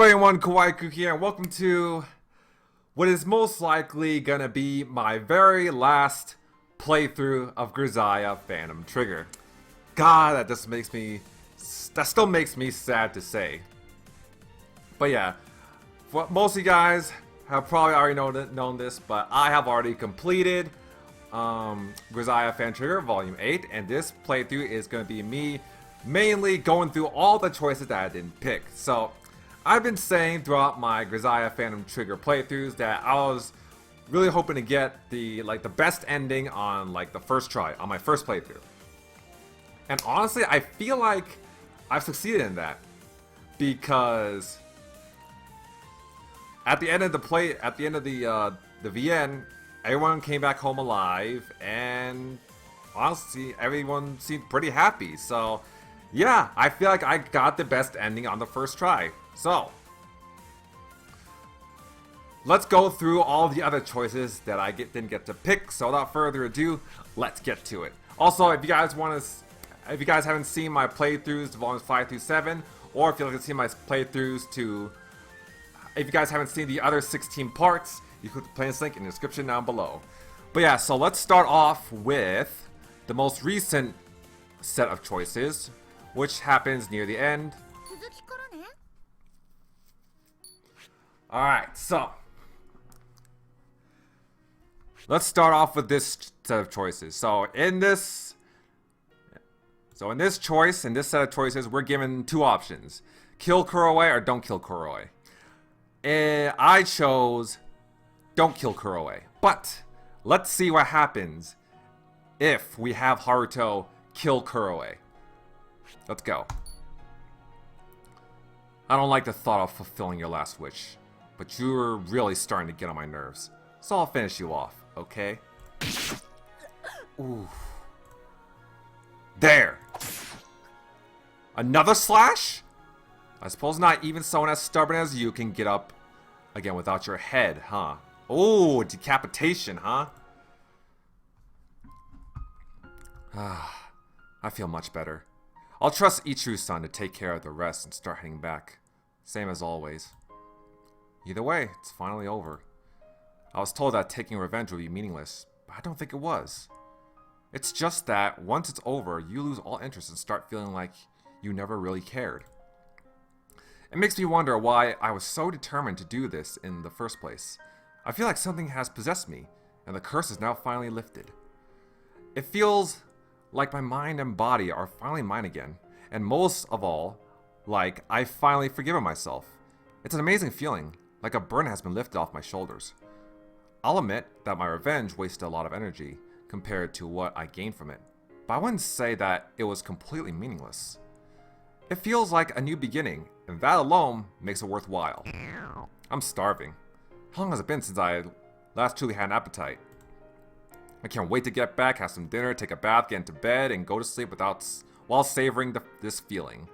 everyone, Kawaii here, and welcome to what is most likely gonna be my very last playthrough of Grisaia Phantom Trigger. God, that still makes me sad to say. But yeah, most of you guys have probably already known this, but I have already completed Grisaia Phantom Trigger Volume 8, and this playthrough is gonna be me mainly going through all the choices that I didn't pick. So I've been saying throughout my Grisaia Phantom Trigger playthroughs that I was really hoping to get the best ending on the first try, on my first playthrough. And honestly, I feel like I've succeeded in that, because at the end of the VN, everyone came back home alive, and honestly, everyone seemed pretty happy. So yeah, I feel like I got the best ending on the first try. So let's go through all the other choices that I didn't get to pick. So without further ado, let's get to it. Also, if you guys haven't seen my playthroughs to volumes 5 through 7, or if you'd like to see my playthroughs to, if you guys haven't seen the other 16 parts, you can click the playlist link in the description down below. But yeah, so let's start off with the most recent set of choices, which happens near the end. Alright, so let's start off with this set of choices. So in this set of choices, we're given two options: kill Kuroe or don't kill Kuroe. And I chose don't kill Kuroe. But let's see what happens if we have Haruto kill Kuroe. Let's go. I don't like the thought of fulfilling your last wish, but you're really starting to get on my nerves. So I'll finish you off, okay? Ooh. There! Another slash? I suppose not even someone as stubborn as you can get up again without your head, huh? Oh, decapitation, huh? I feel much better. I'll trust Ichiru-san to take care of the rest and start heading back. Same as always. Either way, it's finally over. I was told that taking revenge would be meaningless, but I don't think it was. It's just that once it's over, you lose all interest and start feeling like you never really cared. It makes me wonder why I was so determined to do this in the first place. I feel like something has possessed me, and the curse is now finally lifted. It feels like my mind and body are finally mine again, and most of all, like I've finally forgiven myself. It's an amazing feeling, like a burden has been lifted off my shoulders. I'll admit that my revenge wasted a lot of energy compared to what I gained from it, but I wouldn't say that it was completely meaningless. It feels like a new beginning, and that alone makes it worthwhile. I'm starving. How long has it been since I last truly had an appetite? I can't wait to get back, have some dinner, take a bath, get into bed, and go to sleep while savoring this feeling.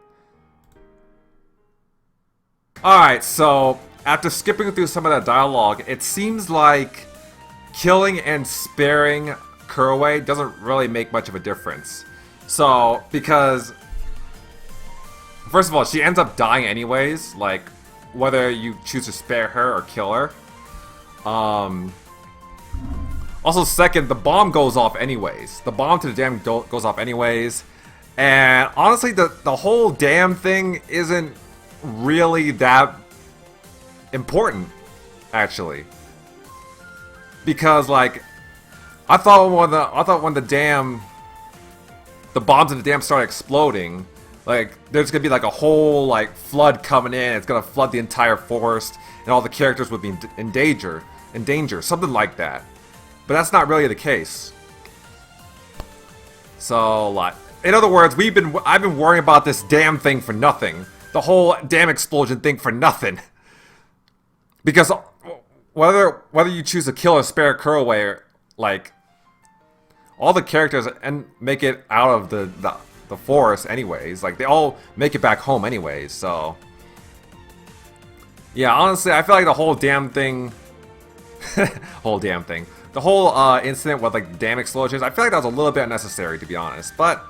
Alright, so after skipping through some of that dialogue, it seems like killing and sparing Kuroe doesn't really make much of a difference. So, because first of all, she ends up dying anyways, like whether you choose to spare her or kill her. Also, second, the bomb goes off anyways. The bomb to the dam goes off anyways. And honestly, the whole dam thing isn't really that important, actually. Because, like, I thought when the bombs in the dam started exploding, like, there's gonna be like a whole flood coming in. It's gonna flood the entire forest, and all the characters would be in danger, something like that. But that's not really the case. So, like, in other words, I've been worrying about this damn thing for nothing. The whole damn explosion thing for nothing. Because whether you choose to kill or spare Kuroe, like, all the characters make it out of the forest anyways. Like, they all make it back home anyways. So yeah, honestly, I feel like the whole damn thing, the whole incident with like dam explosions, I feel like that was a little bit unnecessary, to be honest. But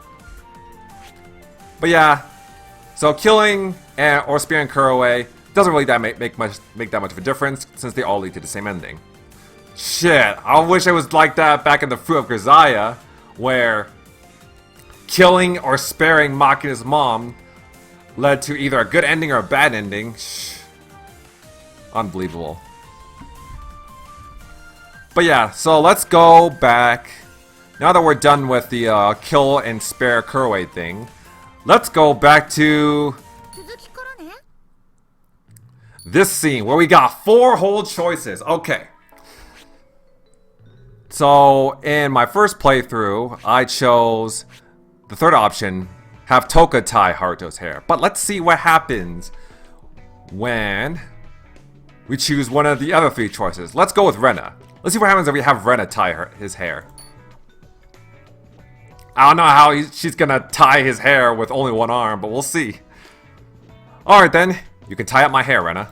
yeah, so killing or sparing Kuroe Doesn't really make that much of a difference, since they all lead to the same ending. Shit, I wish I was like that back in the Fruit of Grisaia, where killing or sparing Makina's mom led to either a good ending or a bad ending. Unbelievable. But yeah, so let's go back. Now that we're done with the kill and spare Kuroe thing, let's go back to this scene where we got 4 whole choices. Okay. So in my first playthrough, I chose the third option, have Toka tie Haruto's hair. But let's see what happens when we choose one of the other 3 choices. Let's go with Rena. Let's see what happens if we have Rena tie his hair. I don't know how she's gonna tie his hair with only one arm, but we'll see. Alright then, you can tie up my hair, Rena.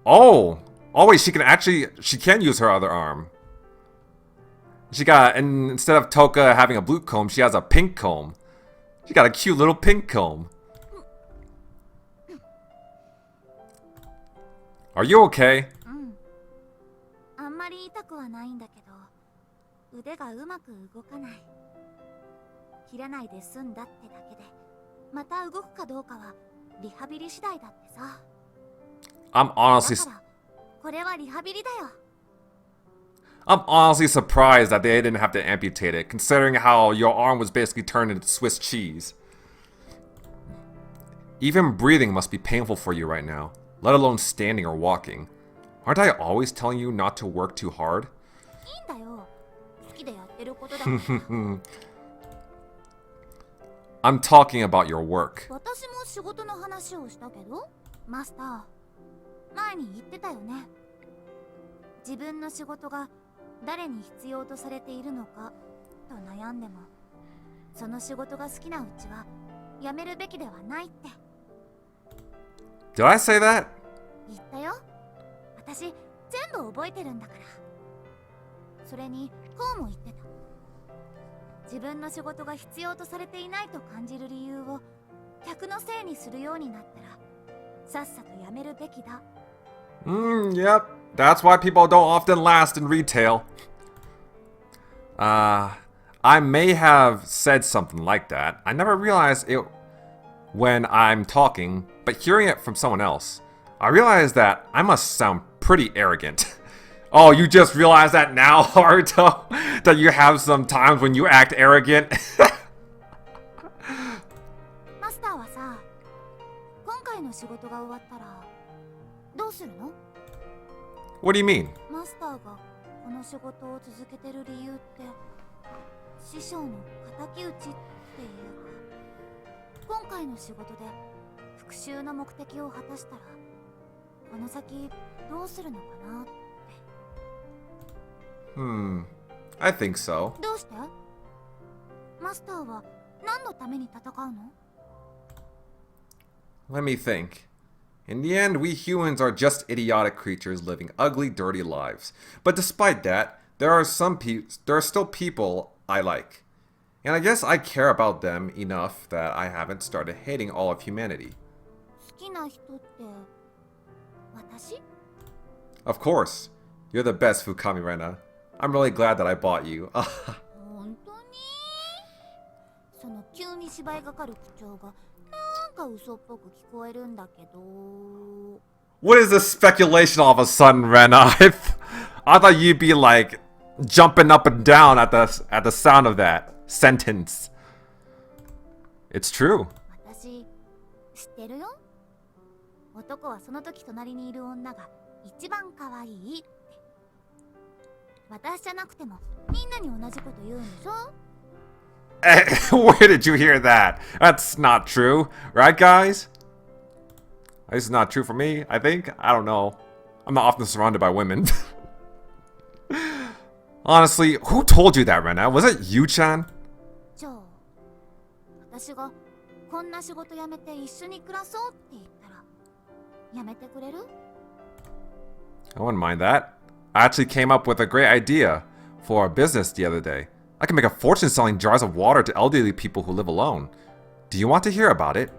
Oh! Oh wait, she can use her other arm. And instead of Toka having a blue comb, she has a pink comb. She got a cute little pink comb. Are you okay? I'm honestly surprised that they didn't have to amputate it, considering how your arm was basically turned into Swiss cheese. Even breathing must be painful for you right now, let alone standing or walking. Aren't I always telling you not to work too hard? I'm talking about your work. Did I say that? Yep. That's why people don't often last in retail. I may have said something like that. I never realized it when I'm talking, but hearing it from someone else, I realized that I must sound pretty arrogant. Oh, you just realized that now, Haruto? That you have some times when you act arrogant? What do you mean? I think so. Let me think. In the end, we humans are just idiotic creatures living ugly, dirty lives. But despite that, there are still people I like. And I guess I care about them enough that I haven't started hating all of humanity. Of course. You're the best, Fukami Rena. I'm really glad that I bought you. What is this speculation all of a sudden, Rena? I thought you'd be like jumping up and down at the sound of that sentence. It's true. Where did you hear that? That's not true, right, guys? This is not true for me, I think. I don't know. I'm not often surrounded by women. Honestly, who told you that, Rena? Was it you-chan? I wouldn't mind that. I actually came up with a great idea. for a business the other day. I can make a fortune selling jars of water to elderly people who live alone. Do you want to hear about it?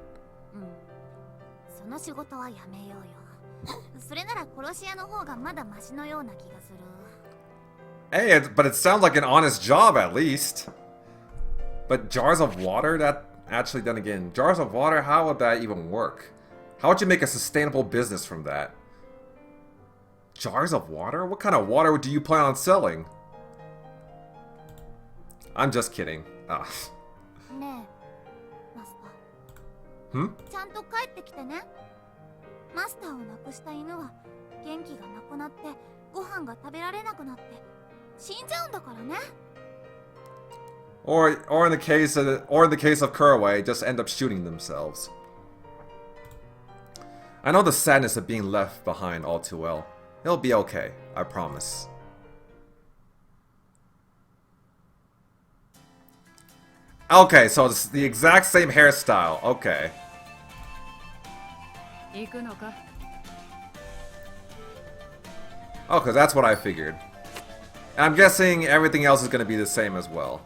Hey, but it sounds like an honest job at least. But jars of water? That actually, then again, jars of water, how would that even work? How would you make a sustainable business from that? Jars of water? What kind of water do you plan on selling? I'm just kidding. Ah. Hmm? Or in the case of Kawaii, just end up shooting themselves. I know the sadness of being left behind all too well. It'll be okay, I promise. Okay, so it's the exact same hairstyle. Okay. Okay, that's what I figured. And I'm guessing everything else is going to be the same as well.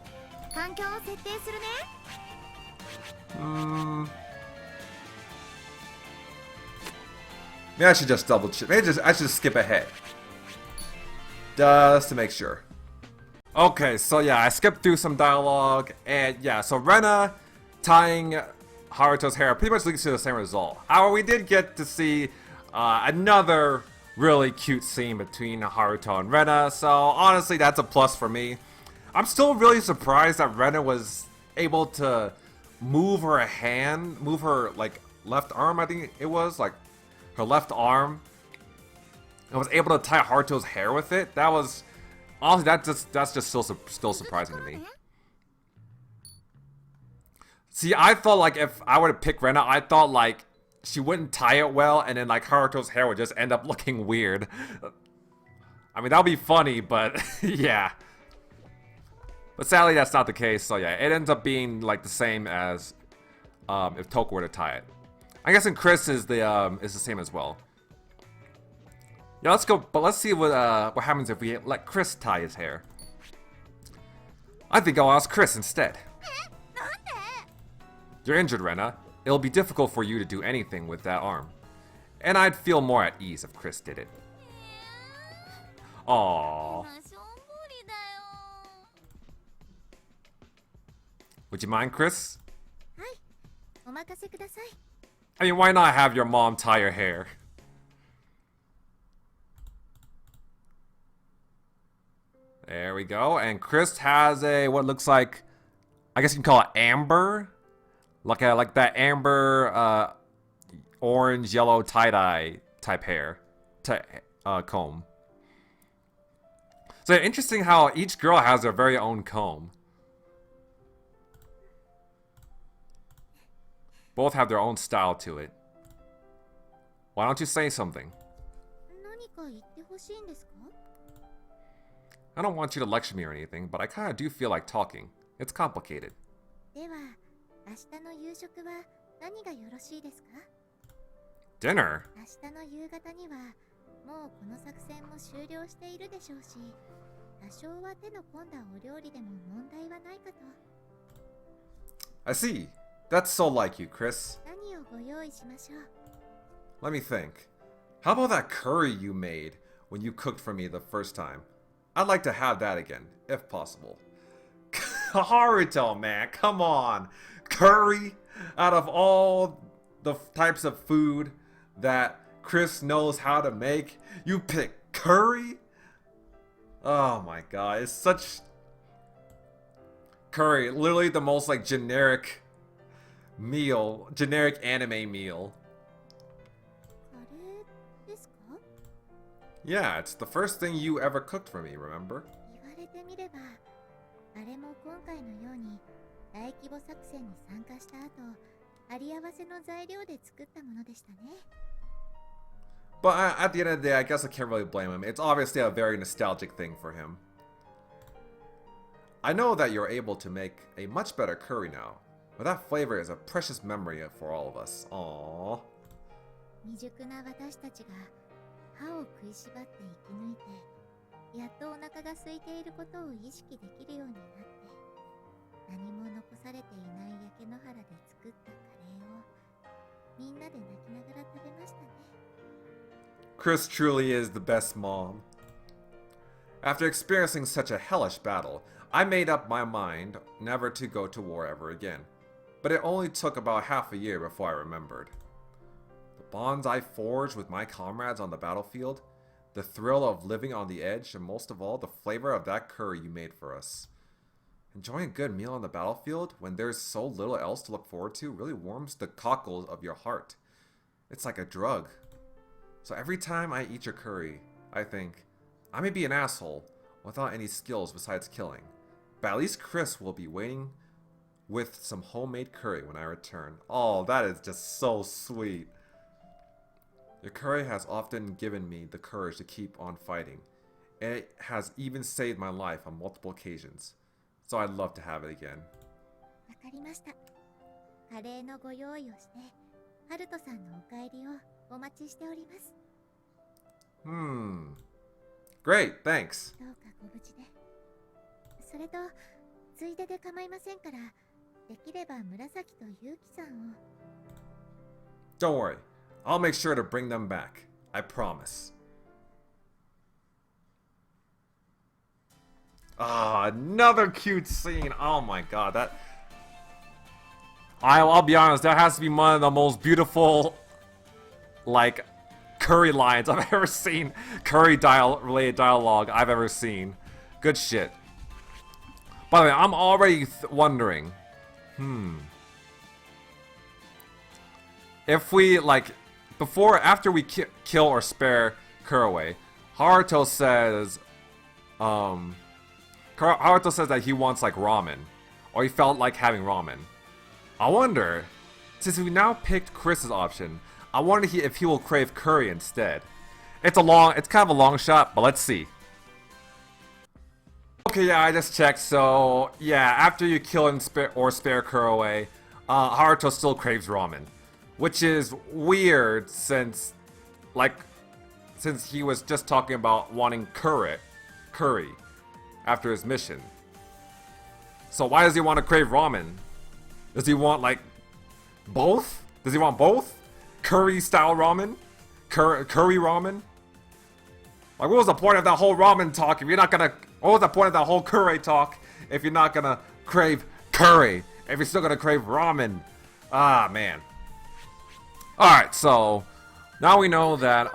Maybe I should just double check. Maybe I should just skip ahead. Just to make sure. Okay, so yeah, I skipped through some dialogue, and yeah, so Rena tying Haruto's hair pretty much leads to the same result. However, we did get to see another really cute scene between Haruto and Rena, so honestly, that's a plus for me. I'm still really surprised that Rena was able to move her hand, move her, like, left arm, I think it was, like, her left arm, and was able to tie Haruto's hair with it. That was... honestly, that's just still surprising to me. See, I thought like if I were to pick Rena, I thought like she wouldn't tie it well, and then like Haruto's hair would just end up looking weird. I mean, that would be funny, but yeah. But sadly, that's not the case. So yeah, it ends up being like the same as if Toku were to tie it. I'm guessing Chris is the same as well. Yeah, let's go, but let's see what happens if we let Chris tie his hair. I think I'll ask Chris instead. You're injured, Rena. It'll be difficult for you to do anything with that arm. And I'd feel more at ease if Chris did it. Aww. Would you mind, Chris? I mean, why not have your mom tie your hair? There we go, and Chris has a, what looks like, I guess you can call it amber? Like that amber, orange, yellow, tie-dye type hair, comb. So interesting how each girl has their very own comb. Both have their own style to it. Why don't you say something? I don't want you to lecture me or anything, but I kind of do feel like talking. It's complicated. Dinner? I see. That's so like you, Chris. Let me think. How about that curry you made when you cooked for me the first time? I'd like to have that again, if possible. Haruto, man, come on. Curry? Out of all the types of food that Chris knows how to make, you pick curry? Oh my god, it's such... Curry, literally the most like generic meal, generic anime meal. Yeah, it's the first thing you ever cooked for me, remember? But at the end of the day, I guess I can't really blame him. It's obviously a very nostalgic thing for him. I know that you're able to make a much better curry now, but that flavor is a precious memory for all of us. Aww. やっとお腹が空いていることを意識できるようになって、何も残されていない焼け野原で作ったカレーをみんなで泣きながら食べましたね。 Chris truly is the best mom. After experiencing such a hellish battle, I made up my mind never to go to war ever again. But it only took about half a year before I remembered. The bonds I forged with my comrades on the battlefield, the thrill of living on the edge, and most of all, the flavor of that curry you made for us. Enjoying a good meal on the battlefield when there's so little else to look forward to really warms the cockles of your heart. It's like a drug. So every time I eat your curry, I think, I may be an asshole without any skills besides killing, but at least Chris will be waiting with some homemade curry when I return. Oh, that is just so sweet. Your curry has often given me the courage to keep on fighting. It has even saved my life on multiple occasions. So I'd love to have it again. わかりました。カレーのご用意をして、ハルトさんのお帰りをお待ちしております。Great, thanks. どうかご無事で。それと、ついでで構いませんから、できれば紫とユウキさんを。Don't worry. I'll make sure to bring them back. I promise. Ah, another cute scene. Oh my god, that... I'll be honest, that has to be one of the most beautiful, like, curry lines I've ever seen. Curry related dialogue I've ever seen. Good shit. By the way, I'm already wondering. If we, like, after we kill or spare Kuroe, Haruto says, Haruto says that he wants, like, ramen. Or he felt like having ramen. I wonder, since we now picked Chris's option, I wonder if he will crave curry instead. It's kind of a long shot, but let's see. Okay, yeah, I just checked, so, yeah, after you kill and spare Kuroe, Haruto still craves ramen. Which is weird since he was just talking about wanting curry after his mission. So why does he want to crave ramen? Does he want, like, both? Does he want both? Curry style ramen? Curry ramen? Like, what was the point of that whole ramen talk if you're not gonna... What was the point of that whole curry talk if you're not gonna crave curry? If you're still gonna crave ramen? Ah, man. Alright, so... Now we know that,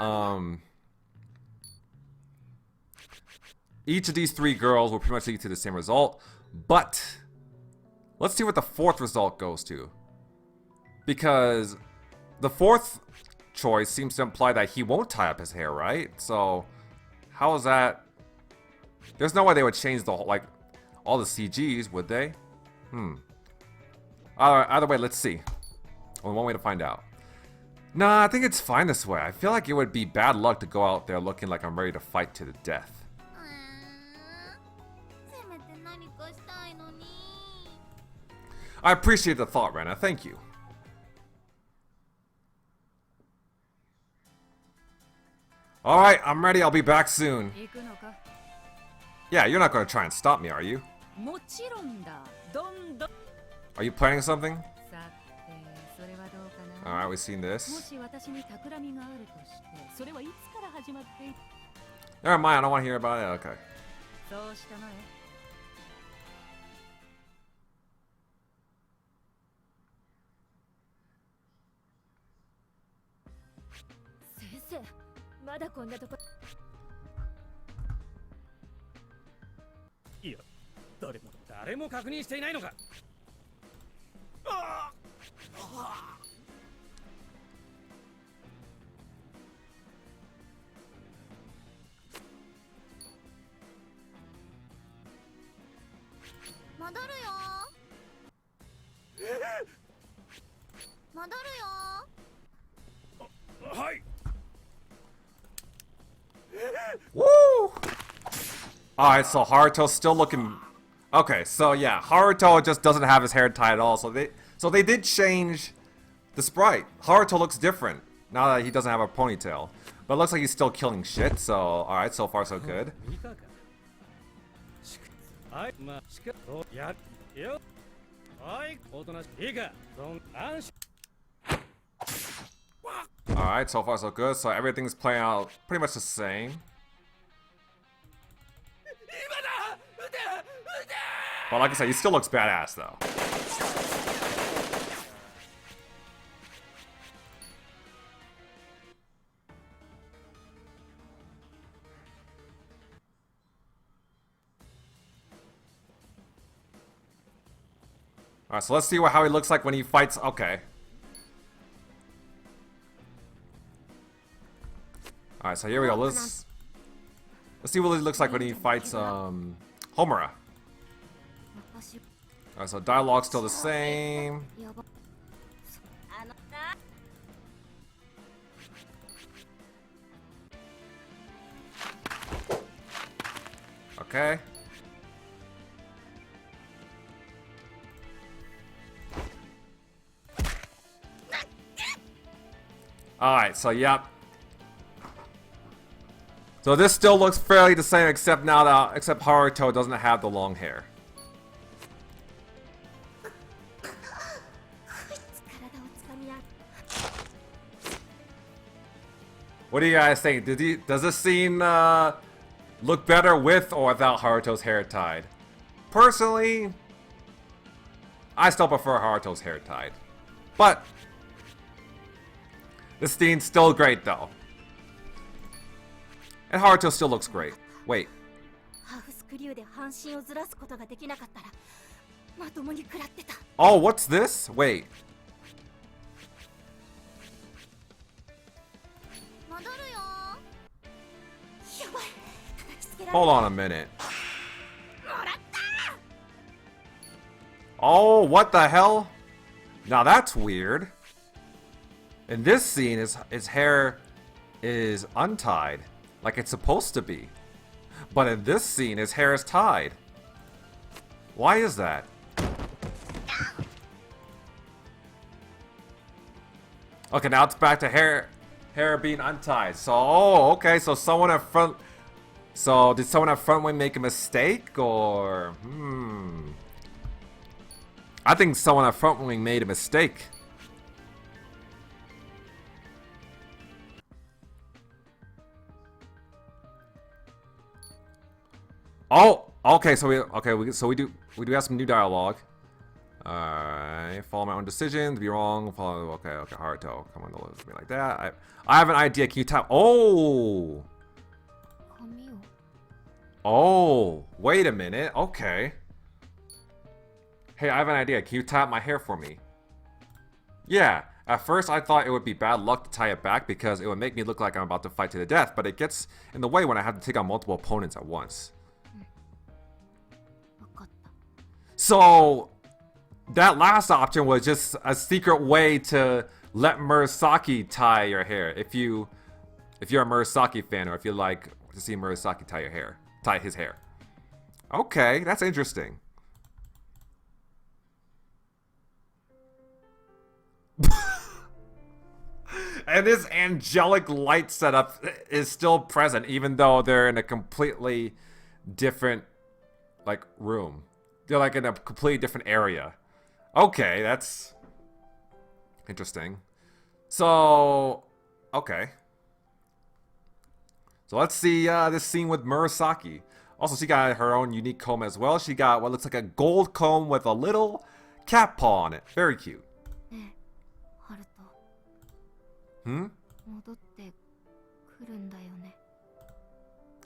each of these three girls will pretty much lead to the same result, but... Let's see what the fourth result goes to. Because... The fourth choice seems to imply that he won't tie up his hair, right? So... How is that... There's no way they would change the whole, like... All the CGs, would they? Either way, let's see. Only one way to find out. Nah, I think it's fine this way. I feel like it would be bad luck to go out there looking like I'm ready to fight to the death. I appreciate the thought, Rena. Thank you. Alright, I'm ready. I'll be back soon. Yeah, you're not going to try and stop me, are you? Are you planning something? Alright, we've seen this. Never mind, I don't want to hear about it. Okay. Woo! Alright, so Haruto's still looking... Okay, so yeah, Haruto just doesn't have his hair tied at all, so they did change the sprite. Haruto looks different now that he doesn't have a ponytail. But it looks like he's still killing shit, so alright, so far so good. Alright, so far so good. So everything's playing out pretty much the same. But like I said, he still looks badass though. Alright, so let's see how he looks like when he fights. Okay. Alright, so here we go. Let's see what he looks like when he fights Homura. Alright, so dialogue's still the same. Okay. Alright, so yep. So this still looks fairly the same, except now that Haruto doesn't have the long hair. What do you guys think? Does this scene look better with or without Haruto's hair tied? Personally, I still prefer Haruto's hair tied. But this scene's still great though. And Haruto still looks great. Wait. Oh, what's this? Wait. Hold on a minute. Oh, what the hell? Now that's weird. In this scene, his hair is untied, like it's supposed to be. But in this scene, his hair is tied. Why is that? Okay, now it's back to hair being untied. So, oh, okay, so someone at front... So, did someone at front wing make a mistake, or... I think someone at front wing made a mistake. Oh, okay. So we do have some new dialogue. Follow my own decisions. Be wrong. Follow. Okay. Haruto, come on, don't look at me like that. I have an idea. Can you tap? Oh. Oh. Wait a minute. Okay. Hey, I have an idea. Can you tap my hair for me? Yeah. At first, I thought it would be bad luck to tie it back because it would make me look like I'm about to fight to the death, but it gets in the way when I have to take on multiple opponents at once. So, that last option was just a secret way to let Murasaki tie your hair. If you're a Murasaki fan, or if you like to see Murasaki tie his hair. Okay, that's interesting. And this angelic light setup is still present, even though they're in a completely different, like, room. They're like in a completely different area. Okay, that's interesting. So, okay. So let's see this scene with Murasaki. Also, she got her own unique comb as well. She got what looks like a gold comb with a little cat paw on it. Very cute.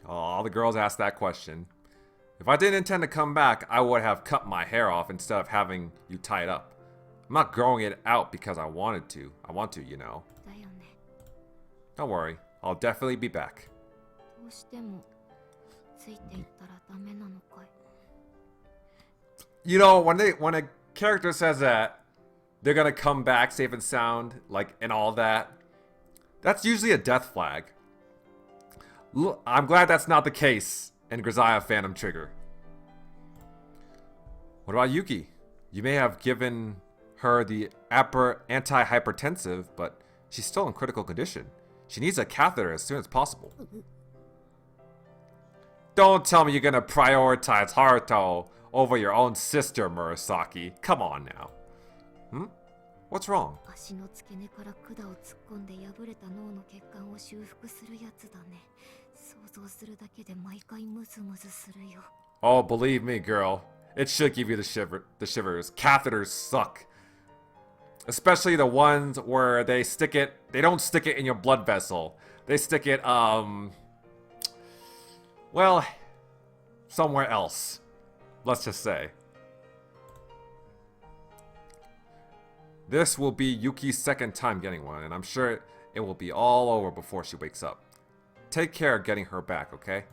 All the girls ask that question. If I didn't intend to come back, I would have cut my hair off instead of having you tie it up. I'm not growing it out because I wanted to. I want to, you know. Don't worry. I'll definitely be back. You know, when a character says that they're gonna come back safe and sound, like, and all that, that's usually a death flag. I'm glad that's not the case in Grisaia Phantom Trigger. What about Yuki? You may have given her the anti-hypertensive, but she's still in critical condition. She needs a catheter as soon as possible. Don't tell me you're gonna prioritize Haruto over your own sister, Murasaki. Come on now. What's wrong? 足の付け根から管を突っ込んで破れた脳の血管を修復するやつだね。想像するだけで毎回ムズムズするよ。Oh, believe me, girl. It should give you the shivers. Catheters suck. Especially the ones where they don't stick it in your blood vessel. They stick it, well, somewhere else. Let's just say. This will be Yuki's second time getting one, and I'm sure it will be all over before she wakes up. Take care of getting her back, okay?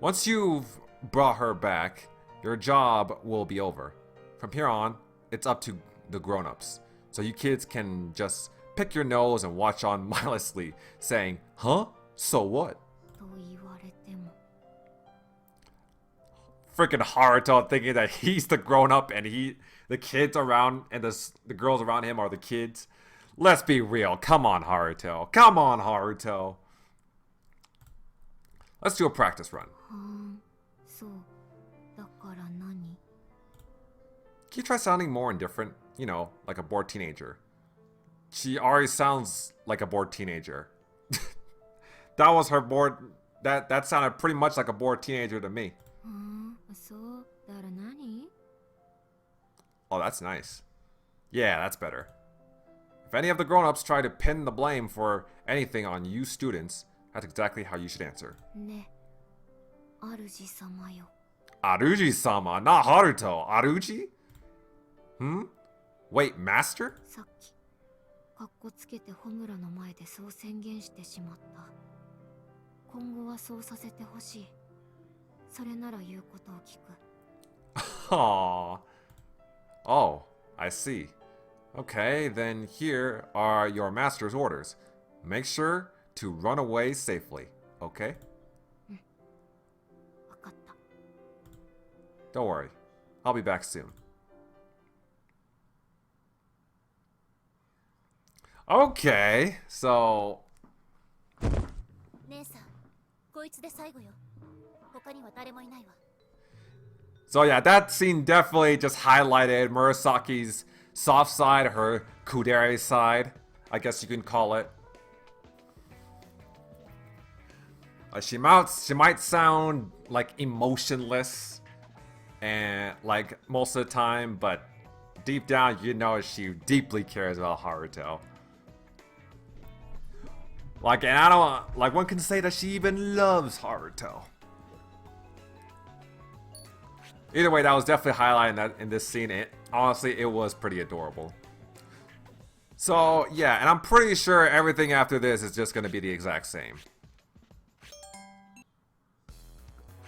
Once you've brought her back, your job will be over. From here on, it's up to the grown-ups. So you kids can just pick your nose and watch on mindlessly, saying, huh? So what? Freaking Haruto thinking that he's the grown-up and the kids around and the girls around him are the kids. Let's be real. Come on, Haruto. Come on, Haruto. Let's do a practice run. Can you try sounding more indifferent? You know, like a bored teenager. She already sounds like a bored teenager. That was her bored... That sounded pretty much like a bored teenager to me. Oh, that's nice. Yeah, that's better. If any of the grown-ups try to pin the blame for anything on you students, that's exactly how you should answer. Aruji-sama, not Haruto. Aruji? Wait, master? Aww. Oh, I see. Okay, then here are your master's orders. Make sure to run away safely, okay? Don't worry. I'll be back soon. Okay, so... So yeah, that scene definitely just highlighted Murasaki's soft side, her kudere side, I guess you can call it. She might sound like emotionless and like most of the time, but deep down you know she deeply cares about Haruto. Like, and I don't like one can say that she even loves Haruto. Either way, that was definitely highlighting that in this scene. Honestly, it was pretty adorable. So yeah, and I'm pretty sure everything after this is just gonna be the exact same.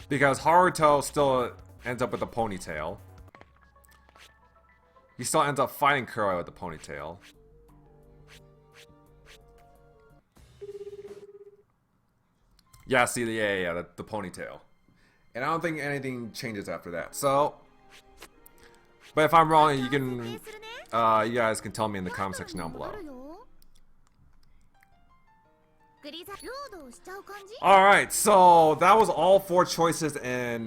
Because Haruto still ends up with a ponytail. He still ends up fighting Kuro with the ponytail. Yeah, see, the ponytail. And I don't think anything changes after that. So, but if I'm wrong, you can, you guys can tell me in the comment section down below. Alright, so that was all 4 choices in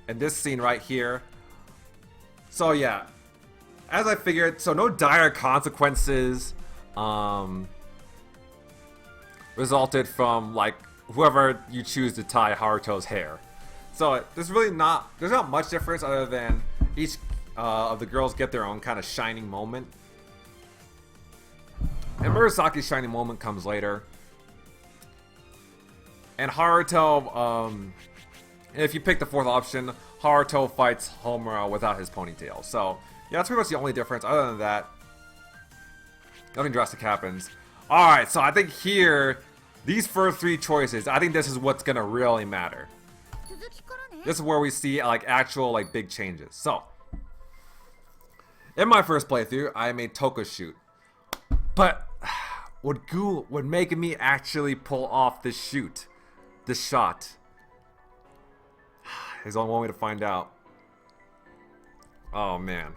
this scene right here. So yeah, as I figured, so no dire consequences resulted from like whoever you choose to tie Haruto's hair. So there's not much difference other than each of the girls get their own kind of shining moment. And Murasaki's shining moment comes later. And Haruto, if you pick the 4th option, Haruto fights Homura without his ponytail. So yeah, that's pretty much the only difference. Other than that, nothing drastic happens. Alright, so I think here, these first 3 choices, I think this is what's gonna really matter. This is where we see like actual like big changes. So, in my first playthrough, I made Toko shoot. But what make me actually pull off this shoot, this shot, is only one way to find out. Oh man.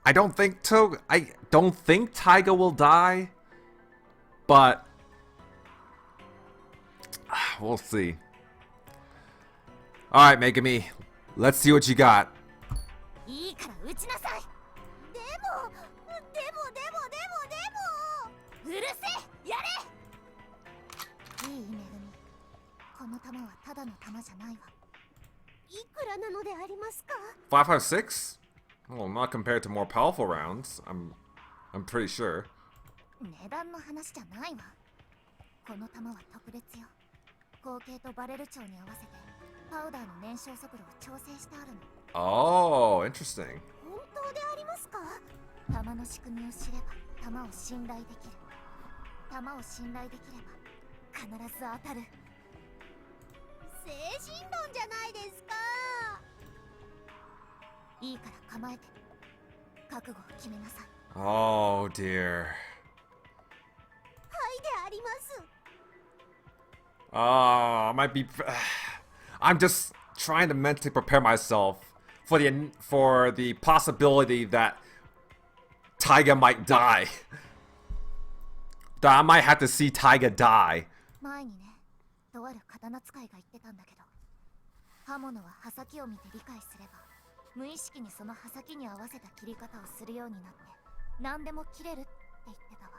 I don't think Taiga will die. But we'll see. Alright, Megami. Let's see what you got. いいから撃ちなさい。でもうるせえ、やれ。いいめぐみ、この弾はただの弾じゃないわ。いくらなのでありますか？ 556? Well, not compared to more powerful rounds. I'm pretty sure. 値段の話じゃないわ。この弾は特別よ。合計とバレル調に合わせてパウダーの燃焼速度を調整してあるの。Oh, interesting. 本当でありますか？弾の仕組みを知れば弾を信頼できる。弾を信頼できれば必ず当たる。精神論じゃないですか。いいから構えて。覚悟を決めなさい。Oh, dear. はいであります。I might be. I'm just trying to mentally prepare myself for the possibility that Taiga might die. That I might have to see Taiga die. 前にね、とある刀使いが言ってたんだけど、刃物は刃先を見て理解すれば、無意識にその刃先に合わせた切り方をするようになって、何でも切れるって言ってたわ。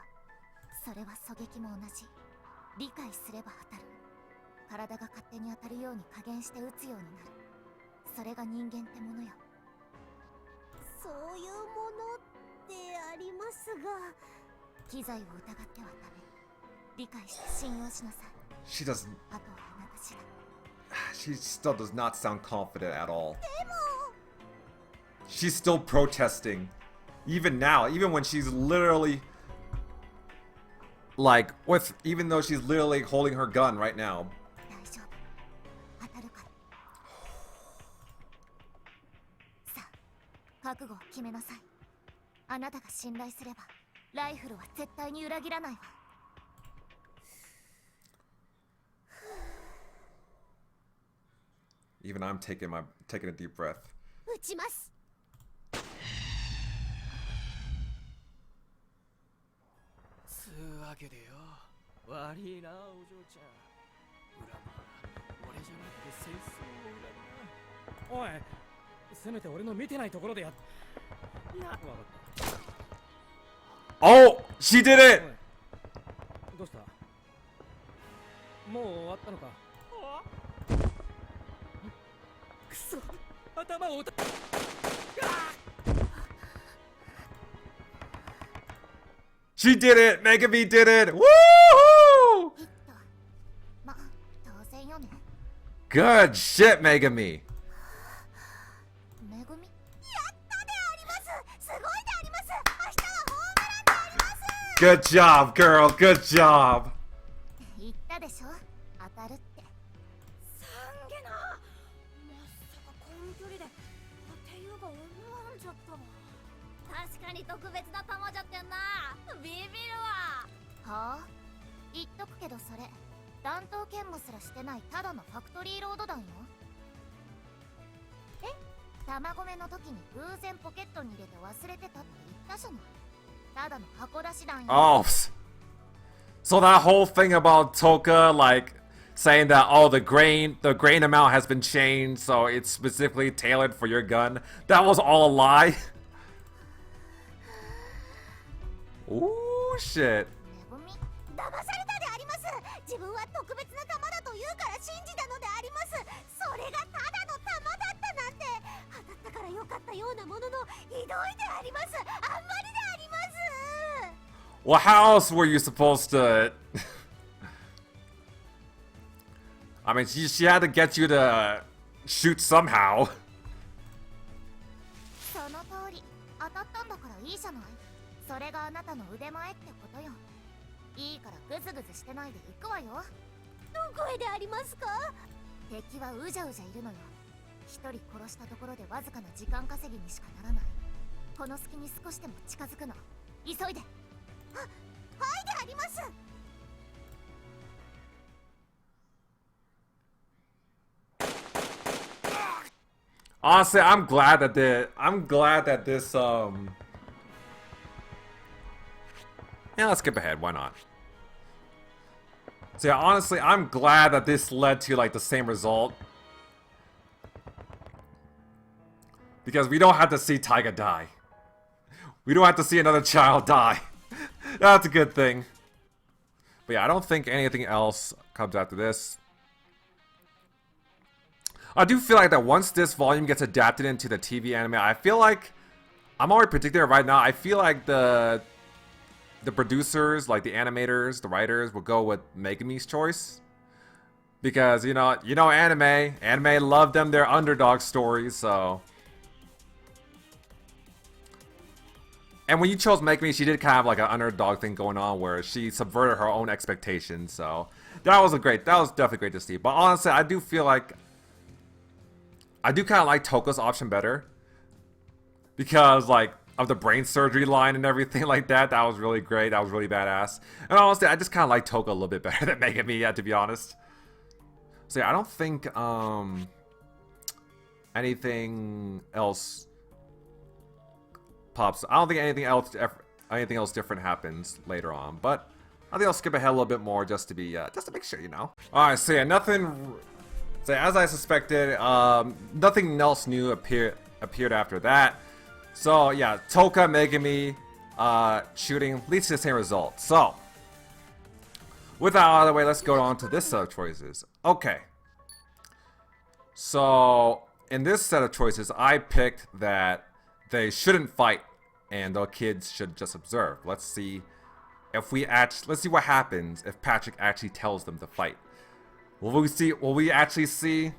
それは狙撃も同じ。理解すれば当たる。体が勝手に当たるように加減して撃つようになる。それが人間ってものよ。そういうものってありますが、機材を疑ってはダメ。理解して信用しなさい。 She doesn't. あとはあなた次第。 She still does not sound confident at all. She's still protesting. Even now, even when she's literally like even though she's literally holding her gun right now. 大丈夫。当たるから。さあ、覚悟を決めなさい。あなたが信頼すれば、ライフルは絶対に裏切らないわ。Even I'm taking a deep breath. 撃ちます。つうわけでよ、悪いなお嬢ちゃん。恨むは俺じゃなくて戦争を恨むな。おい、せめて俺の見てないところでやっな。わかった。Oh, she did it. どうした？もう終わったのか？くそ、頭を打た。She did it. Megami did it. Woohoo! ヒット。ま、当然よね。 Good shit, Megami. めぐみ。やったであります。すごいであります。明日はホームランであります。 Good job, girl. Good job. 言ったでしょ、当たるって。さんげな。まさかこの距離で当てようが思わんじゃったわ。確かに特別な玉じゃってんな。ビビるわ。はあ、言っとくけどそれ弾頭研磨すらしてないただのファクトリーロード弾よ。え、玉込めの時に偶然ポケットに入れて忘れてたって言ったじゃない。ただの箱出し弾よ。 Oh, so that whole thing about Toka, like saying that the grain amount has been changed, so it's specifically tailored for your gun. That was all a lie. Ooh, shit. めぐみ、騙されたであります。自分は特別な弾だと言うから信じたのであります。それがただの弾だったなんて。当たったからよかったようなものの、ひどいであります。あんまりであります。 Well, how else were you supposed to? I mean, she had to get you to shoot somehow. その通り、当たったんだからいいじゃない。それがあなたの腕前ってことよ。いいからグズグズしてないで行くわよ。どこへでありますか？敵はうじゃうじゃいるのよ。一人殺したところでわずかな時間稼ぎにしかならない。この隙に少しでも近づくの。急いで。はいであります。 Honestly, I'm glad that this. Yeah, let's skip ahead. Why not? So yeah, honestly, I'm glad that this led to like the same result. Because we don't have to see Taiga die. We don't have to see another child die. That's a good thing. But yeah, I don't think anything else comes after this. I do feel like that once this volume gets adapted into the TV anime, I feel like, I'm already predicting it right now, I feel like the producers, like the animators, the writers, will go with Megami's choice. Because, you know anime love them their underdog stories, so... And when you chose Megami, she did kind of like an underdog thing going on where she subverted her own expectations, so... That was definitely great to see. But honestly, I do feel like... I do kind of like Toka's option better. Because, like, of the brain surgery line and everything like that. That was really great. That was really badass. And honestly, I just kind of like Toka a little bit better than Megami, yeah, to be honest. So yeah, I don't think anything else pops. I don't think anything else different happens later on. But I think I'll skip ahead a little bit more just to make sure, you know. All right, so yeah, nothing. So as I suspected, nothing else new appeared after that. So yeah, Toka Megami shooting leads to the same result. So with that out of the way, let's go on to this set of choices. Okay. So in this set of choices, I picked that they shouldn't fight and the kids should just observe. Let's see what happens if Patrick actually tells them to fight. Will we actually see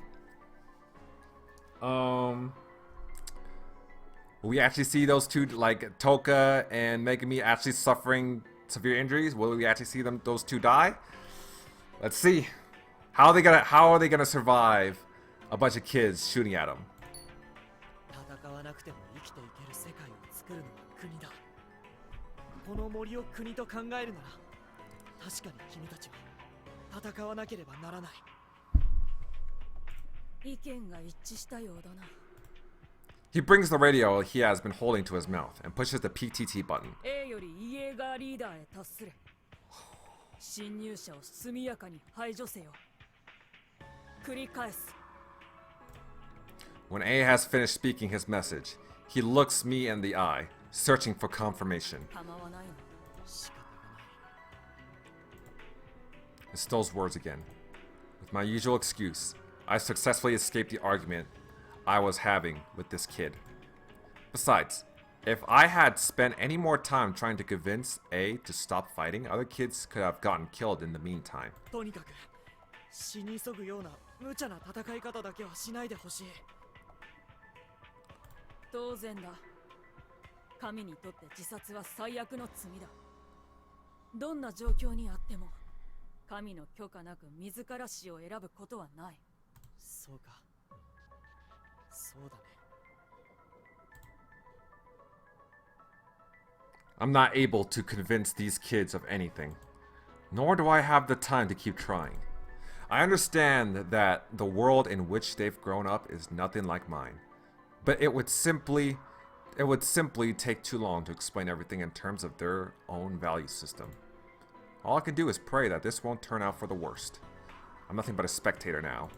will we actually see those two, like Toka and Megami, actually suffering severe injuries? Will we actually see those two die? Let's see. How are they gonna survive a bunch of kids shooting at them? He brings the radio he has been holding to his mouth and pushes the PTT button. When A has finished speaking his message, he looks me in the eye, searching for confirmation. It's those words again. With my usual excuse, I successfully escaped the argument I was having with this kid. Besides, if I had spent any more time trying to convince A to stop fighting, other kids could have gotten killed in the meantime. I'm not able to convince these kids of anything, nor do I have the time to keep trying. I understand that the world in which they've grown up is nothing like mine, but it would simply take too long to explain everything in terms of their own value system. All I can do is pray that this won't turn out for the worst. I'm nothing but a spectator now.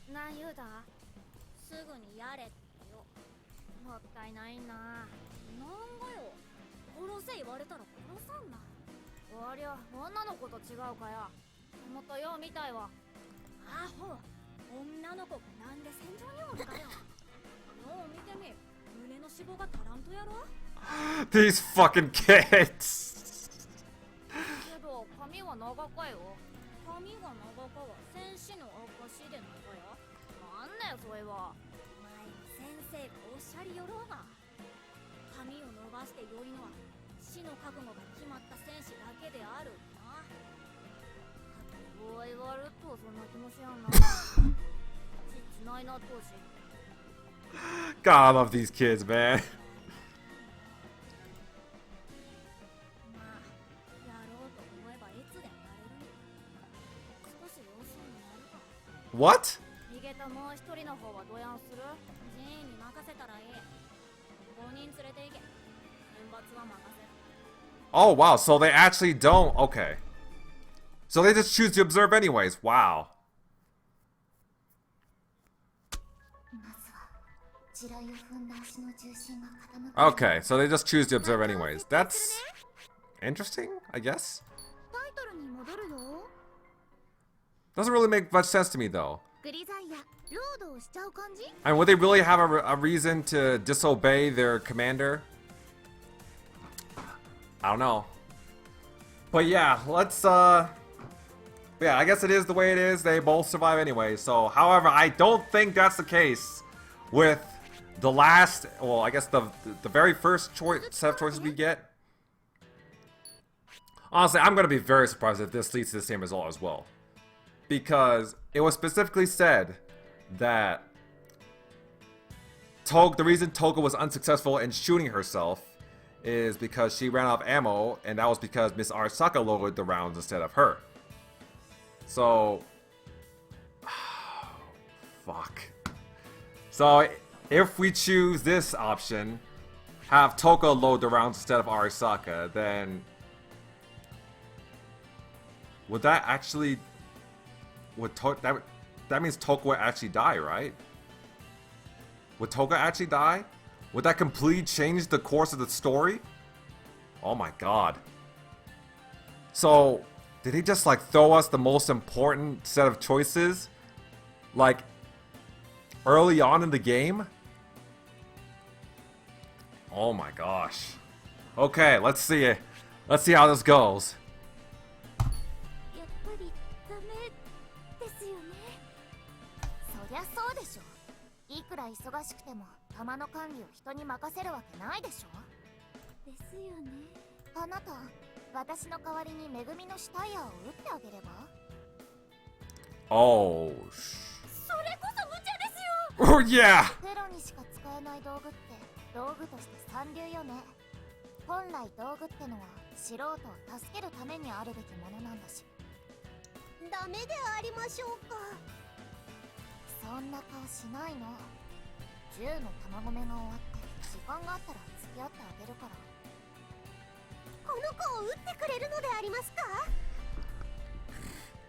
なゆうだすぐにやれってよもったいないななんがよ殺せ言われたら殺さんなありゃ女の子と違うかやもっとようみたいわアホ女の子がなんで戦場におるかよよう見てみ胸の脂肪が足らんとやろ These fucking kids けど髪は長かよ髪が長かは戦士の証でないかやなんだよそれは前に先生がおっしゃりよろうが髪を伸ばして良いのは死の覚悟が決まった戦士だけであるなそう言われるとそんな気もしやんな実ないな当時 God, I love these kids, man. まあやろうと思えばいつでもやれる少し様子になるか What? 逃げたもう一人の方はどやんするジーンに任せたらいい5人連れて行けで Oh, wow. So they actually don't. Okay. So they just choose to observe anyways. Wow. Okay, so they just choose to observe anyways. That's interesting, I guess. Doesn't really make much sense to me, though. And would they really have a reason to disobey their commander? I don't know. But yeah, let's, yeah, I guess it is the way it is. They both survive anyway. So, however, I don't think that's the case with the last, well, I guess the very first set of choices we get. Honestly, I'm going to be very surprised if this leads to the same result as well. Because it was specifically said that the reason Toga was unsuccessful in shooting herself is because she ran out of ammo, and that was because Miss Arisaka loaded the rounds instead of her. So, fuck. So, if we choose this option, have Toga load the rounds instead of Arisaka, then would that actually, that means Toga would actually die, right? Would Toga actually die? Would that completely change the course of the story? Oh my god. So, did he just like throw us the most important set of choices? Like, early on in the game? Oh my gosh. Okay, let's see. Let's see how this goes. Oh. Oh yeah. 道具として三流よね。本来道具ってのは素人を助けるためにあるべきものなんだし。ダメでありましょうか。そんな顔しないの。銃の卵目が終わって時間があったら付き合ってあげるから。この子を撃ってくれるのでありますか?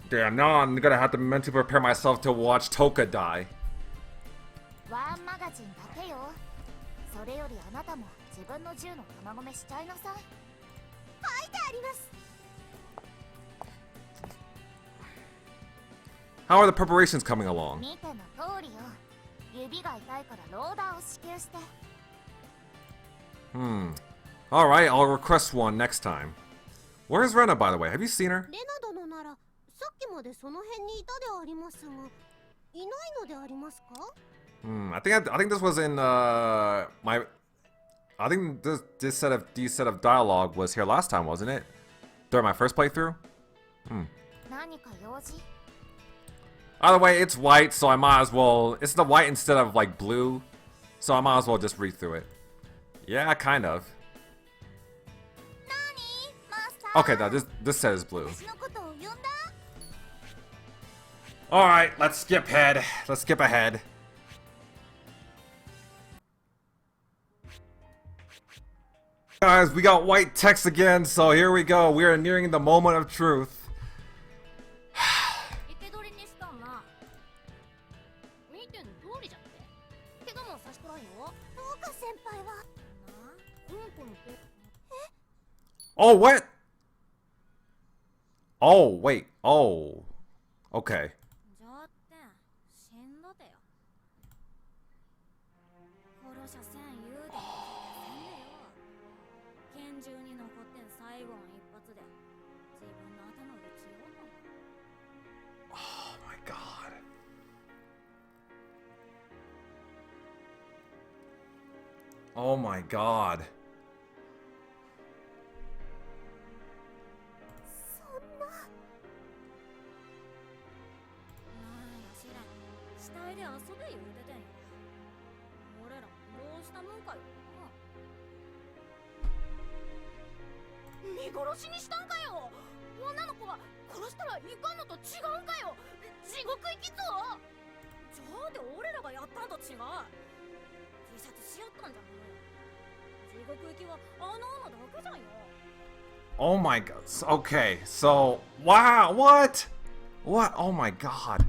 Damn, now I'm gonna have to mentally prepare myself to watch Toga die. ワンマガジンだけよ。それよりあなたも自分の銃の卵目しちゃいなさい。書いてあります。How are the preparations coming along? 見ての通りよ。指が痛いからローダーを支給して。Alright, I'll request one next time. Where's Rena, by the way? Have you seen her? レナ殿ならさっきまでその辺にいたでありますが、いないのでありますか? I think this was in I think these set of dialogue was here last time, wasn't it? During my first playthrough? 何か用事? Either way, it's white, so I might as well. It's the white instead of like blue, so I might as well just read through it. Yeah, kind of. Okay, now this set is blue. All right, let's skip ahead. Let's skip ahead. Guys, we got white text again, so here we go. We are nearing the moment of truth. Oh, what? Oh, wait. Oh. Okay. Oh my god. Oh my god. 獄行きはあの女だけじゃんよ。 Oh my god. Okay, so wow, what? What? Oh my god.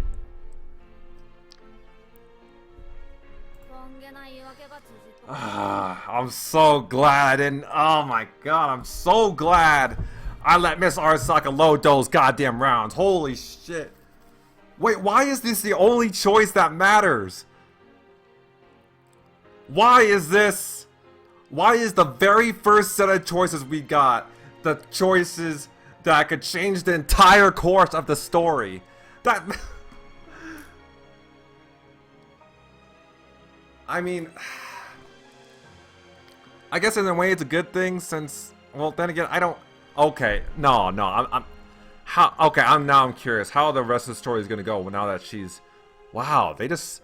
関係ない言い訳が続く。 I'm so glad I didn't. Oh my god, I'm so glad I let Miss Arisaka load those goddamn rounds. Holy shit. Wait, why is this the only choice that matters? Why is this? Why is the very first set of choices we got the choices that could change the entire course of the story? That... I mean... I guess in a way it's a good thing since... Well, then again, I don't... Okay, no, I'm how... Okay, I'm curious how the rest of the story is gonna go now that she's... Wow, they just...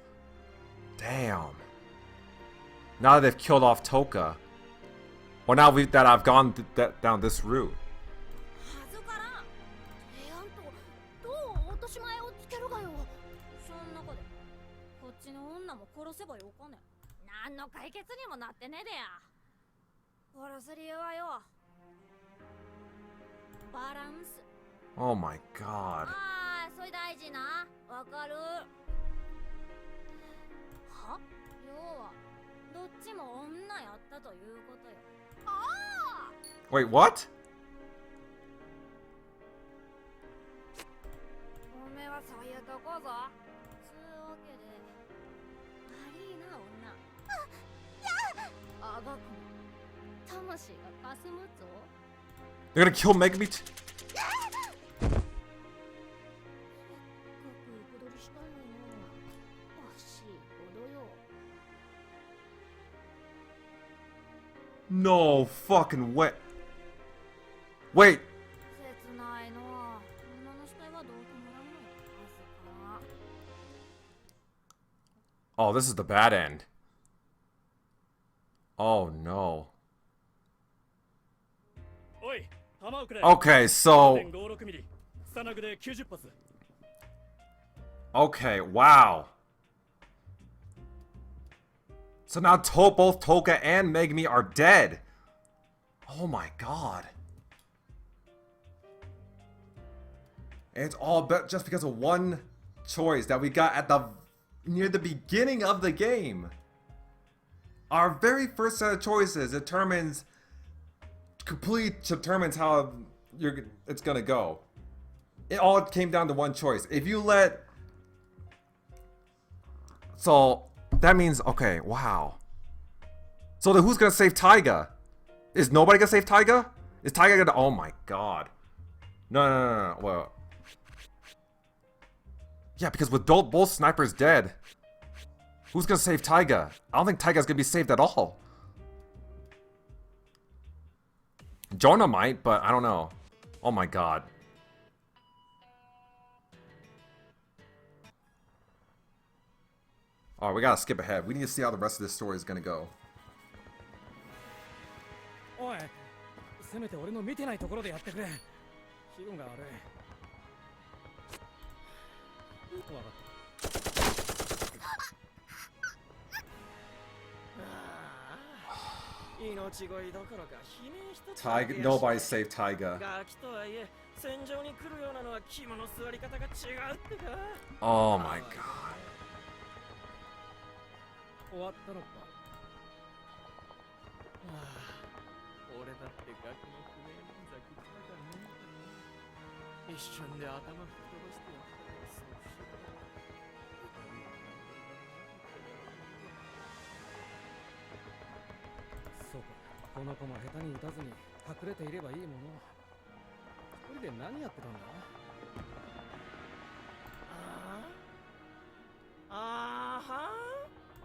Damn. Now that they've killed off Toka. Or now that I've gone down this route. はずから提案とどう落とし前をつけるがよ。そん中でこっちの女も殺せばよかね。何の解決にもなってねえでや。殺す理由はよ、バランス。 Oh my god. ああ、それ大事な。わかる。は？要はどっちも女やったということよ。ああ。 Wait, what? おめえはそういうとこぞ。つうわけで悪いな女。あがく魂がかすむぞ。 They're gonna kill Megumi too? せっかく横取りしたのよ。惜しいほどよ。 No fucking way. Wait. 切ないのは女の死体はどうともらんのよ。まさか。 Oh, this is the bad end. Oh no. おい、弾をくれ。 Okay, so... 0.56ミリ。スタナグで90発。 Okay, wow. So now both Toka and Megumi are dead. Oh my god. And it's all just because of one choice that we got at near the beginning of the game. Our very first set of choices completely determines how it's gonna go. It all came down to one choice. If you let... So, that means... Okay, wow. So then who's gonna save Taiga? Is nobody gonna save Taiga? Is Taiga gonna... Oh my god. No. Well... Yeah, because with both snipers dead, who's gonna save Taiga? I don't think Taiga's gonna be saved at all. Jonah might, but I don't know. Oh my god. Alright, we gotta skip ahead. We need to see how the rest of this story is gonna go. おい、せめて俺の見てないところでやってくれ。気分が悪い。わかった。命乞いどころか悲鳴一つ。Nobody saved Taiga. ガキとはいえ、戦場に来るようなのは肝の座り方が違うってか。 Oh my god. 終わったのか。俺だってガキの不明なんざ食ったかね。一瞬で頭吹き飛ばしてやったらそうしよう。そうか、この子も下手に打たずに隠れていればいいもの。一人で何やってたんだ？あはん？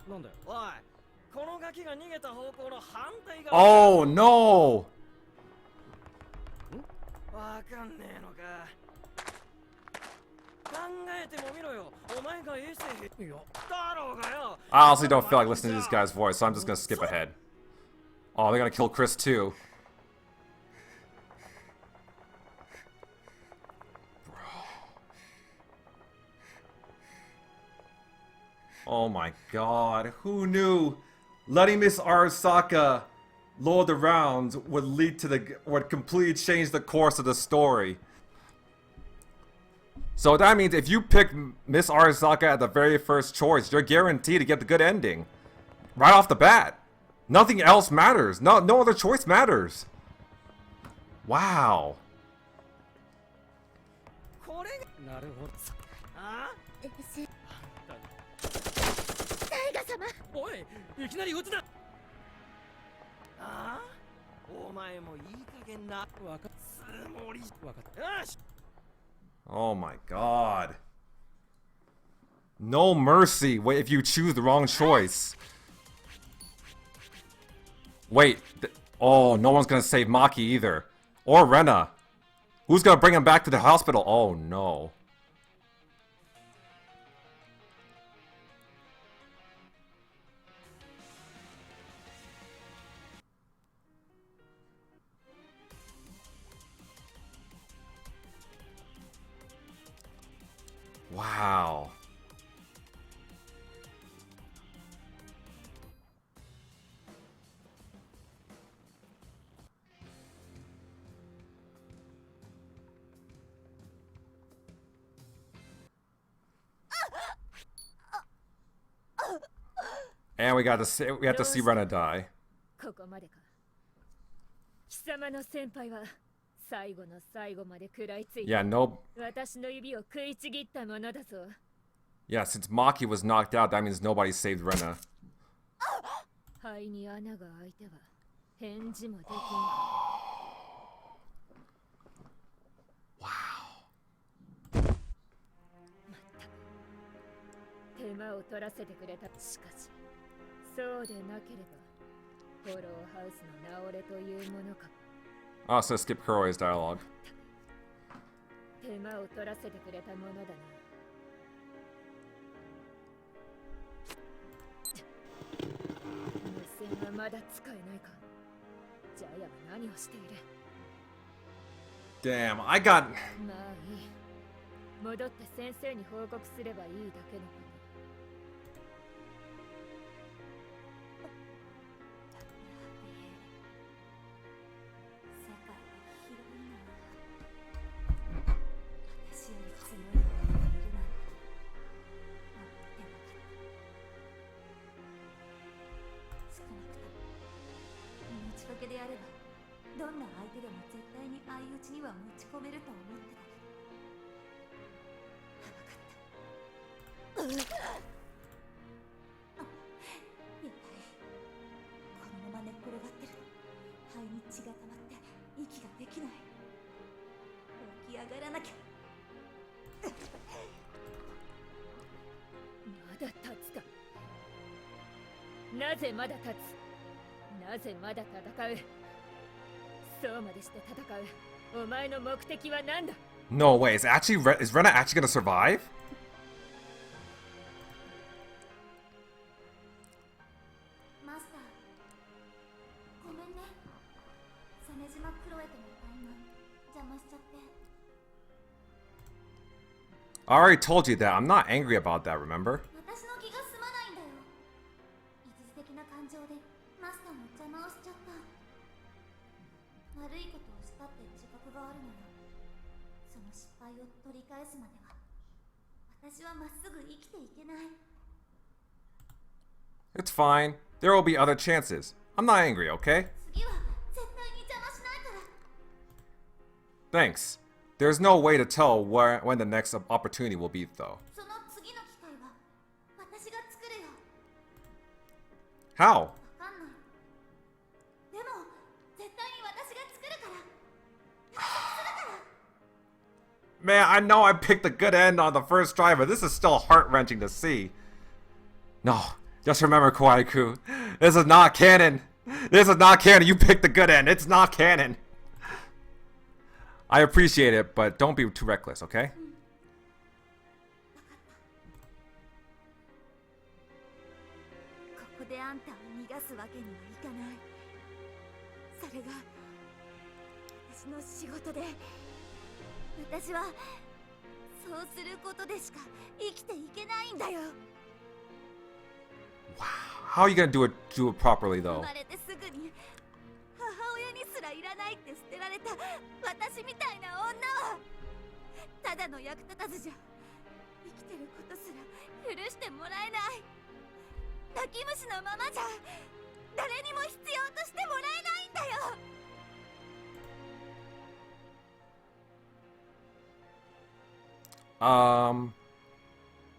なんだよ。おい、このガキが逃げた方向の反対側。Oh no! わかんねえのか。考えてもみろよ。お前が衛星兵よ。だろうがよ。I honestly don't feel like listening to this guy's voice, so I'm just gonna skip ahead. Oh, they're gonna kill Chris too. Oh my god, who knew letting Miss Arisaka lured around would lead to would completely change the course of the story. So that means if you pick Miss Arisaka at the very first choice, you're guaranteed to get the good ending. Right off the bat. Nothing else matters. No other choice matters. Wow. これなるほど。あタイガ様。おい、いきなり撃つな。ああ、お前もいい加減な。わかつもり。わかった。よし。 Oh my god. No mercy if you choose the wrong choice. Wait. Oh, no one's gonna save Maki either. Or Rena. Who's gonna bring him back to the hospital? Oh no. Wow. And we have to see Rena die. ここまでか。貴様の先輩は最後の最後まで食らいついて、 Yeah, no. 私の指を食いちぎったものだぞ。 Yeah, since Maki was knocked out, that means nobody saved Rena. 肺に穴が開いては返事もできん。手間を取らせてくれた。しかし、そうでなければ、フォローハウスの直れというものか。 Oh, so skip Kuroi's dialogue. 手間を取らせてくれたものだな。無線はまだ使えないか。ジャヤは何をしている。 Damn, I got... まあいい。戻って先生に報告すればいいだけのこと。 であればどんな相手でも絶対に相打ちには持ち込めると思ってたけど。分かった。やばい。このまま寝っ転がってると肺に血が溜まって息ができない。起き上がらなきゃ。まだ立つか。なぜまだ立つ。 なぜまだ戦う。そうまでして戦う。お前の目的は何だ。 No way, is Rena actually gonna survive? マスター、ごめんね。鮫島クロエとのタイム邪魔しちゃって。 I already told you that. I'm not angry about that, remember? 私の気が済まないんだよ。一時的な感情でマスターの邪魔をしちゃった。悪いことをしたって自覚があるのよ。その失敗を取り返すまでは私はまっすぐ生きていけない。 It's fine. There will be other chances. I'm not angry, okay? 次は絶対に邪魔しないから。 Thanks. There's no way to tell when the next opportunity will be, though. その次の機会は私が作るよ。 How? わかんない。でも絶対に私が作るから。約束するから。 Man, I know I picked the good end on the first try, but this is still heart-wrenching to see. No, just remember, Kawaii-ku. This is not canon. This is not canon. You picked the good end. It's not canon. I appreciate it, but don't be too reckless, okay? ここであんたを逃がすわけにはいかない。それが私の仕事で、私はそうすることでしか生きていけないんだよ。 Wow. How are you gonna do it properly, 生 though? まれてすぐに捨てられた私みたいな女はただの役立たずじゃ生きてることすら許してもらえない。泣き虫のままじゃ誰にも必要としてもらえないんだよ。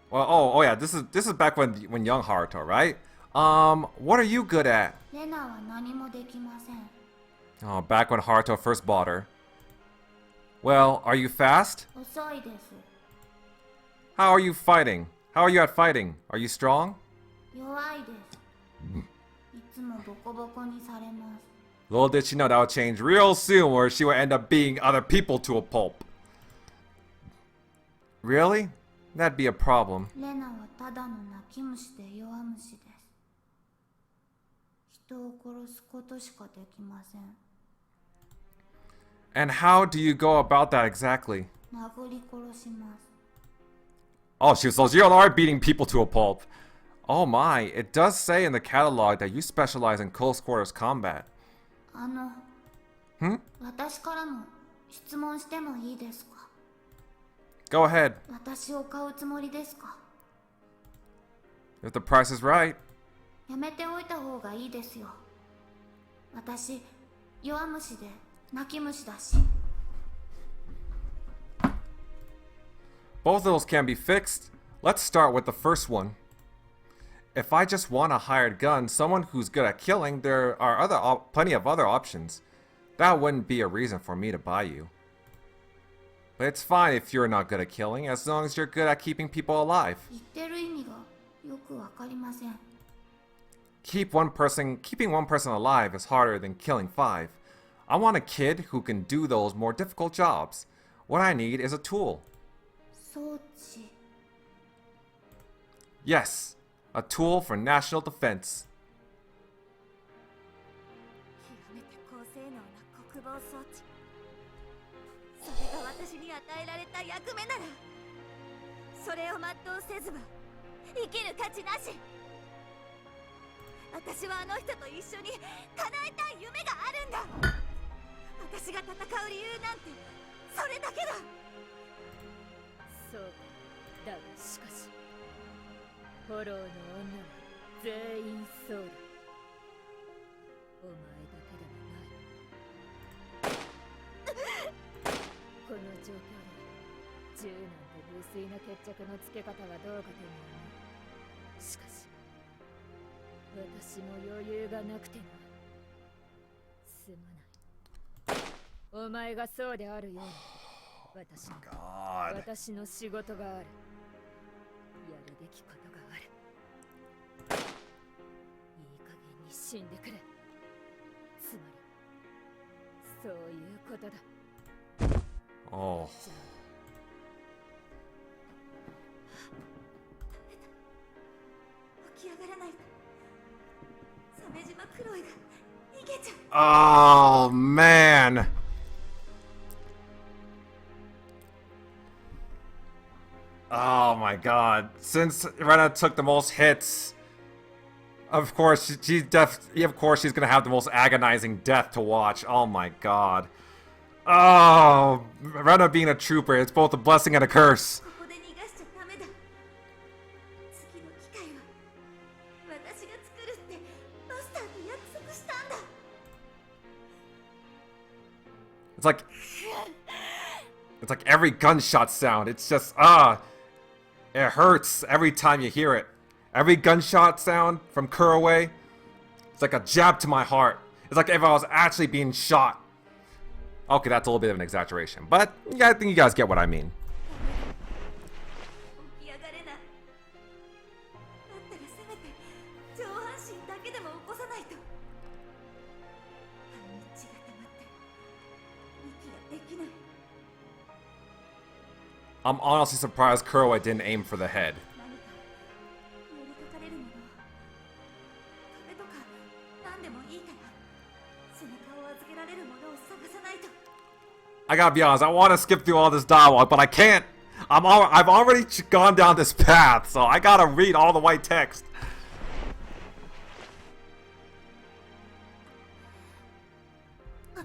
Well, oh yeah, this is back when young Haruto, right? What are you good at? レナは何もできません。 Oh, back when Haruto first bought her. Well, are you fast? 遅いです。 How are you fighting? How are you at fighting? Are you strong? 弱いです。いつもボコボコにされます。 Little did she know that would change real soon, where she would end up beating other people to a pulp. Really? That'd be a problem. レナはただの泣き虫で弱虫です。人を殺すことしかできません。 And how do you go about that exactly? 殴り殺します。 Oh, shoot, so you are beating people to a pulp. Oh my, it does say in the catalog that you specialize in close quarters combat. 私からも質問してもいいですか？ Go ahead. 私を買うつもりですか？ If the price is right. やめておいた方がいいですよ。私、弱虫で泣き虫だし。 Both of those can be fixed. Let's start with the first one. If I just want a hired gun, someone who's good at killing, there are plenty of other options. That wouldn't be a reason for me to buy you. But it's fine if you're not good at killing, as long as you're good at keeping people alive. 言ってる意味がよくわかりません。 Keeping one person alive is harder than killing 5. I want a kid who can do those more difficult jobs. What I need is a tool. 装置。 Yes, a tool for national defense. 極めて高性能な国防装置。それが私に与えられた役目なら、それを全うせずは生きる価値なし。私はあの人と一緒に叶えたい夢があるんだ。私が戦う理由なんてそれだけだ。そうだ。だがしかしフォローの女は全員そうだ。お前だけでもない。この状況で銃なんて無粋な決着のつけ方はどうかと思う。しかし私も余裕がなくてな。すまない。お前がそうであるように私の仕事がある。やるべきことがある。いい加減に死んでくれ。つまりそういうことだ。Oh. 起き上がらないと鮫島クロエが逃げちゃう。 Oh, man. Oh my god. Since Rena took the most hits, of course she's gonna have the most agonizing death to watch. Oh my god. Oh, Rena being a trooper, it's both a blessing and a curse. ここで逃がしちゃダメだ。次の機会は私が作るってマスターと約束したんだ。 It's like every gunshot sound. It's just it hurts every time you hear it. Every gunshot sound from Kuraway, it's like a jab to my heart. It's like if I was actually being shot. Okay, that's a little bit of an exaggeration, but yeah, I think you guys get what I mean. 起き上がれない。だったらせめて上半身だけでも起こさないと。半日が溜まって息ができない。 I'm honestly surprised Kuraway didn't aim for the head. 何か寄りかかれるもの、壁とか何でもいいから背中を預けられるものを探さないと。 I gotta be honest, I want to skip through all this dialogue, but I can't. I've already gone down this path, so I gotta read all the white text. こ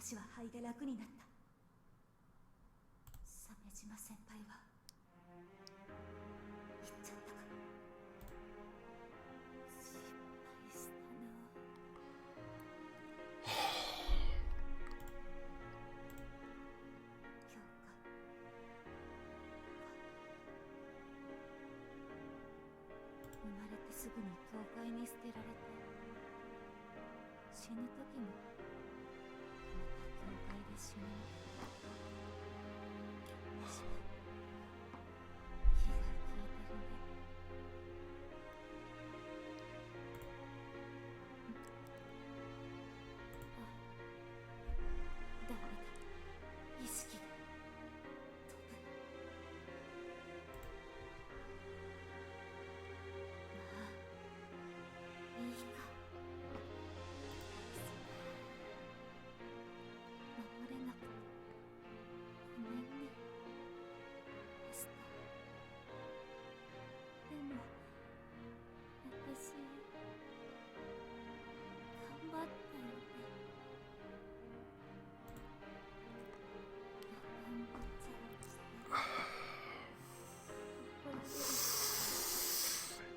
しは肺で楽になった。鮫島先輩は行っちゃったか。失敗したな。教科生まれてすぐに教会に捨てられて、死ぬ時もまた教会で死ぬ。気が利いてるね。ダメだ、意識が飛ぶ。まあいいか。守れなくてごめんね、エスター。でも私頑張ったよね。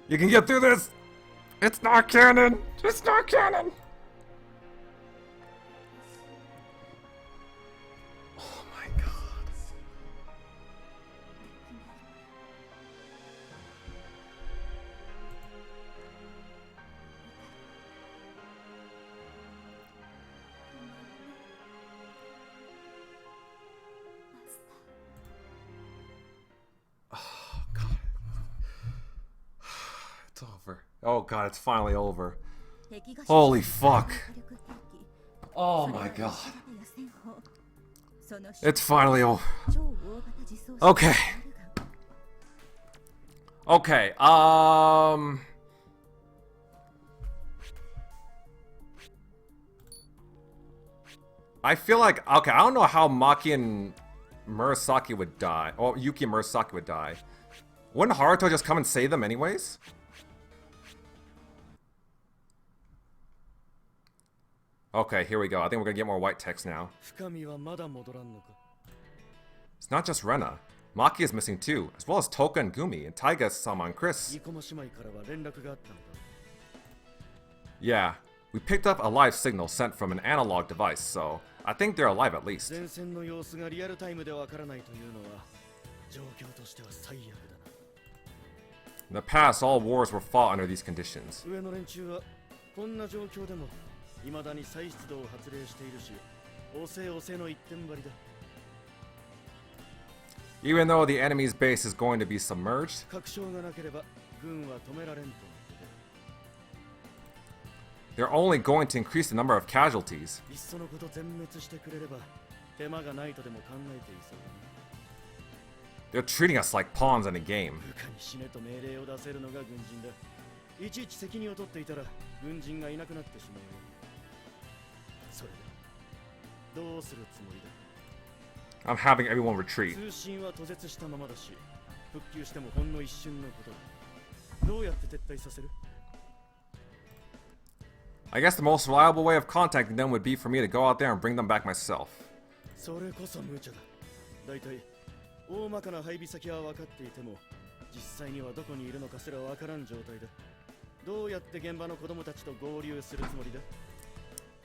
You can get through this! It's not canon! It's not canon! Oh my god. Oh god. It's over. Oh god, it's finally over. Holy fuck. Oh my god. It's finally over. Okay. Okay, I feel like, okay, I don't know how Maki and Murasaki would die. Or Yuki and Murasaki would die. Wouldn't Haruto just come and save them anyways? Okay, here we go. I think we're gonna get more white text now. It's not just Rena. Maki is missing too, as well as Toka and Gumi, and Taiga, Sama, and Chris. Yeah, we picked up a live signal sent from an analog device, so I think they're alive at least. In the past, all wars were fought under these conditions. Even though the enemy's base is going to be submerged, they're only going to increase the number of casualties. They're treating us like pawns in a game. I'm having everyone retreat. I guess the most reliable way of contacting them would be for me to go out there and bring them back myself.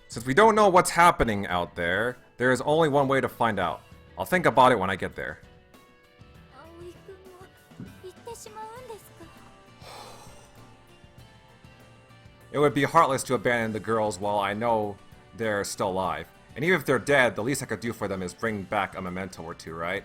Since we don't know what's happening out there, there is only one way to find out. I'll think about it when I get there. It would be heartless to abandon the girls while I know they're still alive. And even if they're dead, the least I could do for them is bring back a memento or two, right?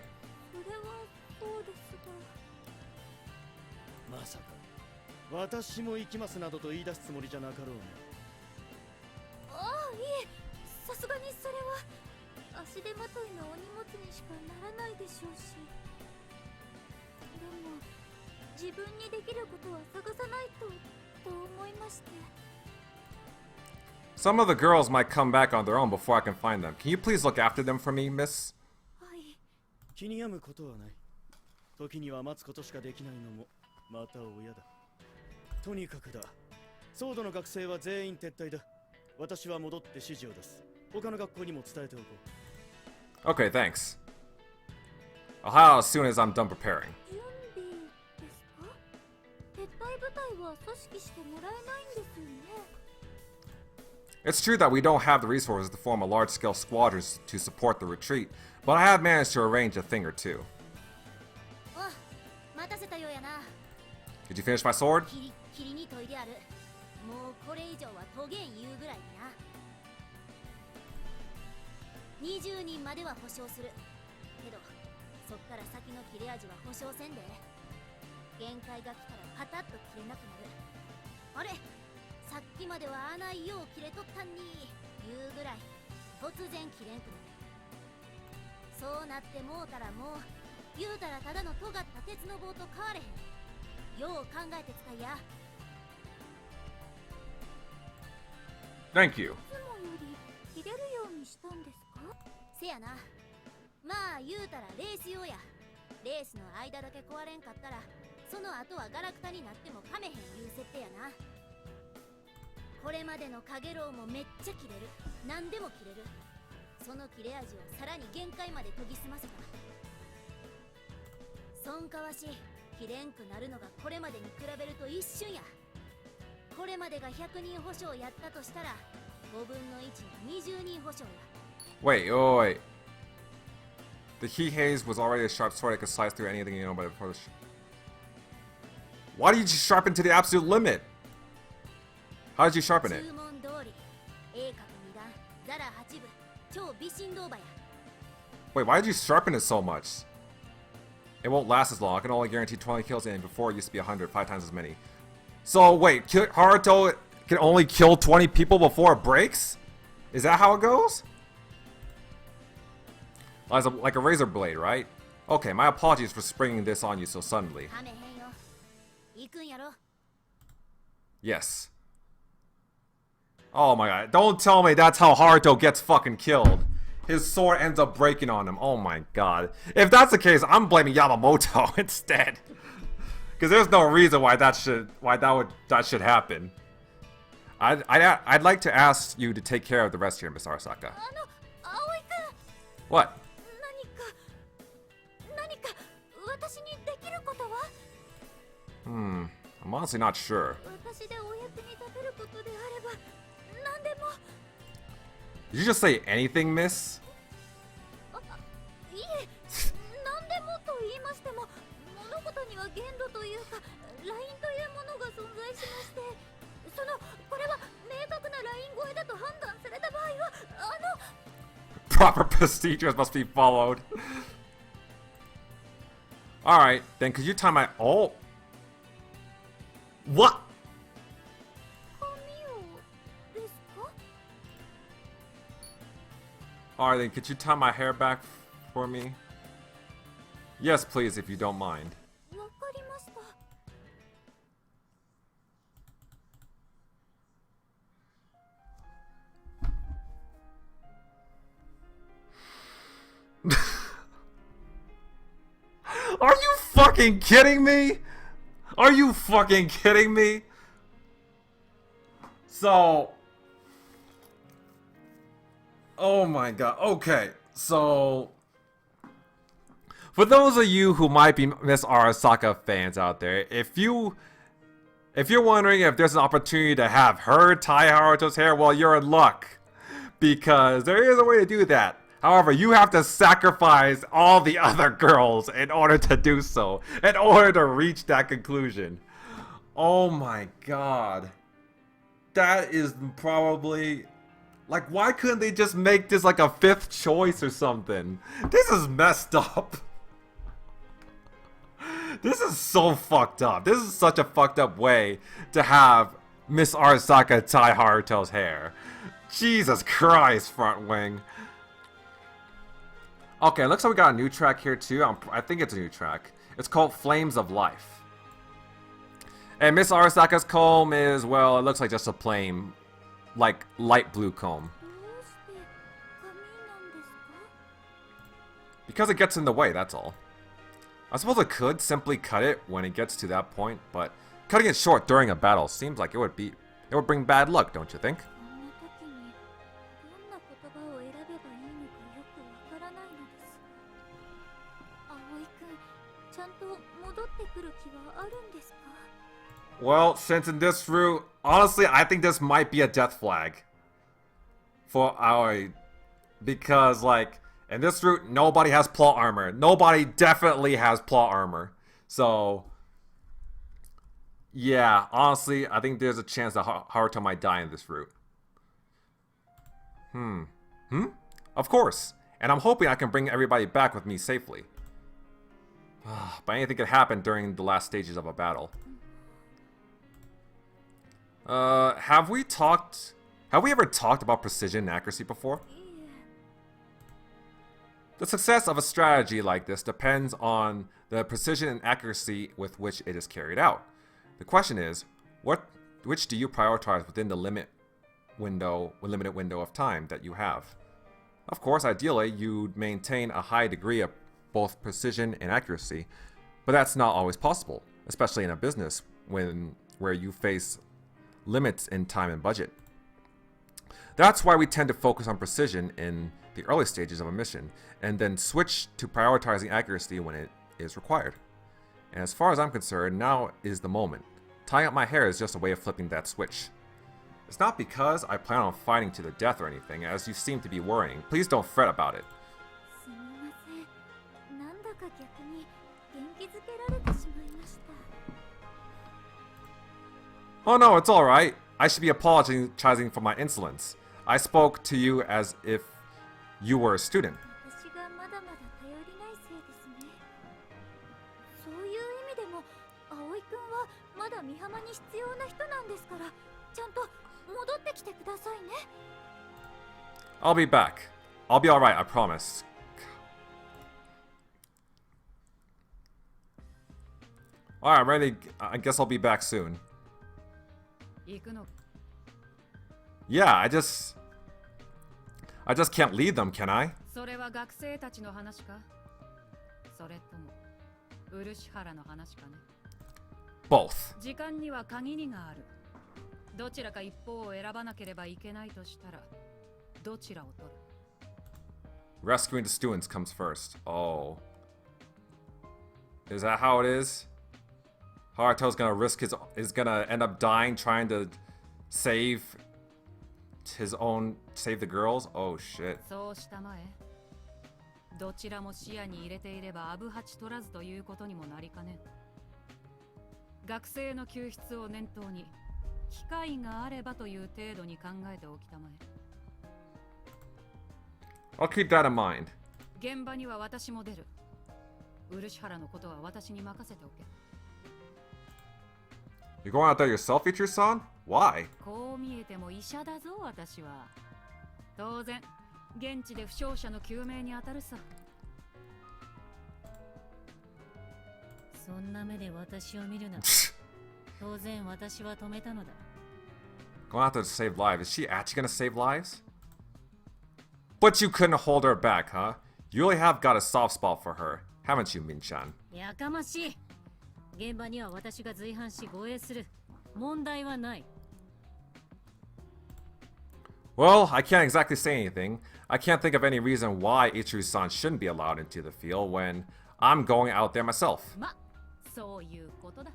Some of the girls might come back on their own before I can find them. Can you please look after them for me, miss? 他の学校にも伝えておこ Okay, thanks. I'll head out as soon as I'm done preparing. 準備ですか？撤退部隊は組織してもらえないんですよね。 It's true that we don't have the resources to form a large-scale squadron to support the retreat, but I have managed to arrange a thing or two. あ、待たせたようやな。 Did you finish my sword? キリッキリに研いである。もうこれ以上は研げん言うぐらいにな。20人までは保証するけど、そっから先の切れ味は保証せんで。限界が来たらパタッと切れなくなる。あれ、さっきまではあないよう切れとったんに言うぐらい突然切れんくなる。そうなってもうたらもう言うたらただの尖った鉄の棒と変われへん。よう考えて使いや。 Thank you. いつもより切れるようにしたんですか？せやな。まあ言うたらレース用や。レースの間だけ壊れんかったらその後はガラクタになっても噛めへんいう設定やな。これまでのカゲロウもめっちゃ切れる。何でも切れる。その切れ味をさらに限界まで研ぎ澄ませた。そんかわし切れんくなるのがこれまでに比べると一瞬や。これまでが100人保証やったとしたら5分の1の20人保証や。 Wait, oh, wait. The heat haze was already a sharp sword that could slice through anything you know by the approach. Why did you sharpen to the absolute limit? How did you sharpen it? 注文通り A 角2段ザラ8部超美神道馬や。 Wait, why did you sharpen it so much? It won't last as long. I can only guarantee 20 kills, and before it used to be 100, 5 times as many. So wait, Haruto can only kill 20 people before it breaks? Is that how it goes? Like a razor blade, right? Okay, my apologies for springing this on you so suddenly. はめへんよ。行くんやろ。 Yes. Oh my god, don't tell me that's how Haruto gets fucking killed. His sword ends up breaking on him. Oh my god. If that's the case, I'm blaming Yamamoto instead. Because there's no reason why that should happen. I'd like to ask you to take care of the rest here, Miss Arisaka. 葵くん。 What? 何か私にできることは？ I'm honestly not sure. 私でお役に立てることであれば何でも。 Did you just say anything, miss? いえ、何でもと言いましても物事には限度というかラインというものが存在しまして、これは明確なライン超えだと判断された場合はProper procedures must be followed. Alright, then could you tie my... Oh! What? 髪をですか？ Alright, then could you tie my hair back for me? Yes, please, if you don't mind. わかりました。 Are you fucking kidding me? Are you fucking kidding me? So... Oh my god. Okay, so... For those of you who might be Miss Arisaka fans out there, if you're wondering if there's an opportunity to have her tie Haruto's hair, well, you're in luck. Because there is a way to do that. However, you have to sacrifice all the other girls in order to do so. In order to reach that conclusion. Oh my god. That is probably... Like, why couldn't they just make this like a 5th choice or something? This is messed up. This is so fucked up. This is such a fucked up way to have Miss Arisaka tie Haruto's hair. Jesus Christ, Front Wing. Okay, looks like we got a new track here too. I think it's a new track. It's called Flames of Life. And Miss Arisaka's comb is, well, it looks like just a plain, like, light blue comb. どうして髪なんですか？ Because it gets in the way, that's all. I suppose I could simply cut it when it gets to that point, but cutting it short during a battle seems like it would bring bad luck, don't you think? こんな時にどんなこ葉を選べばいいのかよくわからないのです。葵くん、ちゃんと戻ってくる気はあるんですか？ Well, since in this route, honestly, I think this might be a death flag for Aoi. Because, like, in this route, nobody has plot armor. Nobody definitely has plot armor. So, yeah, honestly, I think there's a chance that Haruto might die in this route. Of course. And I'm hoping I can bring everybody back with me safely. But anything could happen during the last stages of a battle. Have we ever talked about precision and accuracy before? The success of a strategy like this depends on the precision and accuracy with which it is carried out. The question is, which do you prioritize within the limited window of time that you have? Of course, ideally, you'd maintain a high degree of both precision and accuracy, but that's not always possible, especially in a business where you face limits in time and budget. That's why we tend to focus on precision in the early stages of a mission, and then switch to prioritizing accuracy when it is required. And as far as I'm concerned, now is the moment. Tying up my hair is just a way of flipping that switch. It's not because I plan on fighting to the death or anything, as you seem to be worrying. Please don't fret about it. Oh no, it's alright. I should be apologizing for my insolence. I spoke to you as if you were a student. I'll be back. I'll be alright, I promise. Alright, I'm ready. I guess I'll be back soon. Yeah, I just can't lead them, can I? Both. Rescuing the students comes first. Oh. Is that how it is? Haruto's gonna end up dying trying to save the girls? Oh shit. どちらも視野に入れていればアブハチ取らずということにもなりかね。学生の救出を念頭に機会があればという程度に考えておきたまえ。I'll keep that in mind. 現場には私も出る。漆原のことは私に任せておけ。You're going out there yourself, Ichiro-san? Why? こう見えても医者だぞ、私は。当然、現地で負傷者の救命に当たるさ。そんな目で私を見るな。当然私は止めたのだ。Going out there to save lives. Is she actually gonna save lives? But you couldn't hold her back, huh? You really have got a soft spot for her, haven't you, Min-chan? やかましい。現場には私が随伴し護衛する。問題はない。Well, I can't exactly say anything. I can't think of any reason why Ichiro-san shouldn't be allowed into the field when I'm going out there myself. ま、そういうことだ。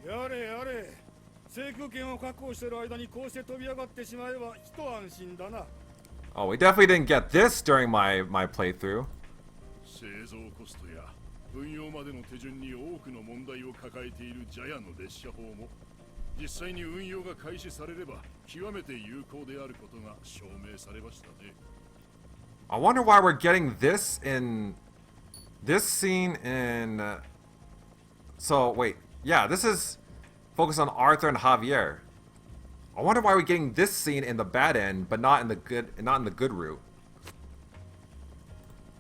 やれやれ、制空権を確保している間にこうして飛び上がってしまえば一安心だな。Oh, we definitely didn't get this during my playthrough. 製造コストや運用までの手順に多くの問題を抱えているジャヤの列車法も実際に運用が開始されれば極めて有効であることが証明されましたね。I wonder why we're getting this scene in. So wait, yeah, this is focused on Arthur and Javier. I wonder why we're getting this scene in the bad end, but not in the good route.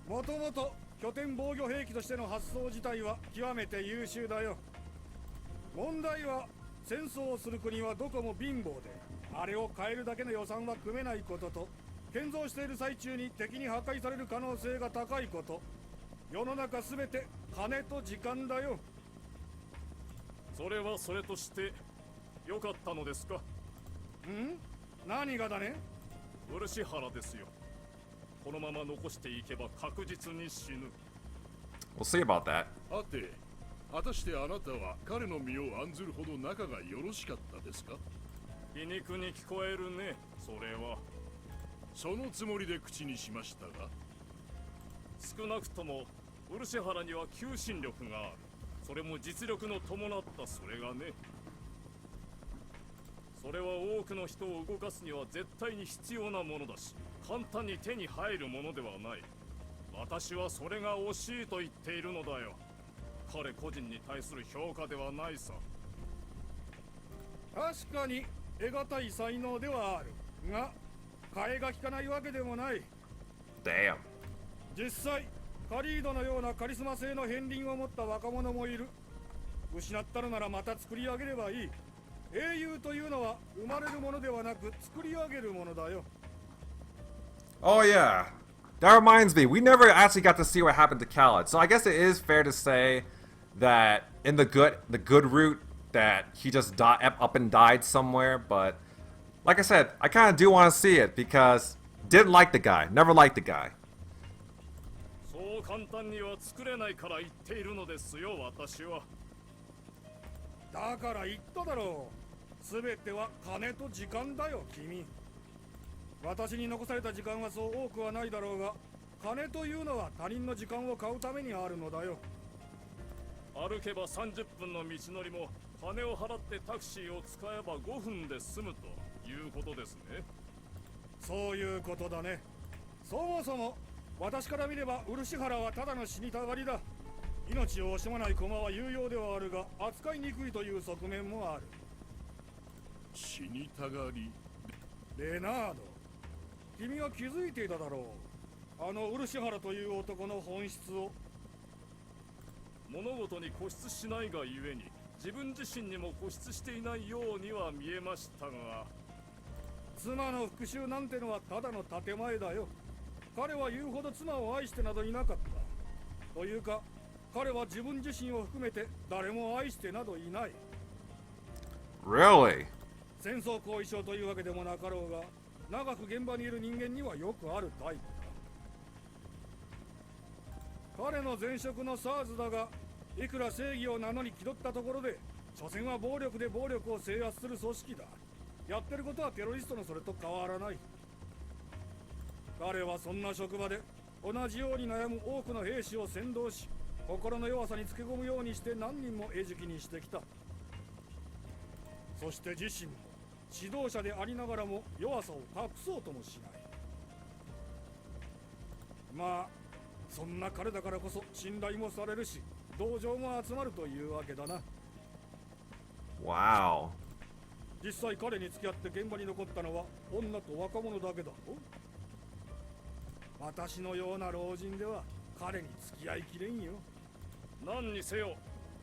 もともと拠点防御兵器としての発想自体は極めて優秀だよ。問題は戦争をする国はどこも貧乏で、あれを変えるだけの予算は組めないことと、建造している最中に敵に破壊される可能性が高いこと。世の中すべて金と時間だよ。それはそれとして良かったのですか？何がだね？漆原ですよ。このまま残していけば確実に死ぬ。 We'll see about that. はて、果たしてあなたは彼の身を案ずるほど仲がよろしかったですか？皮肉に聞こえるね、それは。そのつもりで口にしましたが、少なくとも漆原には求心力がある。それも実力の伴ったそれがね。それは多くの人を動かすには絶対に必要なものだし、簡単に手に入るものではない。私はそれが惜しいと言っているのだよ。彼個人に対する評価ではないさ。確かに得難い才能ではあるが、替えが利かないわけでもない。 Damn. 実際カリードのようなカリスマ性の片鱗を持った若者もいる。失ったのならまた作り上げればいい。英雄というのは生まれるものではなく作り上げるものだよ。 Oh yeah. That reminds me, we never actually got to see what happened to Khaled. So I guess it is fair to say that in the good route that he just up and died somewhere, but like I said, I kind of do want to see it because didn't like the guy, never liked the guy. そう簡単には作れないから言っているのですよ、私は。だから言っただろう。すべては金と時間だよ、君。私に残された時間はそう多くはないだろうが、金というのは他人の時間を買うためにあるのだよ。歩けば30分の道のりも金を払ってタクシーを使えば5分で済むということですね。そういうことだね。そもそも私から見れば漆原はただの死にたがりだ。命を惜しまない駒は有用ではあるが、扱いにくいという側面もある。死にたがり。レナード、君は気づいていただろう。あの漆原という男の本質を。物事に固執しないがゆえに自分自身にも固執していないようには見えましたが、妻の復讐なんてのはただの建前だよ。彼は言うほど妻を愛してなどいなかった。というか彼は自分自身を含めて誰も愛してなどいない。 Really? 戦争後遺症というわけでもなかろうが、長く現場にいる人間にはよくあるタイプだ。彼の前職の SARS だが、いくら正義を名乗り気取ったところで、所詮は暴力で暴力を制圧する組織だ。やってることはテロリストのそれと変わらない。彼はそんな職場で同じように悩む多くの兵士を先導し、心の弱さにつけ込むようにして何人も餌食にしてきた。そして自身も指導者でありながらも弱さを隠そうともしない。まあそんな彼だからこそ信頼もされるし、同情も集まるというわけだな。 Wow. 実際彼に付き合って現場に残ったのは女と若者だけだろ。私のような老人では彼に付き合いきれんよ。何にせよ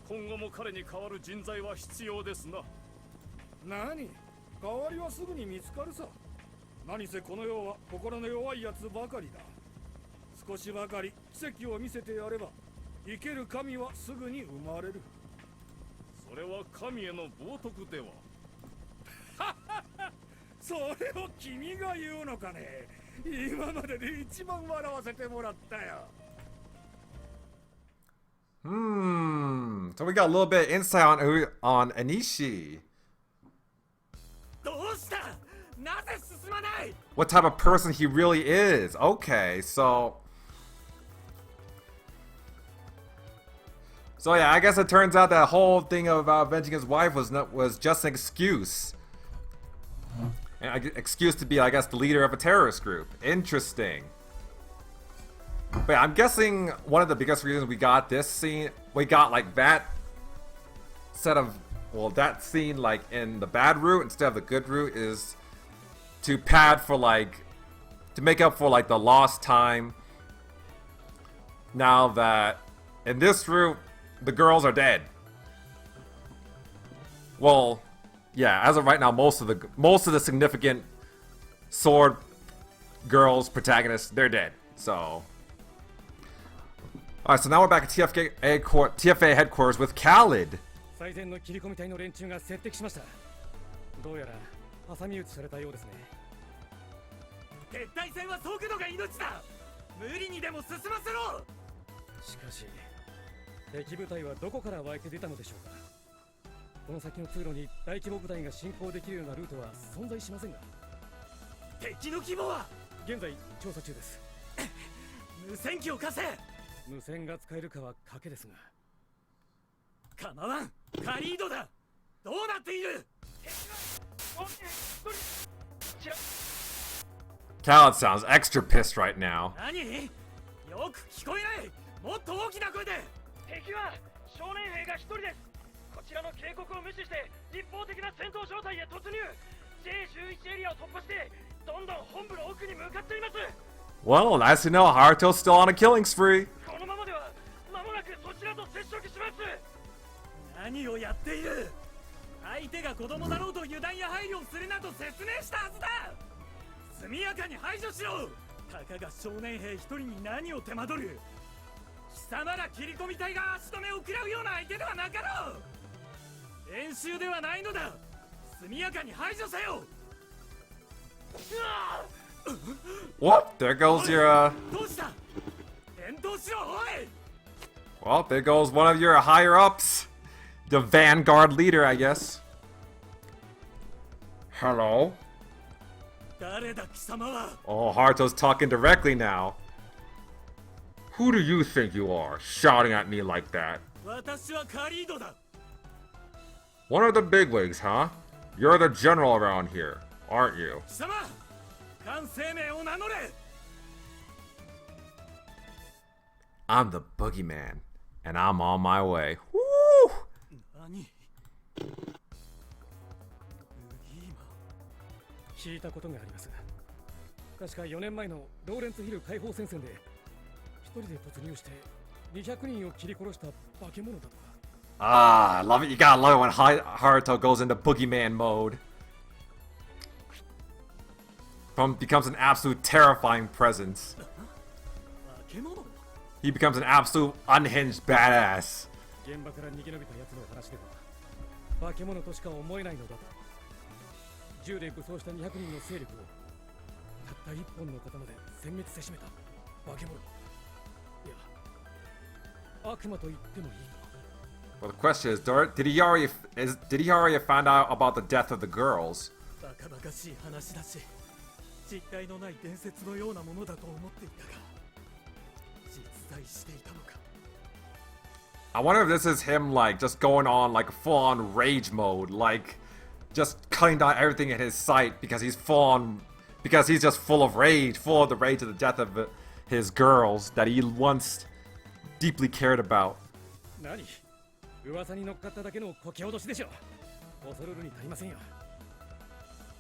今後も彼に代わる人材は必要ですな。何？代わりはすぐに見つかるさ。何せこの世は心の弱いやつばかりだ。少しばかり奇跡を見せてやれば、生ける神はすぐに生まれる。それは神への冒涜では。それを君が言うのかね。今までで一番笑わせてもらったよ。So we got a little bit of insight on Anishi. どうした？なぜ進まない？ What type of person he really is. Okay, so yeah, I guess it turns out that whole thing about avenging his wife was just an excuse. An excuse to be, I guess, the leader of a terrorist group. Interesting. But I'm guessing one of the biggest reasons we got this scene, we got like that set of, well, that scene like in the bad route instead of the good route is to pad for like, to make up for like the lost time. Now that in this route, the girls are dead. Well, yeah, as of right now, most of the significant sword girls protagonists, they're dead. So Alright, so now we're back at TFA headquarters with Khaled. 最前の切り込み隊の連中が接敵しました。どうやら挟み撃ちされたようですね。撤退戦は速度が命だ。無理にでも進ませろ。しかし敵部隊はどこから湧いて出たのでしょうか。この先の通路に大規模部隊が進行できるようなルートは存在しませんが、敵の規模は現在調査中です。無線機を貸せ。無線が使えるかは賭けですが。構わん。カリードだ。どうなっている。 Khaled sounds extra pissed right now. 何？よく聞こえない。もっと大きな声で。敵は少年兵が一人です。こちらの警告を無視して一方的な戦闘状態へ突入。 J11 エリアを突破してどんどん本部の奥に向かっています。 Well, nice to know Haruto's still on a killing spree. このままでは間もなくそちらと接触します。何をやっている。相手が子供だろうと油断や配慮をするなと説明したはずだ。速やかに排除しろ。たかが少年兵一人に何を手間取る。貴様ら切り込み隊が足止めを食らうような相手ではなかろう。練習ではないのだ。速やかに排除せよ。 Well, there goes your, どうした。返答しろ。おい。 well, there goes one of your higher ups. The vanguard leader, I guess. Hello? 誰だ貴様は。 Oh, Haruto's talking directly now. Who do you think you are, shouting at me like that? 私はカリードだ。 One of the bigwigs, huh? You're the general around here, aren't you? 貴様、艦生命を名乗れ。 I'm the boogeyman, and I'm on my way. Woo! 何？聞いたことがあります。確か4年前のローレンツヒル解放戦線で一人で突入して200人を切り殺した化け物だとか。 Ah, I love it. You gotta love it when Haruto goes into boogeyman mode. Becomes an absolute terrifying presence. 化け物？ He becomes an absolute unhinged badass. 現場から逃げ延びた奴の話では化け物としか思えないのだと。銃で武装した200人の勢力をたった一本の刀で殲滅せしめた化け物。いや、悪魔と言ってもいい。 Well, the question is, did he already find out about the death of the girls? バカバカしい話だし、実体のない伝説のようなものだと思っていたが、実在していたのか。 I wonder if this is him, like, just going on, like, full-on rage mode, like, just cutting down everything in his sight because he's just full of rage, full of the rage of the death of his girls that he once deeply cared about. 何？噂に乗っかっただけのこき脅しでしょ。恐るるに足りませんよ。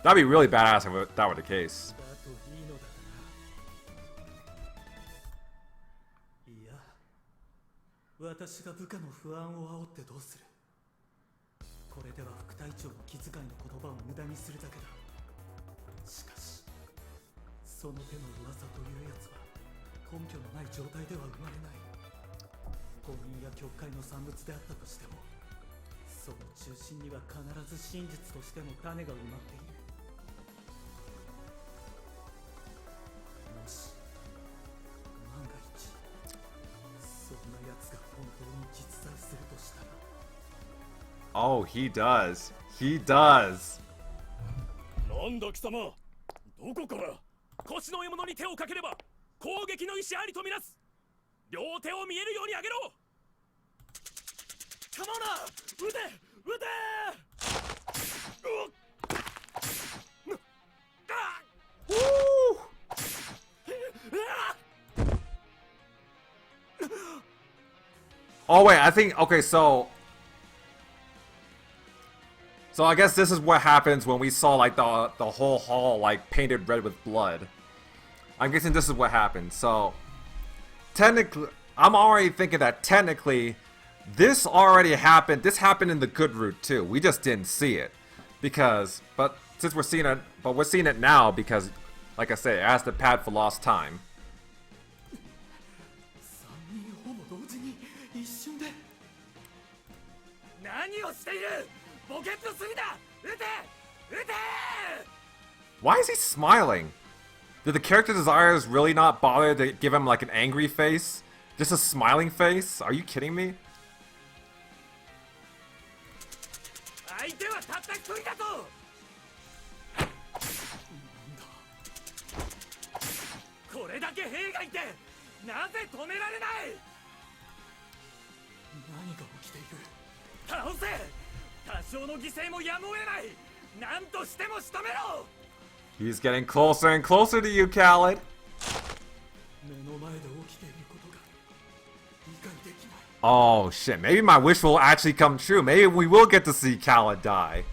That'd be really badass if that were the case. だといいのだな。いや、私が部下の不安を煽ってどうする。これでは副隊長の気遣いの言葉を無駄にするだけだ。しかし、その手の噂というやつは根拠のない状態では生まれない。公認や教会の産物であったとしても、その中心には必ず真実としての種が埋まっている。もし万が一そんな奴が本当に実在するとしたら。 Oh, he does. He does. なんだ貴様、どこから。腰の獲物に手をかければ攻撃の意志ありとみなす。両手を見えるように上げろ。構うな。撃て撃て。Oh wait, I think okay, so I guess this is what happens when we saw like the whole hall like painted red with blood. I'm guessing this is what happened. So technically, I'm already thinking that technically this already happened. This happened in the good route too. We just didn't see it because, but since we're seeing it now because, like I say, it has the pad for lost time. 3人ほぼ同何をしている。ボケっとすぎだ。撃て撃て。 Why is he smiling? Did the character designers really not bother to give him like an angry face? Just a smiling face? Are you kidding me? 相手はたった一人だぞ。これだけ兵がいてなぜ止められない。何が起きている。倒せ。多少の犠牲もやむを得ない。何としても仕留めろ。 He's getting closer and closer to you, Khaled. 目の前で起きていることが理解できない。 Oh shit, maybe my wish will actually come true. Maybe we will get to see Khaled die.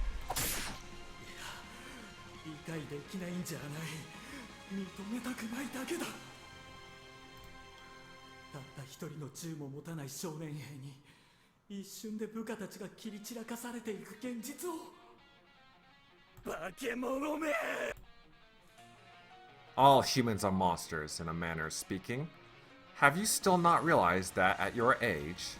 理解できないんじゃない。認めたくないだけだ。たった一人の銃も持たない少年兵に一瞬で部下たちが切り散らかされていく現実を。化け物め。 All humans are monsters, in a manner of speaking. Have you still not realized that at your age?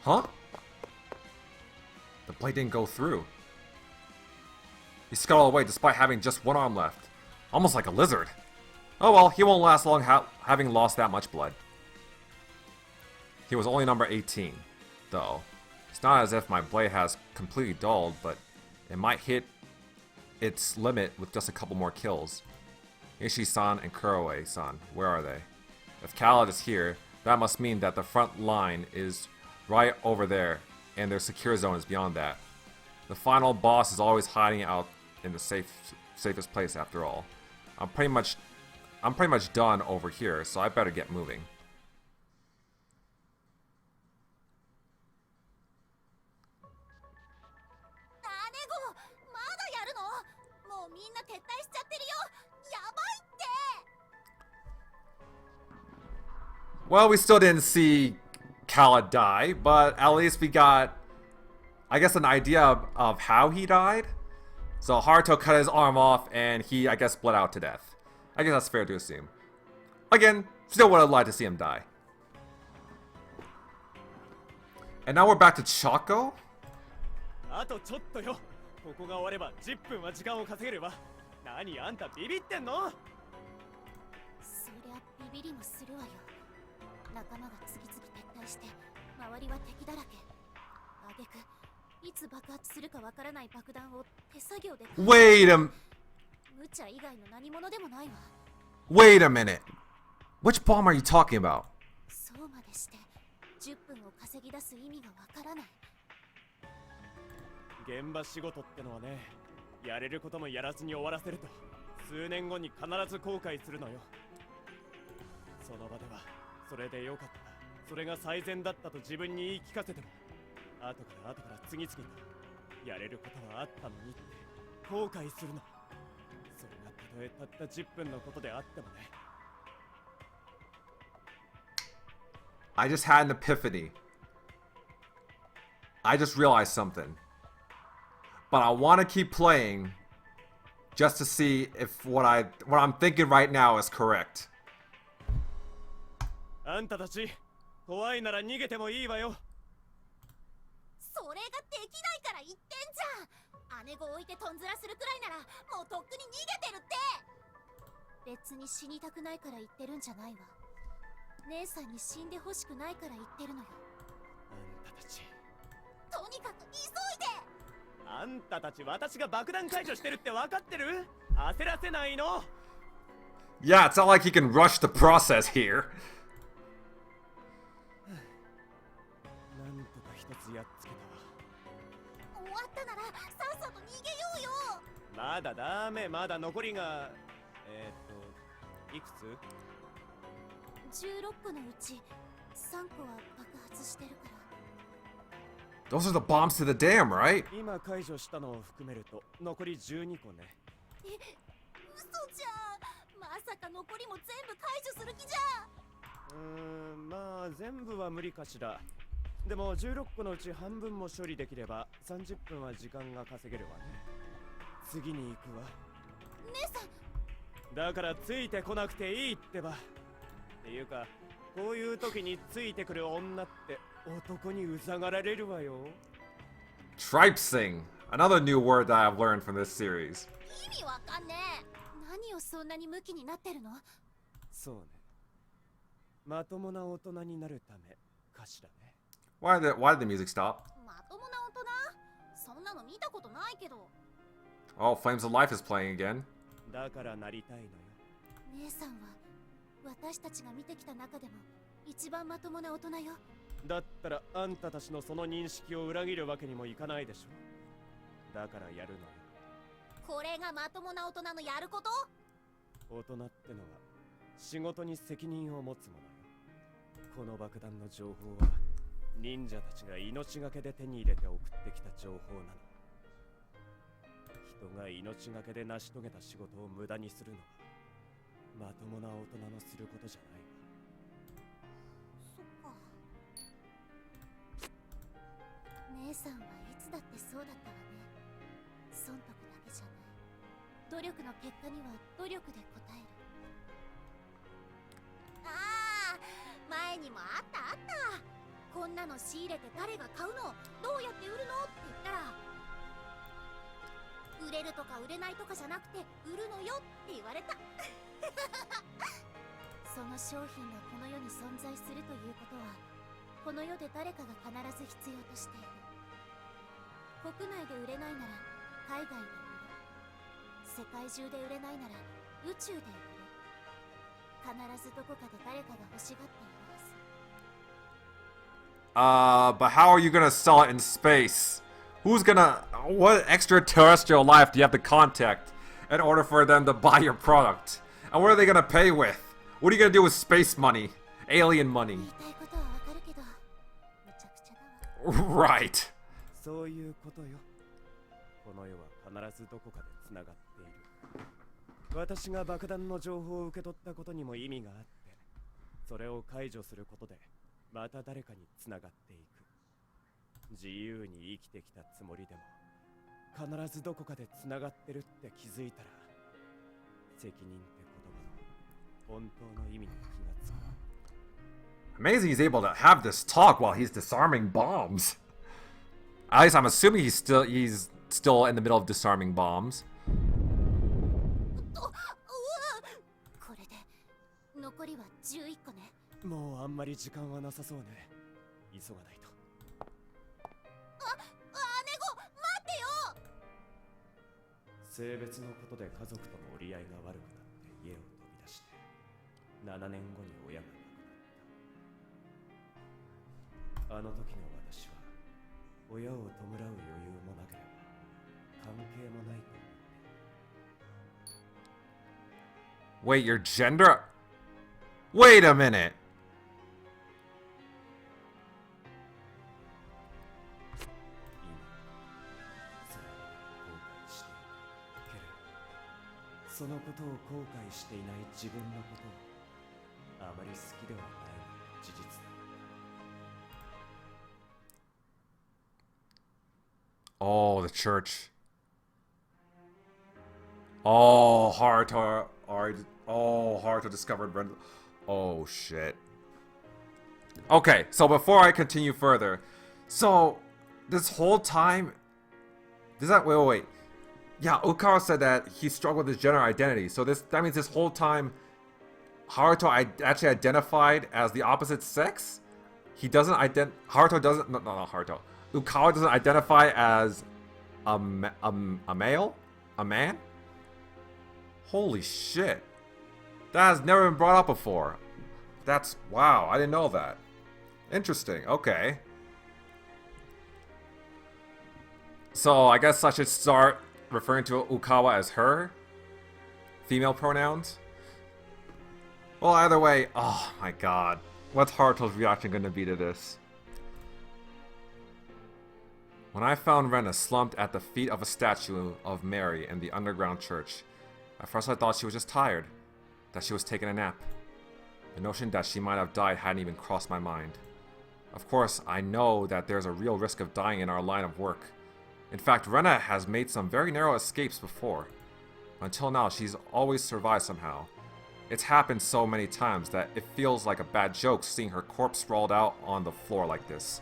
Huh? The blade didn't go through. He scuttled away despite having just one arm left. Almost like a lizard. Oh well, he won't last long having lost that much blood. He was only number 18, though. It's not as if my blade has completely dulled, but it might hit its limit with just a couple more kills. Ishi-san and Kuroe-san, where are they? If Khaled is here, that must mean that the front line is right over there, and their secure zone is beyond that. The final boss is always hiding out in the safest place after all. I'm pretty much done over here, so I better get moving. 撤退しちゃってるよ。やばいって。 Well, we still didn't see Khaled die, but at least we got, I guess, an idea of how he died. So Haruto cut his arm off and he, I guess, bled out to death. I guess that's fair to assume. Again, still would have liked to see him die. And now we're back to Choco. あとちょっとよ。ここが終われば10分は時間を稼げるわ。何あんたビビってんの？そりゃビビりもするわよ。仲間が次々撤退して周りは敵だらけ。挙句いつ爆発するかわからない爆弾を手作業で。Wait a minute. 無茶以外の何者でもないわ。Wait a minute. Which bomb are you talking about? そうまでして10分を稼ぎ出す意味がわからない。現場仕事ってのはね、やれることもやらずに終わらせると数年後に必ず後悔するのよ。その場ではそれでよかった、それが最善だったと自分に言い聞かせても、後から次々とやれることはあったのにって後悔するの。それがたとえたった10分のことであってもね。 I just had an epiphany. I just realized something. But I want to keep playing just to see if what I'm thinking right now is correct. あんたたち、怖いなら逃げてもいいわよ。それができないから言ってんじゃん。姉子を置いてとんずらするくらいならもうとっくに逃げてるって。別に死にたくないから言ってるんじゃないわ。姉さんに死んでほしくないから言ってるのよ。あんたたち、とにかく急いで。あんたたち、私が爆弾解除してるって分かってる？焦らせないの。 Yeah, it's not like he can rush the process here. なんとか一つやっつけたわ。終わったならさっさと逃げようよ。まだダメ、まだ残りがいくつ？16個のうち3個は爆発してるから。 Those are the bombs to the dam, right? 今解除したのを含めると残り12個ね。嘘じゃん。まさか残りも全部解除する気じゃ。まあ全部は無理かしら。でも16個のうち半分も処理できれば30分は時間が稼げるわね。次に行くわ。姉さん。だからついてこなくていいってば。っていうかこういう時についてくる女って男にうざがられるわよ。 Tripsing, another new word that I've learned from this series. 意味わかんねえ。何をそんなにムキになってるの？そうね。まともな大人になるためかしらね。Why did the music stop? まともな大人？そんなの見たことないけど。Oh, Flames of Life is playing again. だからなりたいのよ。姉さんは私たちが見てきた中でも一番まともな大人よ。だったらあんたたちのその認識を裏切るわけにもいかないでしょ。だからやるのよ。これがまともな大人のやること？大人ってのは仕事に責任を持つものよ。この爆弾の情報は忍者たちが命がけで手に入れて送ってきた情報なの。人が命がけで成し遂げた仕事を無駄にするのはまともな大人のすることじゃないわ。そっか。姉さんはいつだってそうだったわね。損得だけじゃない。努力の結果には努力で応える。ああ、前にもあったあった。こんなの仕入れて誰が買うの？どうやって売るの？って言ったら、売れるとか売れないとかじゃなくて売るのよって言われた。その商品がこの世に存在するということは、この世で誰かが必ず必要としている。国内で売れないなら海外で売る。世界中で売れないなら宇宙で売る。必ずどこかで誰かが欲しがっているはず。But how are you gonna sell it in space? What extraterrestrial life do you have to contact in order for them to buy your product? And what are they gonna pay with? What are you gonna do with space money? Alien money? 言いたいことはわかるけど、むちゃくちゃだわ。Right. そういうことよ。この世は必ずどこかでつながっている。私が爆弾の情報を受け取ったことにも意味があって、それを解除することでまた誰かにつながっていく。自由に生きてきたつもりでも必ずどこかでつながってるって気づいたら、責任って言葉の本当の意味に気がつく。 Amazing he's able to have this talk while he's disarming bombs. At least I'm assuming he's still in the middle of disarming bombs. これで残りは11個ね。もうあんまり時間はなさそうね。急がないと。姉子、待ってよ。性別のことで家族との折り合いが悪くなって家を飛び出して、7年後に親が亡くなった。あの時の私は親を弔う余裕もなければ関係もないと思って。 Wait, your gender? Wait a minute. そのことを後悔していない自分のことをあまり好きではない事実だ。 Oh, the church. Oh, Haruto discovered Brenda. Oh, shit. Okay, so before I continue further, so this whole time, wait. Yeah, Okawa said that he struggled with his gender identity. So that means this whole time, Haruto actually identified as the opposite sex. He doesn't Haruto doesn't. No, not Haruto. Ukawa doesn't identify as a male, a man. Holy shit, that has never been brought up before. That's wow. I didn't know that. Interesting. Okay. So I guess I should start referring to Ukawa as her. Female pronouns. Well, either way, oh my god. What's Haruto's reaction going to be to this? When I found Rena slumped at the feet of a statue of Mary in the underground church, at first I thought she was just tired, that she was taking a nap. The notion that she might have died hadn't even crossed my mind. Of course, I know that there's a real risk of dying in our line of work. In fact, Rena has made some very narrow escapes before. Until now, she's always survived somehow. It's happened so many times that it feels like a bad joke seeing her corpse sprawled out on the floor like this.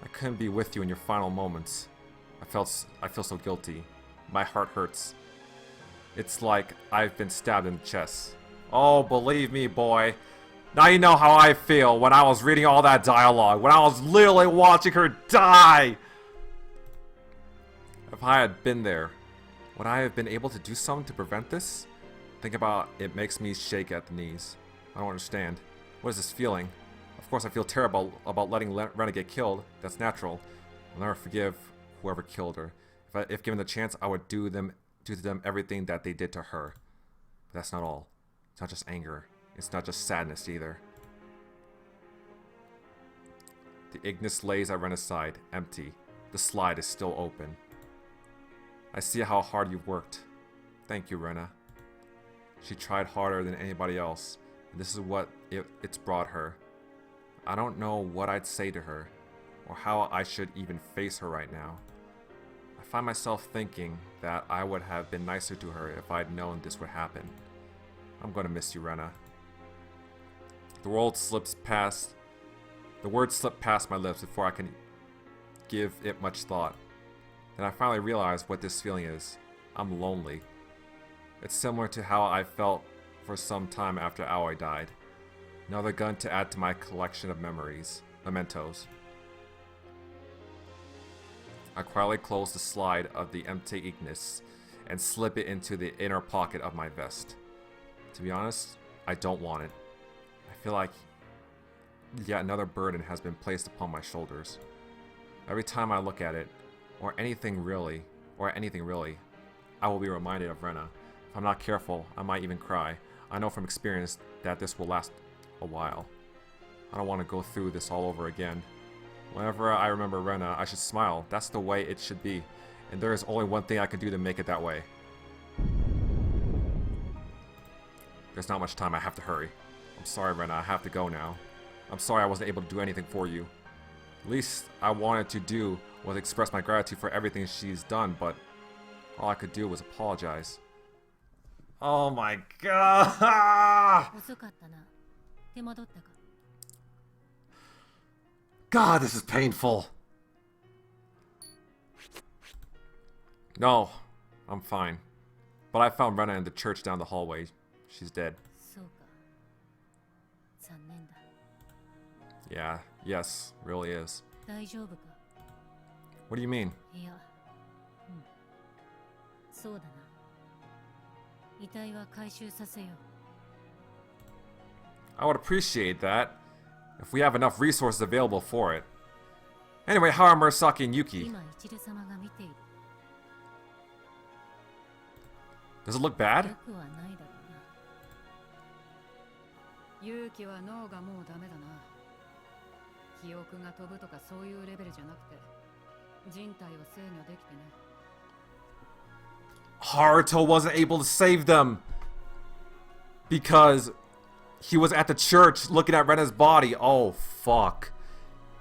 I couldn't be with you in your final moments. I feel so guilty. My heart hurts. It's like I've been stabbed in the chest. Oh, believe me, boy. Now you know how I feel when I was reading all that dialogue, when I was literally watching her die! If I had been there, would I have been able to do something to prevent this? Think about it makes me shake at the knees. I don't understand. What is this feeling? Of course I feel terrible about letting Rena get killed. That's natural. I'll never forgive whoever killed her. If given the chance, I would do to them everything that they did to her. But that's not all. It's not just anger. It's not just sadness either. The Ignis lays at Rena's side, empty. The slide is still open. I see how hard you've worked. Thank you, Rena. She tried harder than anybody else, and this is what it's brought her. I don't know what I'd say to her, or how I should even face her right now. I find myself thinking that I would have been nicer to her if I'd known this would happen. I'm gonna miss you, Rena. The words slip past my lips before I can give it much thought. Then I finally realize what this feeling is. I'm lonely. It's similar to how I felt for some time after Aoi died. Another gun to add to my collection of mementos. I quietly close the slide of the empty Ignis and slip it into the inner pocket of my vest. To be honest, I don't want it. I feel like yet another burden has been placed upon my shoulders. Every time I look at it, or anything really, I will be reminded of Rena. If I'm not careful, I might even cry. I know from experience that this will last a while. I don't want to go through this all over again. Whenever I remember Rena, I should smile. That's the way it should be. And there is only one thing I can do to make it that way. There's not much time, I have to hurry. I'm sorry, Rena, I have to go now. I'm sorry I wasn't able to do anything for you. The least I wanted to do was express my gratitude for everything she's done, but all I could do was apologize. Oh my god! God, this is painful. No, I'm fine. But I found Rena in the church down the hallway. She's dead. Yeah, yes, really is. What do you mean? I would appreciate that if we have enough resources available for it. Anyway, how are Murasaki and Yuki? Does it look bad? 勇気は脳がもうダメだな。記憶が飛ぶとかそういうレベルじゃなくて、人体を制御できてね。Haruto wasn't able to save them because he was at the church looking at Rena's body. Oh fuck.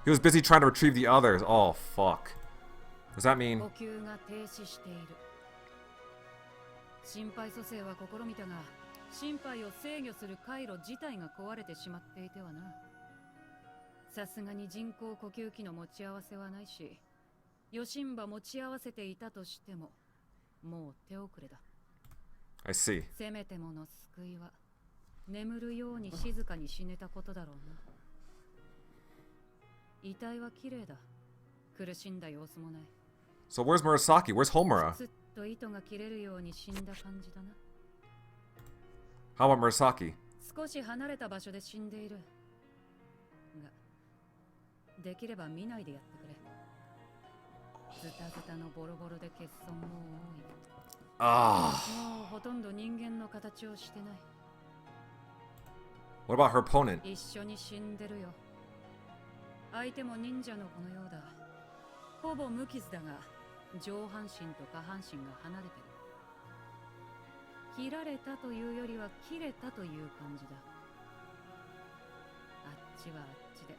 He was busy trying to retrieve the others. Oh fuck. Does that mean? 呼吸が停止している。心肺蘇生は試みたが。心肺を制御する回路自体が壊れてしまっていてはな。さすがに人工呼吸器の持ち合わせはないし、余震波持ち合わせていたとしても、もう手遅れだ。I see. せめてもの救いは、眠るように静かに死ねたことだろうな。遺体は綺麗だ。苦しんだ様子もない。So where's Murasaki? Where's Homura? ずっと糸が切れるように死んだ感じだな。How about Murasaki? 少し離れた場所で死んでいる。が、できれば見ないでやってくれ。ズタズタのボロボロで欠損も多い。もうほとんど人間の形をしてない。What about her opponent? 一緒に死んでるよ。相手も忍者の子のようだ。ほぼ無傷だが、上半身と下半身が離れてる。切られたというよりは切れたという感じだ。あっちはあっちで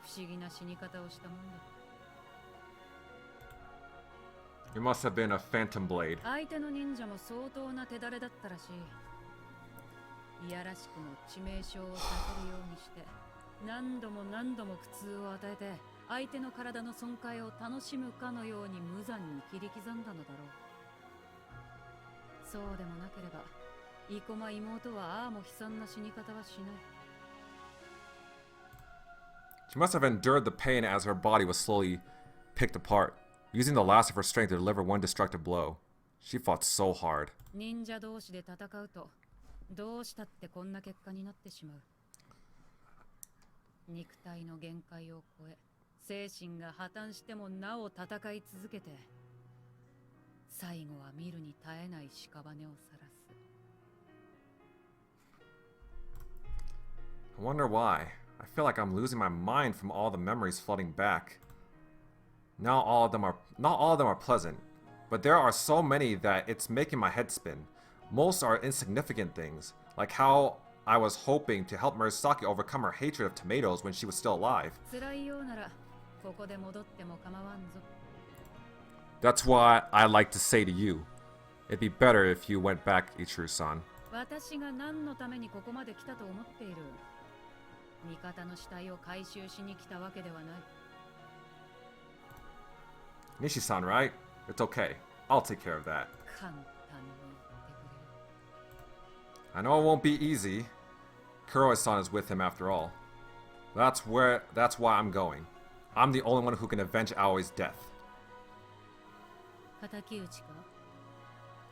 不思議な死に方をしたもんだ。It must have been a phantom blade. 相手の忍者も相当な手だれだったらしい。いやらしくも致命傷をさせるようにして何度も何度も苦痛を与えて相手の体の損壊を楽しむかのように無残に切り刻んだのだろう。そうでもなければ生駒妹はああも悲惨な死に方はしない。 She must have endured the pain as her body was slowly picked apart, using the last of her strength to deliver one destructive blow. She fought so hard. 忍者同士で戦うとどうしたってこんな結果になってしまう。肉体の限界を超え精神が破綻してもなお戦い続けて最後は見るに耐えない屍を晒す。 I wonder why. I feel like I'm losing my mind from all the memories flooding back. Not all of them are pleasant, but there are so many that it's making my head spin. Most are insignificant things, like how I was hoping to help Arisaka overcome her hatred of tomatoes when she was still alive. 辛いようならここで戻っても構わんぞ。 That's why I like to say to you, it'd be better if you went back, Ichiro-san. 私が何のためにここまで来たと思っている。味方の死体を回収しに来たわけではない。 Nishi-san, right? It's okay. I'll take care of that. 簡単に言ってくれる。 I know it won't be easy. Kuroi-san is with him after all. That's why I'm going. I'm the only one who can avenge Aoi's death. 敵討ちか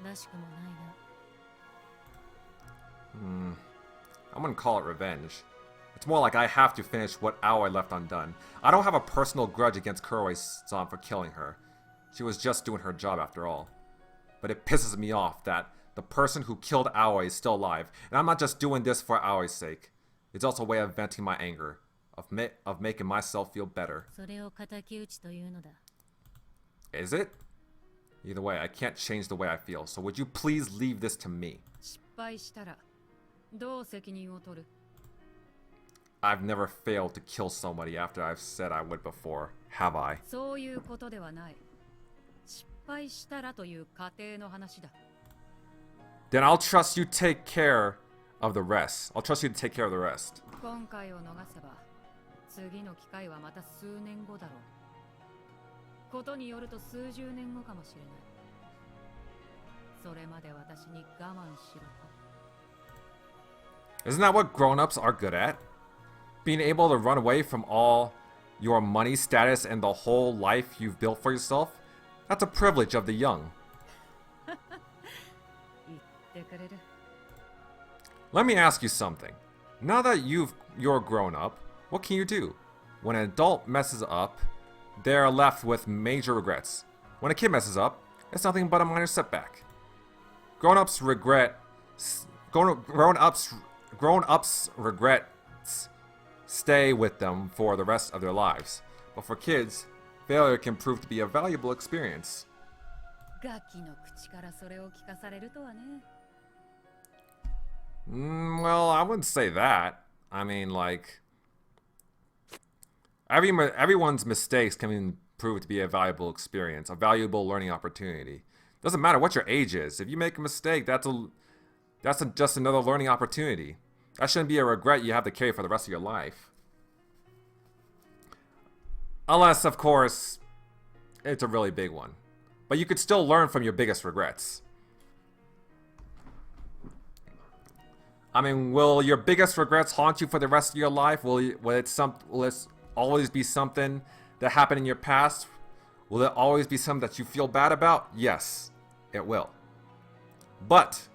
らしくもないな。 I wouldn't call it revenge. It's more like I have to finish what Aoi left undone. I don't have a personal grudge against Kuroi-san for killing her. She was just doing her job after all. But it pisses me off that the person who killed Aoi is still alive, and I'm not just doing this for Aoi's sake. It's also a way of venting my anger, of making myself feel better. それを敵討ちというのだ。 Is it? Either way, I can't change the way I feel, so would you please leave this to me? 失敗したらどう責任を取る？ I've never failed to kill somebody after I've said I would before, have I? そういうことではない。失敗したらという過程の話だ。 Then I'll trust you take care of the rest. I'll trust you to take care of the rest. 今回を逃せば次の機会はまた数年後だろう。ことによると数十年後かもしれない。それまで私に我慢しろと。 Isn't that what grown-ups are good at? Being able to run away from all your money, status, and the whole life you've built for yourself? That's a privilege of the young. 言ってくれる。 Let me ask you something. Now that you're grown up, what can you do? When an adult messes up, they're left with major regrets. When a kid messes up, it's nothing but a minor setback. Grown-ups regrets stay with them for the rest of their lives. But for kids, failure can prove to be a valuable experience. ガキの口からそれを聞かされるとはね。 Well, I wouldn't say that. I mean, like, everyone's mistakes can prove to be a valuable experience, a valuable learning opportunity. Doesn't matter what your age is. If you make a mistake, that's just another learning opportunity. That shouldn't be a regret you have to carry for the rest of your life. Unless, of course, it's a really big one. But you could still learn from your biggest regrets. I mean, will your biggest regrets haunt you for the rest of your life? Will it always be something that happened in your past? Will it always be something that you feel bad about? Yes, it will. But,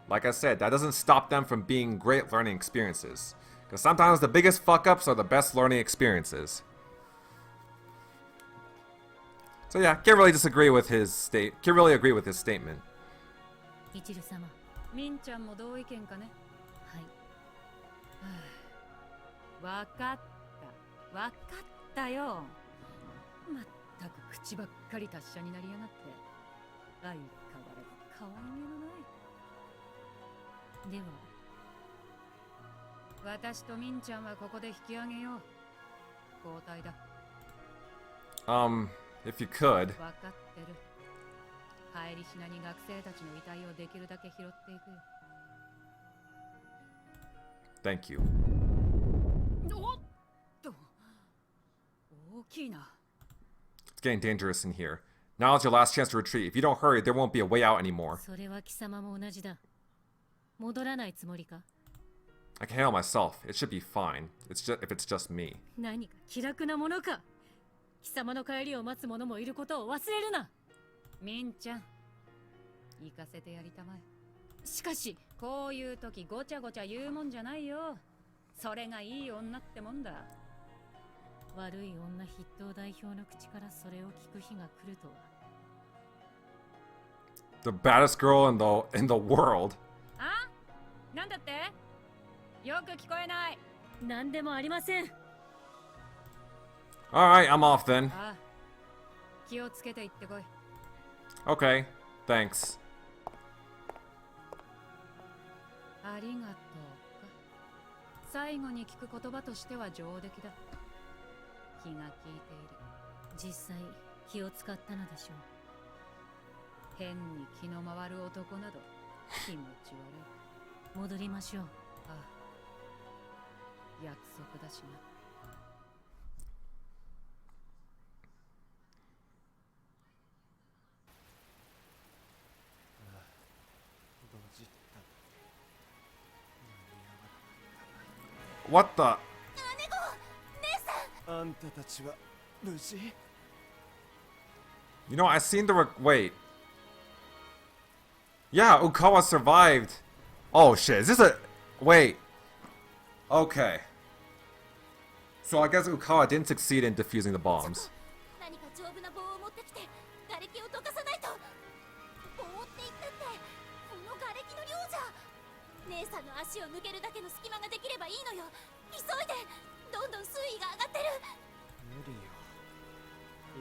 like I said, that doesn't stop them from being great learning experiences. Because sometimes the biggest fuck-ups are the best learning experiences. So yeah, can't really agree with his statement. イチル様、ミンちゃんも同意見かね。はい。わかった。わかったよ。まったく口ばっかり達者になりやがって。相変わらず可愛げのない。では、私とミンちゃんはここで引き上げよう。交代だ。If you could. わかってる。帰りしなに学生たちの遺体をできるだけ拾っていくよ。Thank you. おっと、大きいな。 It's getting dangerous in here. Now's your last chance to retreat. If you don't hurry, there won't be a way out anymore. それは貴様も同じだ。戻らないつもりか。 I can handle myself. It should be fine. If it's just me. 何か気楽なものか。貴様の帰りを待つ者もいることを忘れるな。みんちゃん、行かせてやりたまえ。しかし、こういう時ごちゃごちゃ言うもんじゃないよ。それがいい女ってもんだ。悪い女筆頭代表の口からそれを聞く日が来るとは。 The baddest girl in the world. あ？なんだって？よく聞こえない。なんでもありません。 Alright, I'm off then. ああ、気をつけて行ってこい。 Okay, thanks. ありがとうか。最後に聞く言葉としては上出来だ。気が利いている。実際、気を使ったのでしょう。変に気の回る男など気持ち悪い。戻りましょう。ああ、約束だしな。 What the? あんたたちは無事？ You know, I seen the wait. Yeah, Ukawa survived. Oh shit, is this a... Wait. Okay. So I guess Ukawa didn't succeed in defusing the bombs. 何か丈夫な棒を持ってきて瓦礫を溶かさないと。棒って言ったってこの瓦礫の量じゃ。姉さんの足を抜けるだけの隙間ができればいいのよ。急いで。どんどん水位が上がってる。無理よ。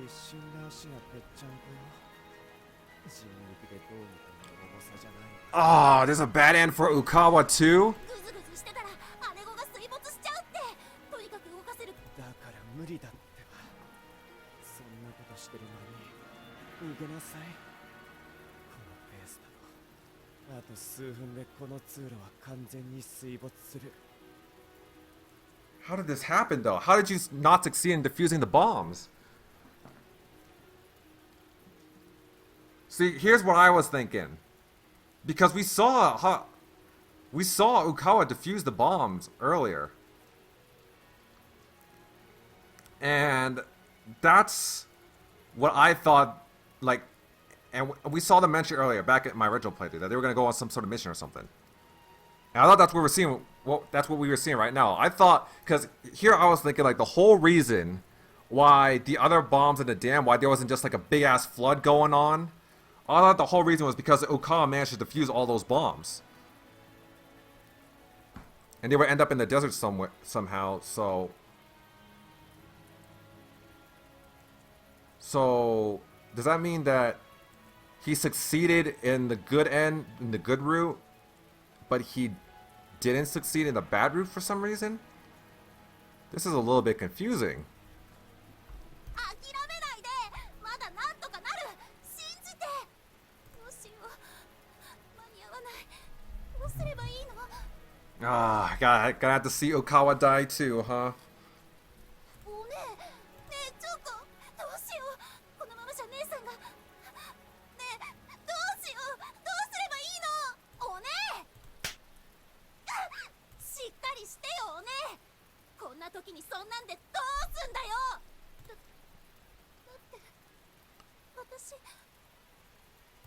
一瞬で足がぺっちゃんこよ。人力でどうにかなる重さじゃない。Ah, there's a bad end for Ukawa too? グズグズしてたら姉子が水没しちゃうって。とにかく動かせる。だから無理だってば。そんなことしてるのに逃げなさい。このペースだとあと数分でこの通路は完全に水没する。 How did this happen though? How did you not succeed in defusing the bombs? See, here's what I was thinking. Because we saw Ukawa defuse the bombs earlier. And that's what I thought, like, and we saw them mention earlier back at my original playthrough that they were going to go on some sort of mission or something. And I thought that's what we're seeing. Well, that's what we were seeing right now. I thought, because here I was thinking, like, the whole reason why the other bombs in the dam, why there wasn't just like a big ass flood going on. I thought the whole reason was because Ukawa managed to defuse all those bombs. And they would end up in the desert somewhere, somehow, so... So, does that mean that he succeeded in the good end, in the good route, but he didn't succeed in the bad route for some reason? This is a little bit confusing. 諦めないで。まだなんとかなる。信じて。どうしよう。間に合わない。どうすればいいの？ Ah, gotta have to see Ukawa die too, huh? おねえ、ねえチョコ、どうしよう。このままじゃ姉さんが。ねえ、どうしよう。どうすればいいの？おねえ。しっかりしてよ、おねえ。こんな時にそんなんでどうすんだよ。だって私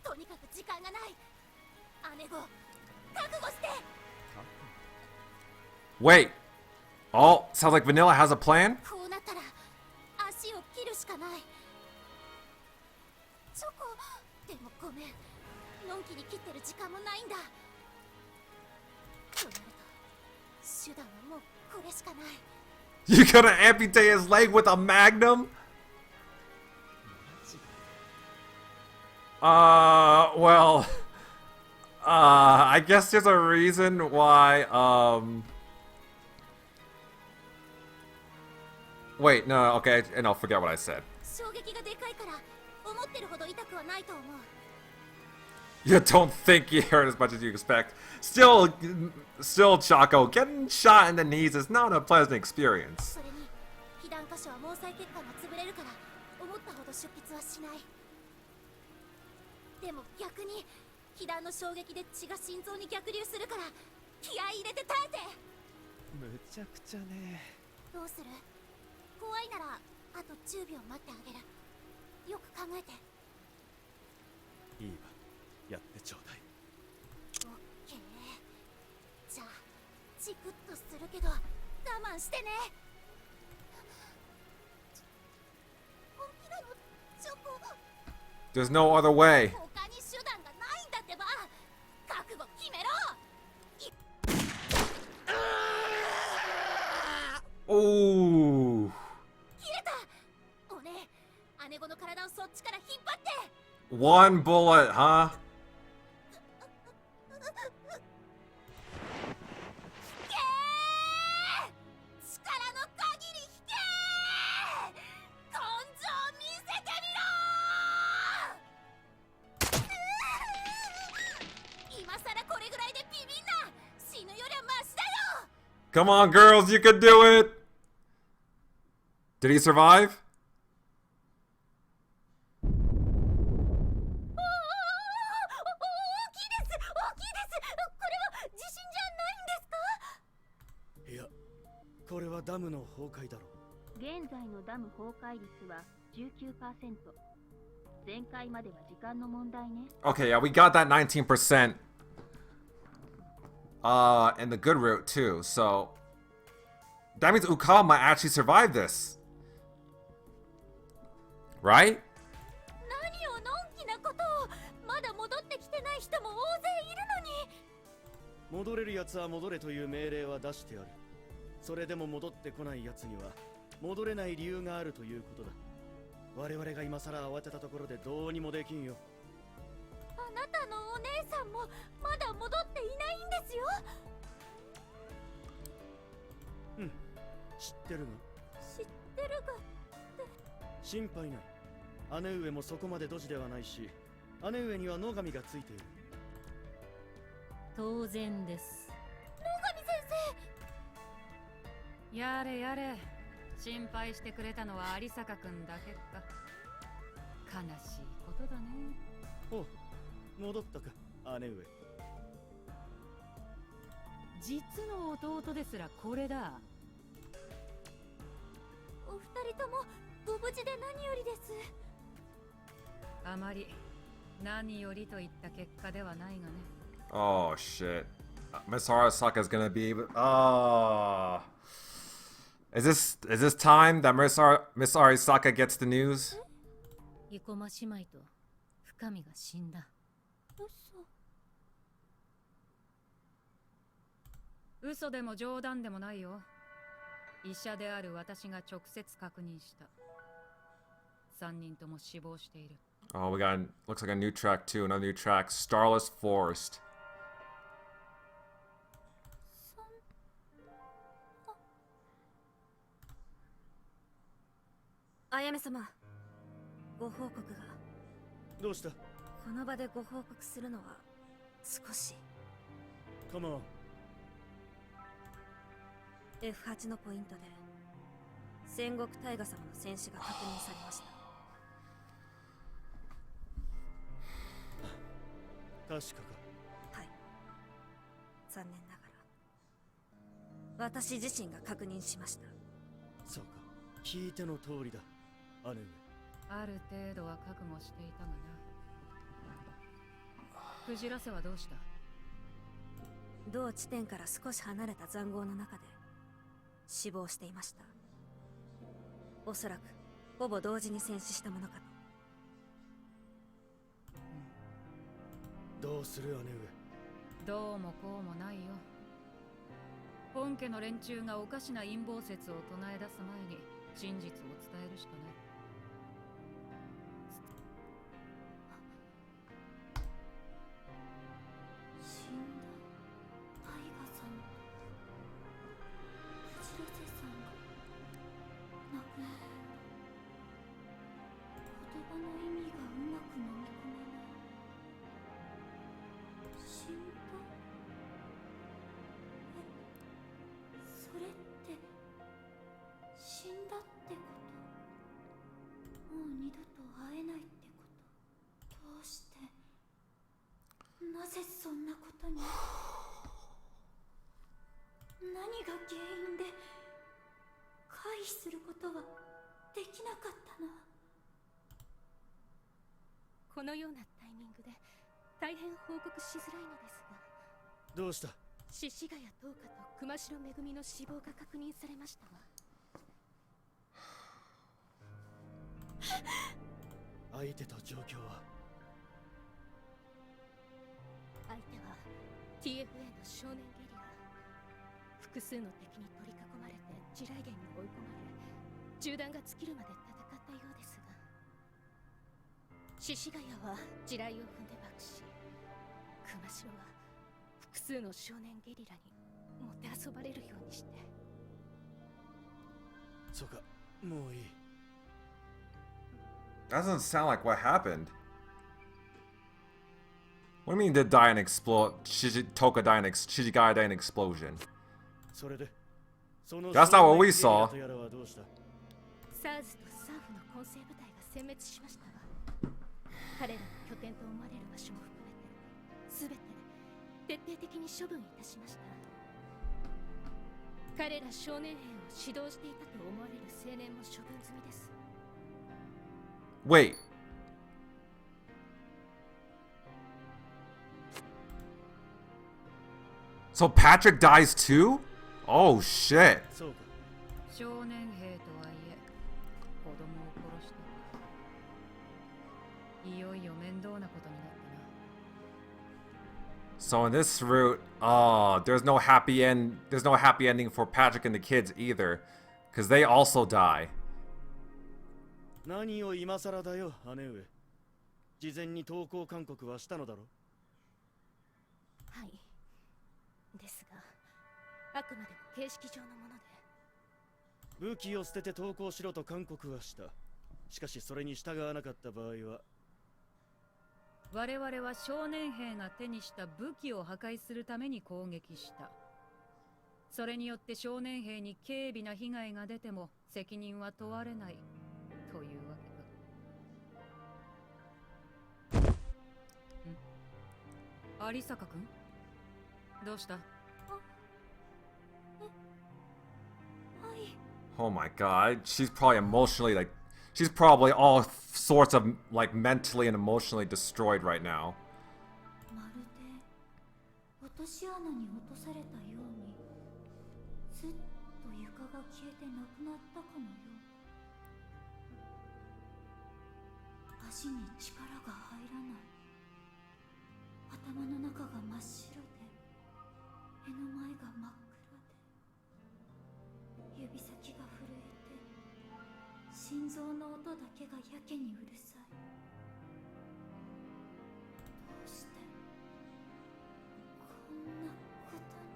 とにかく時間がない。姉子、覚悟して。 Wait. Oh, sounds like Vanilla has a plan? こうなったら足を切るしかない。チョコ、でもごめん。のんきに切ってる時間もないんだ。となると手段はもうこれしかない。 You gonna amputate his leg with a magnum? Well... I guess there's a reason why, Wait, no, okay, no, forget what I said. 衝撃がでかいから思ってるほど痛くはないと思う。You don't think you hurt as much as you expect. Still, Chaco, getting shot in the knees is not a pleasant experience. それに被弾箇所は毛細血管が潰れるから思ったほど出血はしない。でも逆に被弾の衝撃で血が心臓に逆流するから気合い入れて耐えて。むちゃくちゃね。どうする？怖いならあと10秒待ってあげる。よく考えて。いいわ、やってちょうだい。オッケー。じゃあチクッとするけど我慢してね。本気なの？チョコ。 There's no other way. 他に手段がないんだってば。覚悟決めろ。 Ooh. 切れた。おねえ、姉子の体をそっちから引っ張って。 One bullet, huh? けー。力の限り引けー。根性見せてみろー。今さらこれぐらいでビビんな。死ぬよりはマシだよ。 Come on, girls, you can do it. Did he survive? これはダムの崩壊だろう。現在のダム崩壊率は 19%。前回までは時間の問題ね。 Okay, yeah, we got that 19%. And the good route too. So that means Ukal might actually survive this, right? 何をのんきなことを。まだ戻ってきてない人も大勢いるのに。戻れるやつは戻れという命令は出してある。それでも戻ってこないやつには戻れない理由があるということだ。我々が今さら慌てたところでどうにもできんよ。あなたのお姉さんもまだ戻っていないんですよ。うん、知ってるが。知ってるがって。心配ない。姉上もそこまでドジではないし、姉上には野上がついている。当然です。野上先生。やれやれ、心配してくれたのは有坂くんだけか。悲しいことだね。お、戻ったか、姉上。実の弟ですらこれだ。お二人ともご無事で何よりです。あまり何よりといった結果ではないがね。Oh shit. Miss Arisaka is gonna be. Oh. Is this time that Miss Arisaka gets the news? 生駒姉妹と深見が死んだ。嘘でも冗談でもないよ。医者である私が直接確認した。3人とも死亡している。Oh, we got looks like a new track too. Another new track, Starless Forest. あやめ様、ご報告が。どうした？この場でご報告するのは少し。カモン。F8 のポイントで戦国大河様の戦死が確認されました。確かか。はい、残念ながら私自身が確認しました。そうか、聞いての通りだ、姉上。ある程度は覚悟していたがな。クジラ瀬はどうした？同地点から少し離れた塹壕の中で死亡していました。おそらくほぼ同時に戦死したものかどと。うする姉上？どうもこうもないよ。本家の連中がおかしな陰謀説を唱え出す前に真実を伝えるしかない。死んだタイガさんと藤瀬さんが亡くなった。言葉の意味がうまく飲み込めない。避することはできなかったの。このようなタイミングで大変報告しづらいのですが、どうした？獅子ヶ谷十日と熊代めぐみの死亡が確認されましたわ。相手と状況は？相手は TFA の少年ゲリラ。複数の敵に取り囲まれて地雷原に追い込まれ、銃弾が尽きるまで戦ったようですが、獅子ヶ谷は地雷を踏んで爆死、熊代は複数の少年ゲリラにもてあそばれるようにして。そうか、もういい。That doesn't sound like what happened. What do you mean did die in Toka die in Shijigaya die in explosion? それで、その That's not what we saw. とやらはどうした？ SARS とサーフの混成部隊が殲滅しましたわ。彼らの拠点と思われる場所も含めて、すべて徹底的に処分いたしました。彼ら少年兵を指導していたと思われる青年も処分済みです。Wait. So Patrick dies too? Oh shit. そうか。少年兵とはいえ子供を殺した。いよいよ面倒なことになったな。 So in this route, there's no happy ending for Patrick and the kids either, because they also die. 何を今更だよ、姉上。事前に投降勧告はしたのだろ？はい。ですが、あくまでも形式上のもので。武器を捨てて投降しろと勧告はした。しかしそれに従わなかった場合は、我々は少年兵が手にした武器を破壊するために攻撃した。それによって少年兵に軽微な被害が出ても責任は問われないというわけか。有坂君、どうした？ Oh my god, she's probably she's probably all sorts of mentally and emotionally destroyed right now. まるで落とし穴に落とされたように、ずっと床が消えてなくなったかのよう。足に力が入らない。頭の中が真っ白で、目の前が真っ暗で、指先が震えて、心臓の音だけがやけにうるさい。どうしてこんなことに。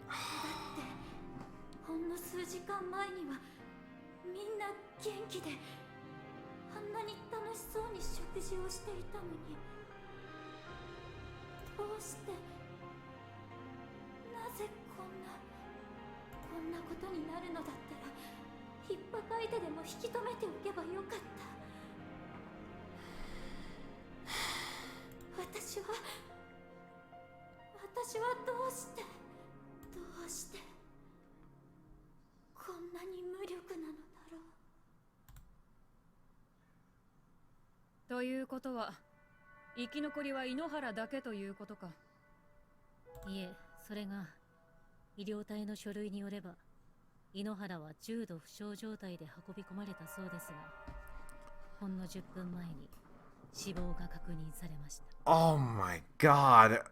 だってほんの数時間前にはみんな元気で、あんなに楽しそうに食事をしていたのに、どうして、なぜこんなことになるのだったら、ひっぱたいてでも引き止めておけばよかった。私はどうしてこんなに無力なのだろう。ということは、生き残りは井ノ原だけということか。いえ、それが医療隊の書類によれば、井ノ原は重度負傷状態で運び込まれたそうですが、ほんの10分前に死亡が確認されました。Oh my god.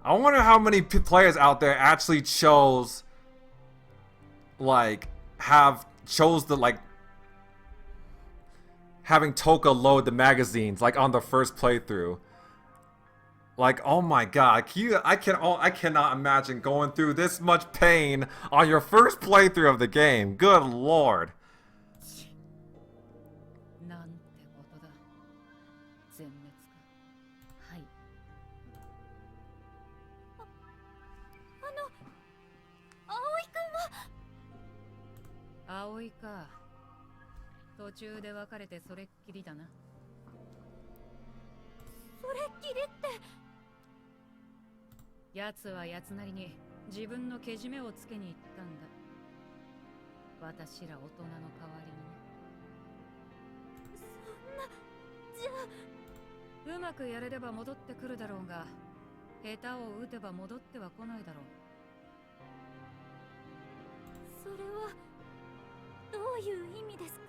I wonder how many players out there actually chose having Toka load the magazines on the first playthrough. Oh my god, I cannot imagine going through this much pain on your first playthrough of the game. Good lord. なんてことだ。全滅か。はい。葵くんは。葵か。途中で別れてそれっきりだな。それっきりって。奴は奴なりに自分のけじめをつけに行ったんだ。私ら大人の代わりにね。そんな、じゃあうまくやれれば戻ってくるだろうが、下手を打てば戻っては来ないだろう。それはどういう意味ですか？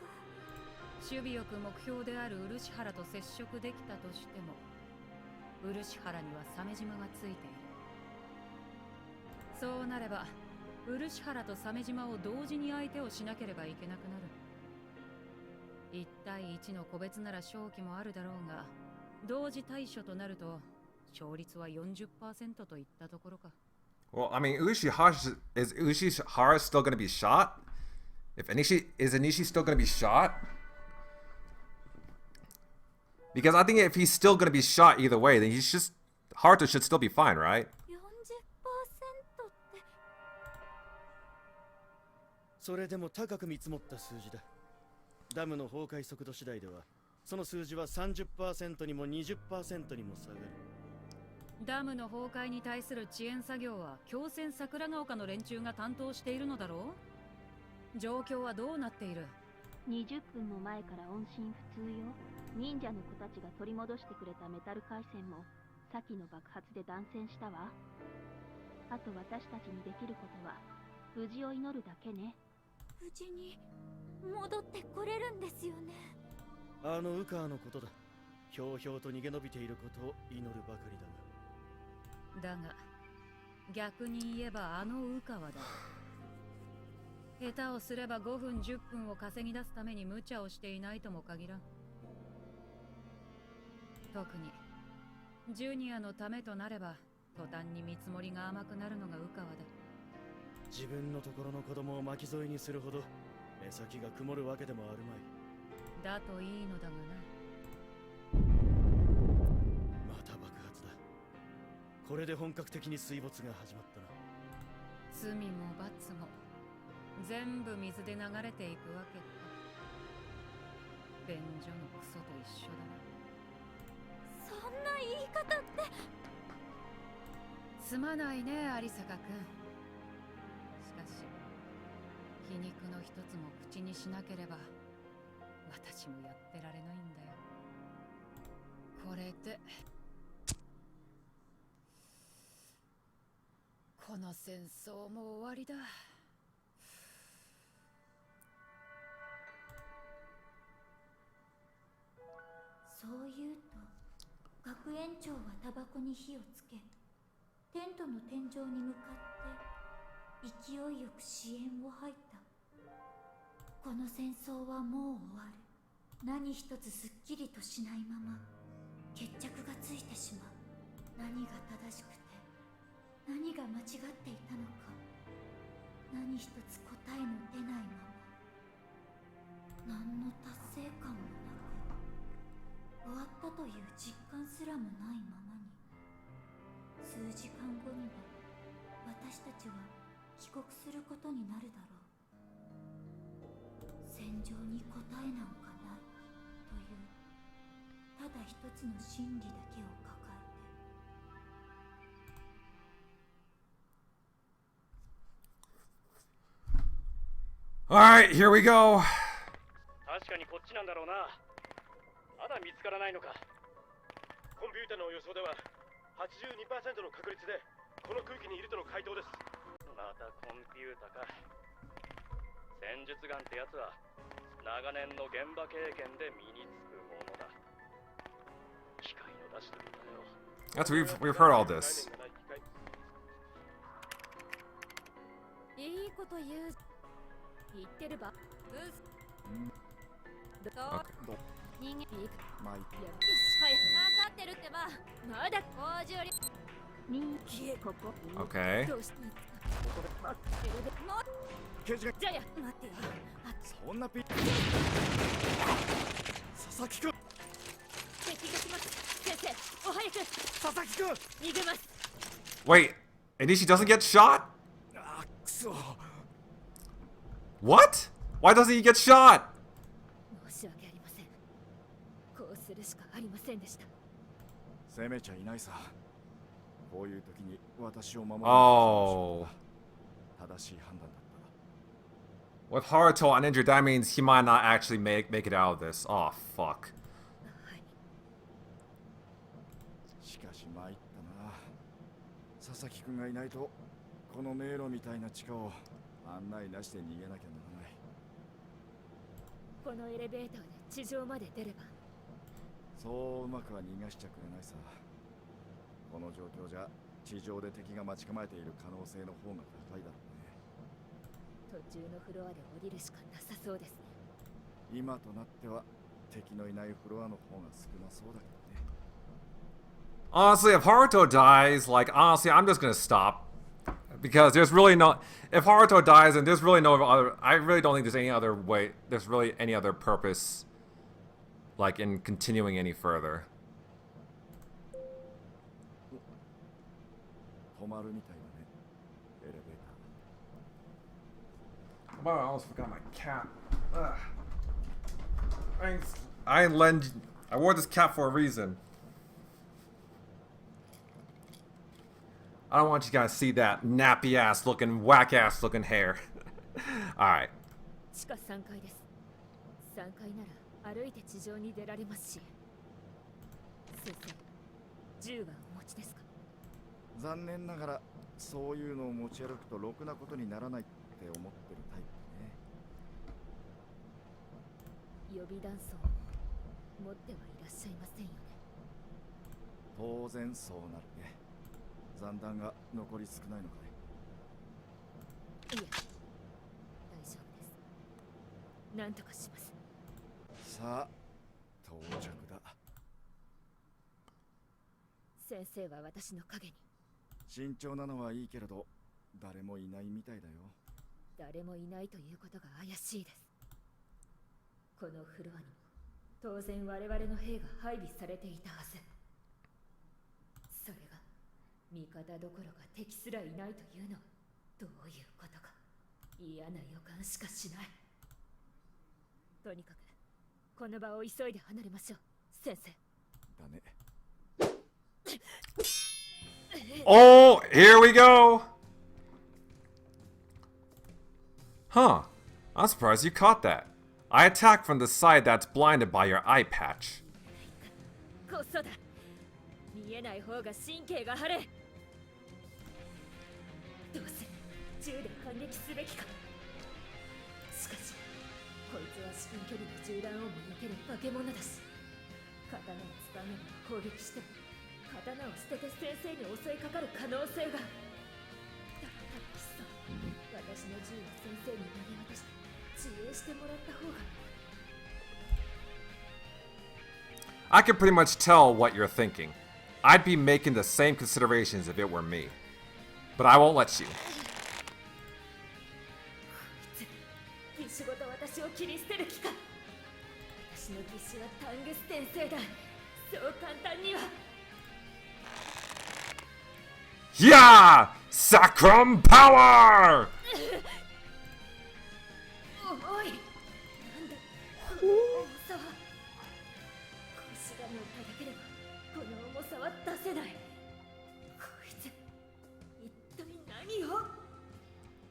守備よく目標である漆原と接触できたとしても、漆原には鮫島がついている。そうなれば漆原と鮫島を同時に相手をしなければいけなくなる。1対1の個別なら勝機もあるだろうが、同時対処となると勝率は 40% といったところか。Well, I mean, is Ushihara still going to be shot? If Anishi still going to be shot? Because I think if he's still going to be shot either way, then Haruto should still be fine, right? 40%って。それでも高く見積もった数字だ。ダムの崩壊速度次第では、その数字は 30% にも 20% にも下がる。ダムの崩壊に対する遅延作業は京戦桜ヶ丘の連中が担当しているのだろう。状況はどうなっている？20分も前から音信不通よ。忍者の子たちが取り戻してくれたメタル回線も先の爆発で断線したわ。あと私たちにできることは無事を祈るだけね。無事に戻ってこれるんですよね。あのウカーのことだ。ひょうひょうと逃げ延びていることを祈るばかりだが。だが逆に言えばあのウカワだ。下手をすれば5分10分を稼ぎ出すために無茶をしていないとも限らん。特にジュニアのためとなれば途端に見積もりが甘くなるのがウカワだ。自分のところの子供を巻き添えにするほど目先が曇るわけでもあるまい。だといいのだがな。また爆発だ。これで本格的に水没が始まったな。罪も罰も全部水で流れていくわけだ。便所のクソと一緒だな。そんな言い方って。すまないね、有坂君。しかし皮肉の一つも口にしなければ私もやってられないんだよ。これでこの戦争も終わりだ。そう言うと学園長はタバコに火をつけ、テントの天井に向かって勢いよく支援を吐いた。この戦争はもう終わる。何一つすっきりとしないまま決着がついてしまう。何が正しくて何が間違っていたのか、何一つ答えの出ないまま、何の達成感もなく終わったという実感すらもないままに、数時間後には私たちは帰国することになるだろう。戦場に答えなんかないというただ一つの真理だけを抱えて。Alright, here we go. 確かにこっちなんだろうな。まだ見つからないのか。コンピューターの予想では 82% の確率でこの空気にいるとの回答です。またコンピューターか。戦術眼ってやつは長年の現場経験で身につくものだ。機械の出してるんだよ。That's we've heard all this. いいこと言う。言ってるば。人間いいか。まあいいや。はい。分かってるってば。まだ工場に。人気ここ。Okay. どうしてここで待ってるで。もう。刑事が。じゃあや。待ってよ。そんなピ。佐々木君。敵が来ます。先生、お早く。佐々木君。逃げます。Wait, Anishi doesn't get shot? あ、くそ。What? Why doesn't he get shot? 申し訳ありません。こうするしかありませんでした。責めちゃいないさ。こういう時に私を守る Oh. 正しい判断だった。 With Haruto uninjured, that means he might not actually make it out of this. Oh, fuck. しかし参ったな。佐々木くんがいないとこの迷路みたいな地下を案内なしで逃げなきゃならない。このエレベーターで地上まで出れば。そううまくは逃がしちゃくれないさ。この状況じゃ地上で敵が待ち構えている可能性の方が高いだろうね。途中のフロアで降りるしかなさそうですね。今となっては敵のいないフロアの方が少なそうだけどね。 Honestly, if Haruto dies, like, honestly, I'm just gonna stop. Because there's really no... If Haruto dies, and there's really no other... I really don't think there's any other way... There's really any other purpose, like, in continuing any further. 止まるみたいだね、エレベーター。 Wow, I almost forgot my cap. I wore this cap for a reason. I don't want you guys to see that nappy ass looking, whack ass looking hair. Alright. 地下3階です。3階なら歩いて地上に出られますし。先生、銃はお持ちですか？残念ながらそういうのを持ち歩くとろくなことにならないって思ってるタイプね。予備弾倉持ってはいらっしゃいませんよね。当然そうなるね。残弾が残り少ないのかい？いえ、大丈夫です。なんとかします。さあ、到着だ。先生は私の影に。慎重なのはいいけれど、誰もいないみたいだよ。誰もいないということが怪しいです。このフロアにも当然我々の兵が配備されていたはず。それが味方どころか敵すらいないというのはどういうことか。嫌な予感しかしない。とにかくこの場を急いで離れましょう、先生。だね。Oh, here we go! Huh. I'm surprised you caught that. I attacked from the side that's blinded by your eye patch. こそだ。見えない方が神経が晴れ。どうせ銃で反撃すべきか。しかしこいつは至近距離の銃弾をも避ける化け物だし、刀を使うのに攻撃して刀を捨てて先生に襲いかかる可能性が。だったらいっそ私の銃を先生に投げ渡して自衛してもらった方が。I can pretty much tell what you're thinking. I'd be making the same considerations if it were me. But I won't let you. 義手ごと私を切り捨てる気か。私の義手はタングステン製だ。そう簡単には。Yeah! Sacrum power! おい、なんだこの重さは。腰が乗っただけではこの重さは出せない。こいつ一体何を。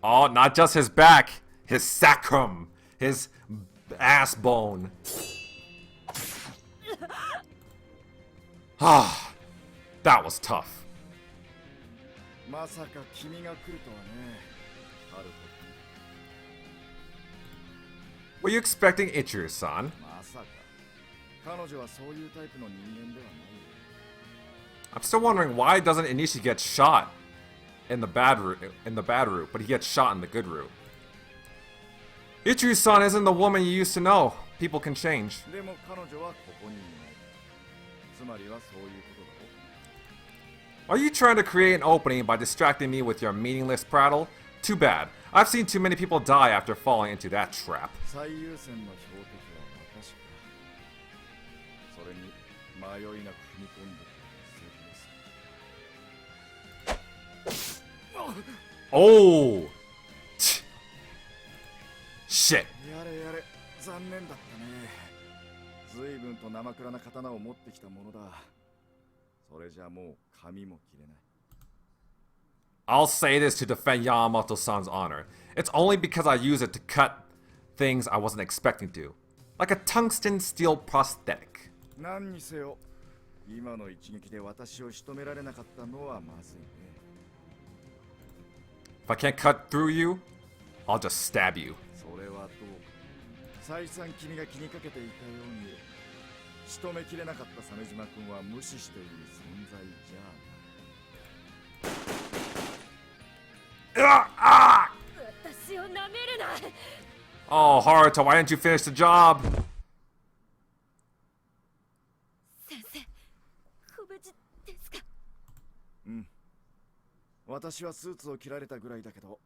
Oh, not just his back, his sacrum, his ass bone. Ah, that was tough. まさか君が来るとはね、ハルト君。 Were you expecting Ichiro-san? まさか彼女はそういうタイプの人間ではない。 I'm still wondering why doesn't Inishi get shot in the bad route, but he gets shot in the good route. Ichiro-san isn't the woman you used to know. People can change. でも彼女はここにいない。つまりはそういうことだろ。 Are you trying to create an opening by distracting me with your meaningless prattle? Too bad. I've seen too many people die after falling into that trap. 最優先の標的は私か。それに迷いなく踏み込んでセリです。 Oh! Shit. やれやれ、残念だったね。随分と生暗な刀を持ってきたものだ。それじゃもう髪も切れない。 I'll say this to defend Yamamoto-san's honor. It's only because I use it to cut things I wasn't expecting to. Like a tungsten steel prosthetic. 何にせよ、今の一撃で私を仕留められなかったのはまずいね。 If I can't cut through you, I'll just stab you. それはどうか。再三君が気にかけていたように、仕留めきれなかった鮫島君は無視している存在じゃない。 私を舐めるな。 Oh, Haruto, why didn't you finish the job? 先生、ご無事ですか？うん。私はスーツを切られたぐらいだけど、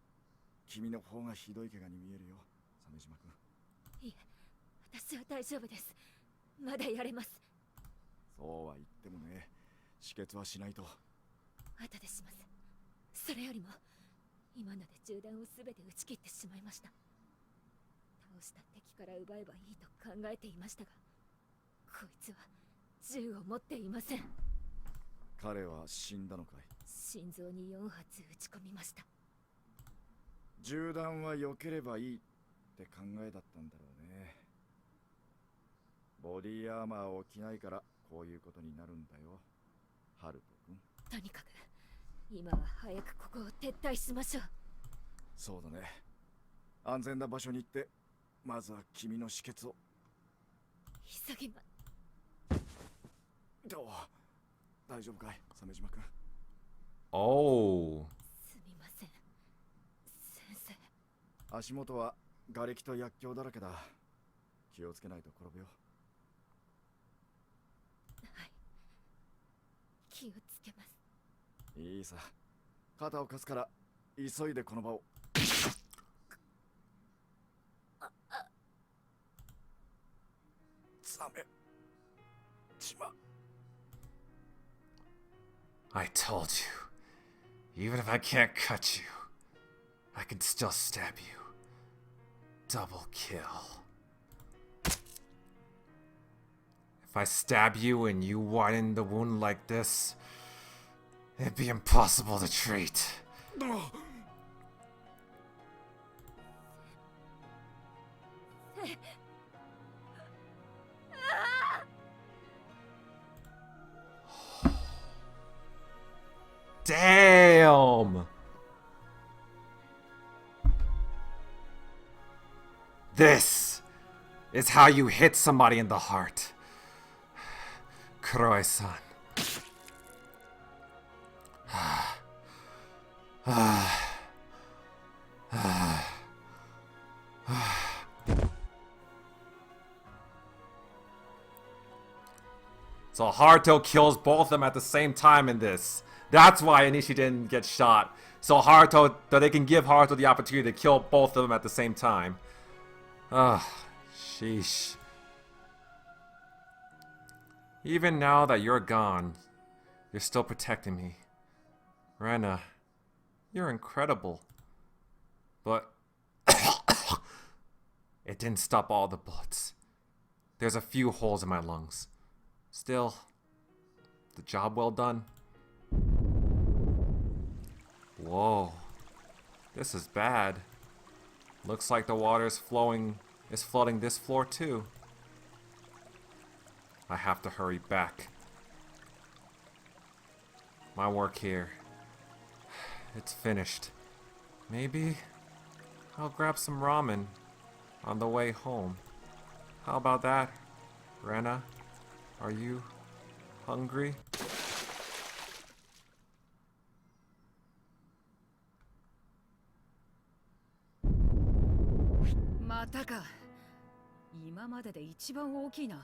君の方がひどい怪我に見えるよ、鮫島君。いえ、私は大丈夫です。まだやれます。そうは言ってもね、止血はしないと。後でします。それよりも今ので銃弾をすべて撃ち切ってしまいました。倒した敵から奪えばいいと考えていましたが、こいつは銃を持っていません。彼は死んだのかい？心臓に4発撃ち込みました。銃弾は避ければいいって考えだったんだろうね。ボディアーマーを着ないからこういうことになるんだよ、ハルト君。とにかく今は早くここを撤退しましょう。そうだね。安全な場所に行ってまずは君の止血を。急ぎま。どう？大丈夫かい、鮫島君。Oh. すみません、先生。足元は瓦礫と薬莢だらけだ。気をつけないと転ぶよ。はい、気をつけます。いいさ、肩を貸すから急いでこの場を。冷めちま。 I told you. Even if I can't cut you, I can still stab you. Double kill. If I stab you and you widen the wound like this, it'd be impossible to treat. Damn! This is how you hit somebody in the heart. Kuroi-san. So Haruto kills both of them at the same time in this. That's why Inishi didn't get shot. So Haruto, that they can give Haruto the opportunity to kill both of them at the same time. Sheesh. Even now that you're gone, you're still protecting me. Rena, you're incredible. But it didn't stop all the bullets. There's a few holes in my lungs. Still, the job well done. Whoa, this is bad. Looks like the water is flooding this floor too. I have to hurry back. My work here, it's finished. Maybe I'll grab some ramen on the way home. How about that, Rena? Are you hungry? Mataka. 今までで一番大きいな。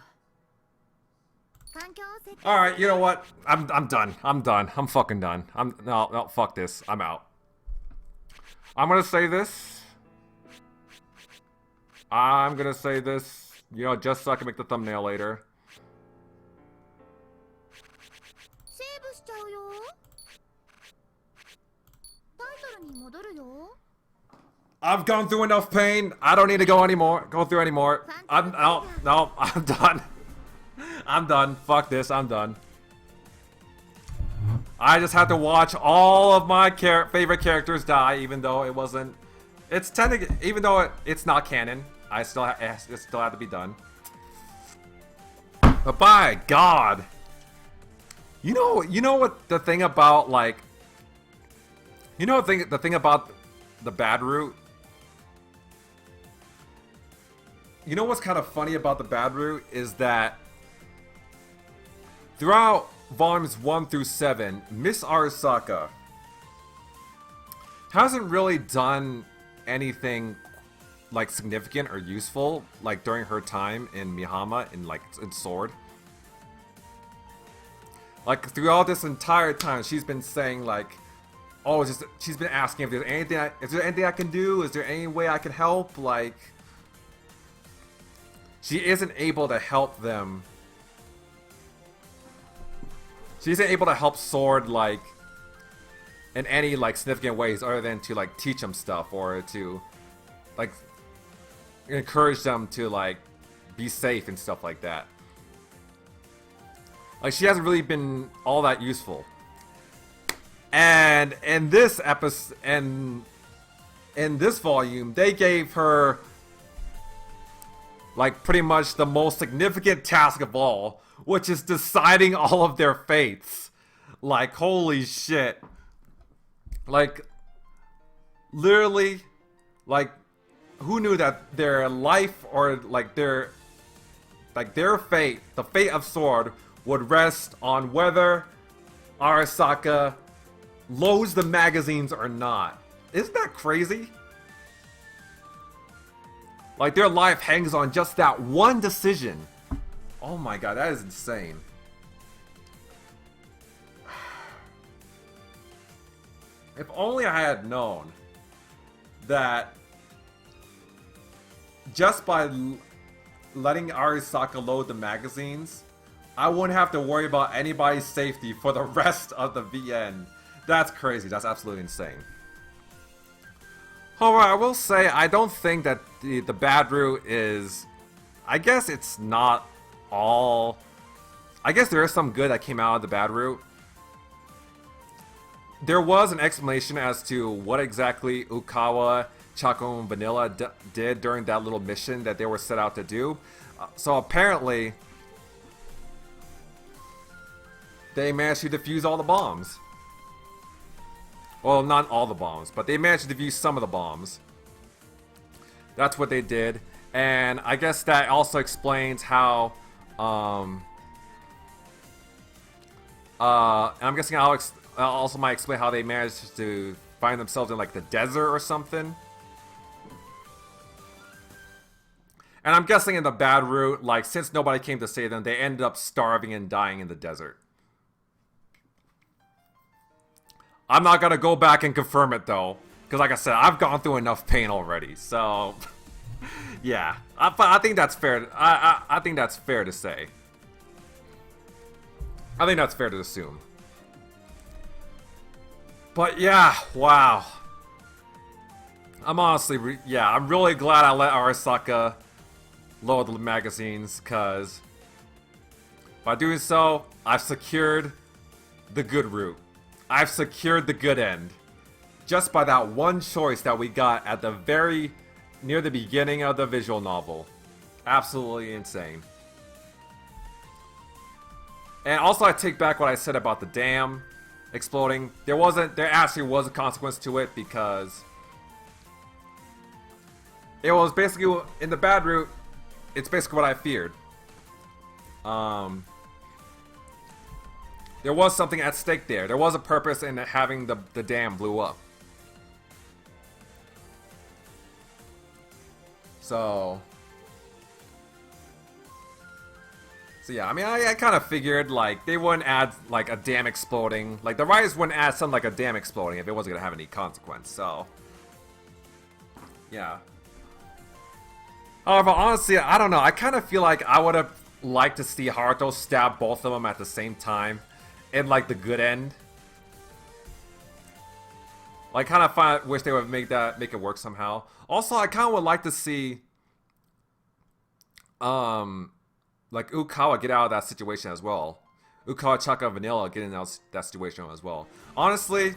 Alright, you know what? I'm done. I'm done. I'm fucking done. No, fuck this. I'm out. I'm gonna say this. You know, just so I can make the thumbnail later. I've gone through enough pain. I don't need to go through anymore. I'm done. I'm done. Fuck this. I'm done. I just had to watch all of my favorite characters die, even though it wasn't. It's technically, even though it's not canon, it still had to be done. But by God, you know what the thing about like, the thing about the bad route. You know what's kind of funny about the bad route is that throughout volumes 1 through 7, Miss Arisaka hasn't really done anything like significant or useful like during her time in Mihama in Sword. Like throughout this entire time, she's been saying like, oh, she's been asking if there's anything I can do. Is there any way I can help? Like, she isn't able to help them. She isn't able to help Sword like in any like significant ways other than to like teach them stuff or to like encourage them to like be safe and stuff like that. Like, she hasn't really been all that useful. And in this episode, and in this volume, they gave her like pretty much the most significant task of all, which is deciding all of their fates. Like, holy shit. Like, literally, like, who knew that their life or like their fate, the fate of Sword, would rest on whether Arisaka loads the magazines or not. Isn't that crazy? Like, their life hangs on just that one decision. Oh my god, that is insane. If only I had known that just by letting Arisaka load the magazines, I wouldn't have to worry about anybody's safety for the rest of the VN. That's crazy. That's absolutely insane. However, I will say I don't think that the bad route is... I guess it's not all... I guess there is some good that came out of the bad route. There was an explanation as to what exactly Ukawa, Chaco, and Vanilla did during that little mission that they were set out to do. So apparently, they managed to defuse all the bombs. Well, not all the bombs, but they managed to defuse some of the bombs. That's what they did. And I guess that also explains how... I'm guessing I'll also might explain how they managed to find themselves in like the desert or something. And I'm guessing in the bad route, like, since nobody came to save them, they ended up starving and dying in the desert. I'm not gonna go back and confirm it though, because like I said, I've gone through enough pain already. So, yeah, I think that's fair. I think that's fair to say. I think that's fair to assume. But yeah, wow. I'm honestly, I'm really glad I let Arisaka load the magazines, because by doing so, I've secured the good route. I've secured the good end. Just by that one choice that we got at the near the beginning of the visual novel. Absolutely insane. And also, I take back what I said about the dam exploding. There actually was a consequence to it, because it was basically, in the bad route, it's basically what I feared. There was something at stake there. There was a purpose in having the dam blew up. So yeah, I mean, I kind of figured, like, they wouldn't add, like, a dam exploding. Like, the writers wouldn't add something like a dam exploding if it wasn't going to have any consequence, so. Yeah. However, honestly, I don't know. I kind of feel like I would have liked to see Haruto stab both of them at the same time in, like, the good end. Like, kind of wish they would make it work somehow. Also, I kind of would like to see, like, Ukawa get out of that situation as well. Ukawa, Chaka, Vanilla get in that situation as well. Honestly,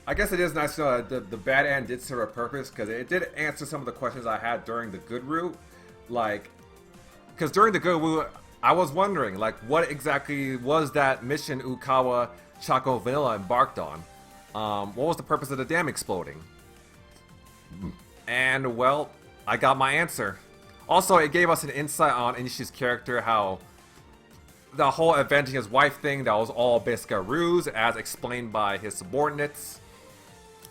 I guess it is nice to know that the bad end did serve a purpose, because it did answer some of the questions I had during the good route. Like, because during the good route, I was wondering, like, what exactly was that mission Ukawa, Chaka, Vanilla embarked on? What was the purpose of the dam exploding? And, well, I got my answer. Also, it gave us an insight on Inishi's character, how the whole avenging his wife thing, that was all basically a ruse, as explained by his subordinates.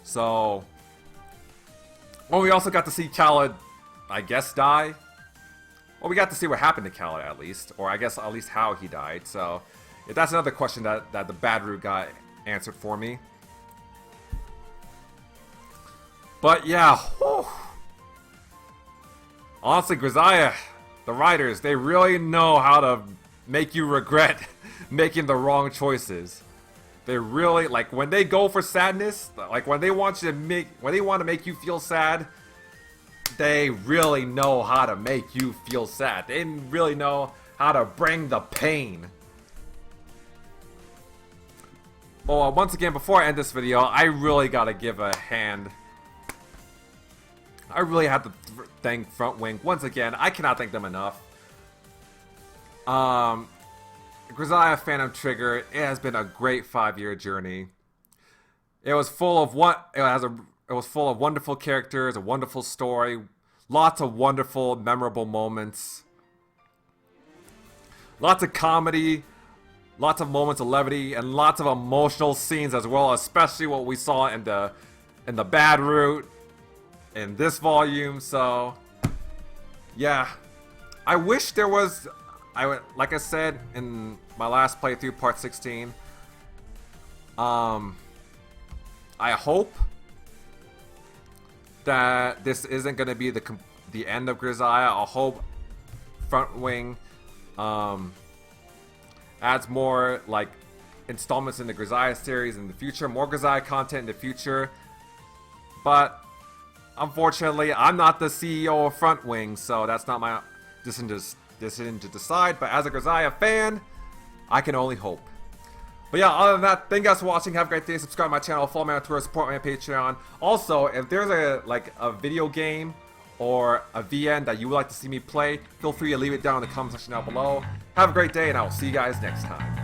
So, well, we also got to see Khaled, I guess, die. Well, we got to see what happened to Khaled, at least. Or I guess at least how he died. So, if that's another question that the bad route got answered for me. But yeah, whew. Honestly, Grisaia, the writers, they really know how to make you regret making the wrong choices. They really, like, when they go for sadness, like when they want to make you feel sad, they really know how to make you feel sad. They really know how to bring the pain. Well, once again, before I end this video, I really gotta give a hand. I really have to thank Front Wing once again. I cannot thank them enough. Grisaia Phantom Trigger, it has been a great 5-year journey. It was full of wonderful characters, a wonderful story, lots of wonderful, memorable moments, lots of comedy, lots of moments of levity, and lots of emotional scenes as well, especially what we saw in the bad route in this volume. So yeah, I wish there was, like I said in my last playthrough, part 16, I hope that this isn't going to be the end of Grisaia. I hope Front Wing adds more like installments in the Grisaia series in the future, more Grisaia content in the future. But unfortunately, I'm not the CEO of Front Wing, so that's not my decision to decide. But as a Grisaia fan, I can only hope. But yeah, other than that, thank you guys for watching. Have a great day. Subscribe to my channel, follow me on Twitter, support me on Patreon. Also, if there's a video game or a VN that you would like to see me play, feel free to leave it down in the comment section down below. Have a great day, and I will see you guys next time.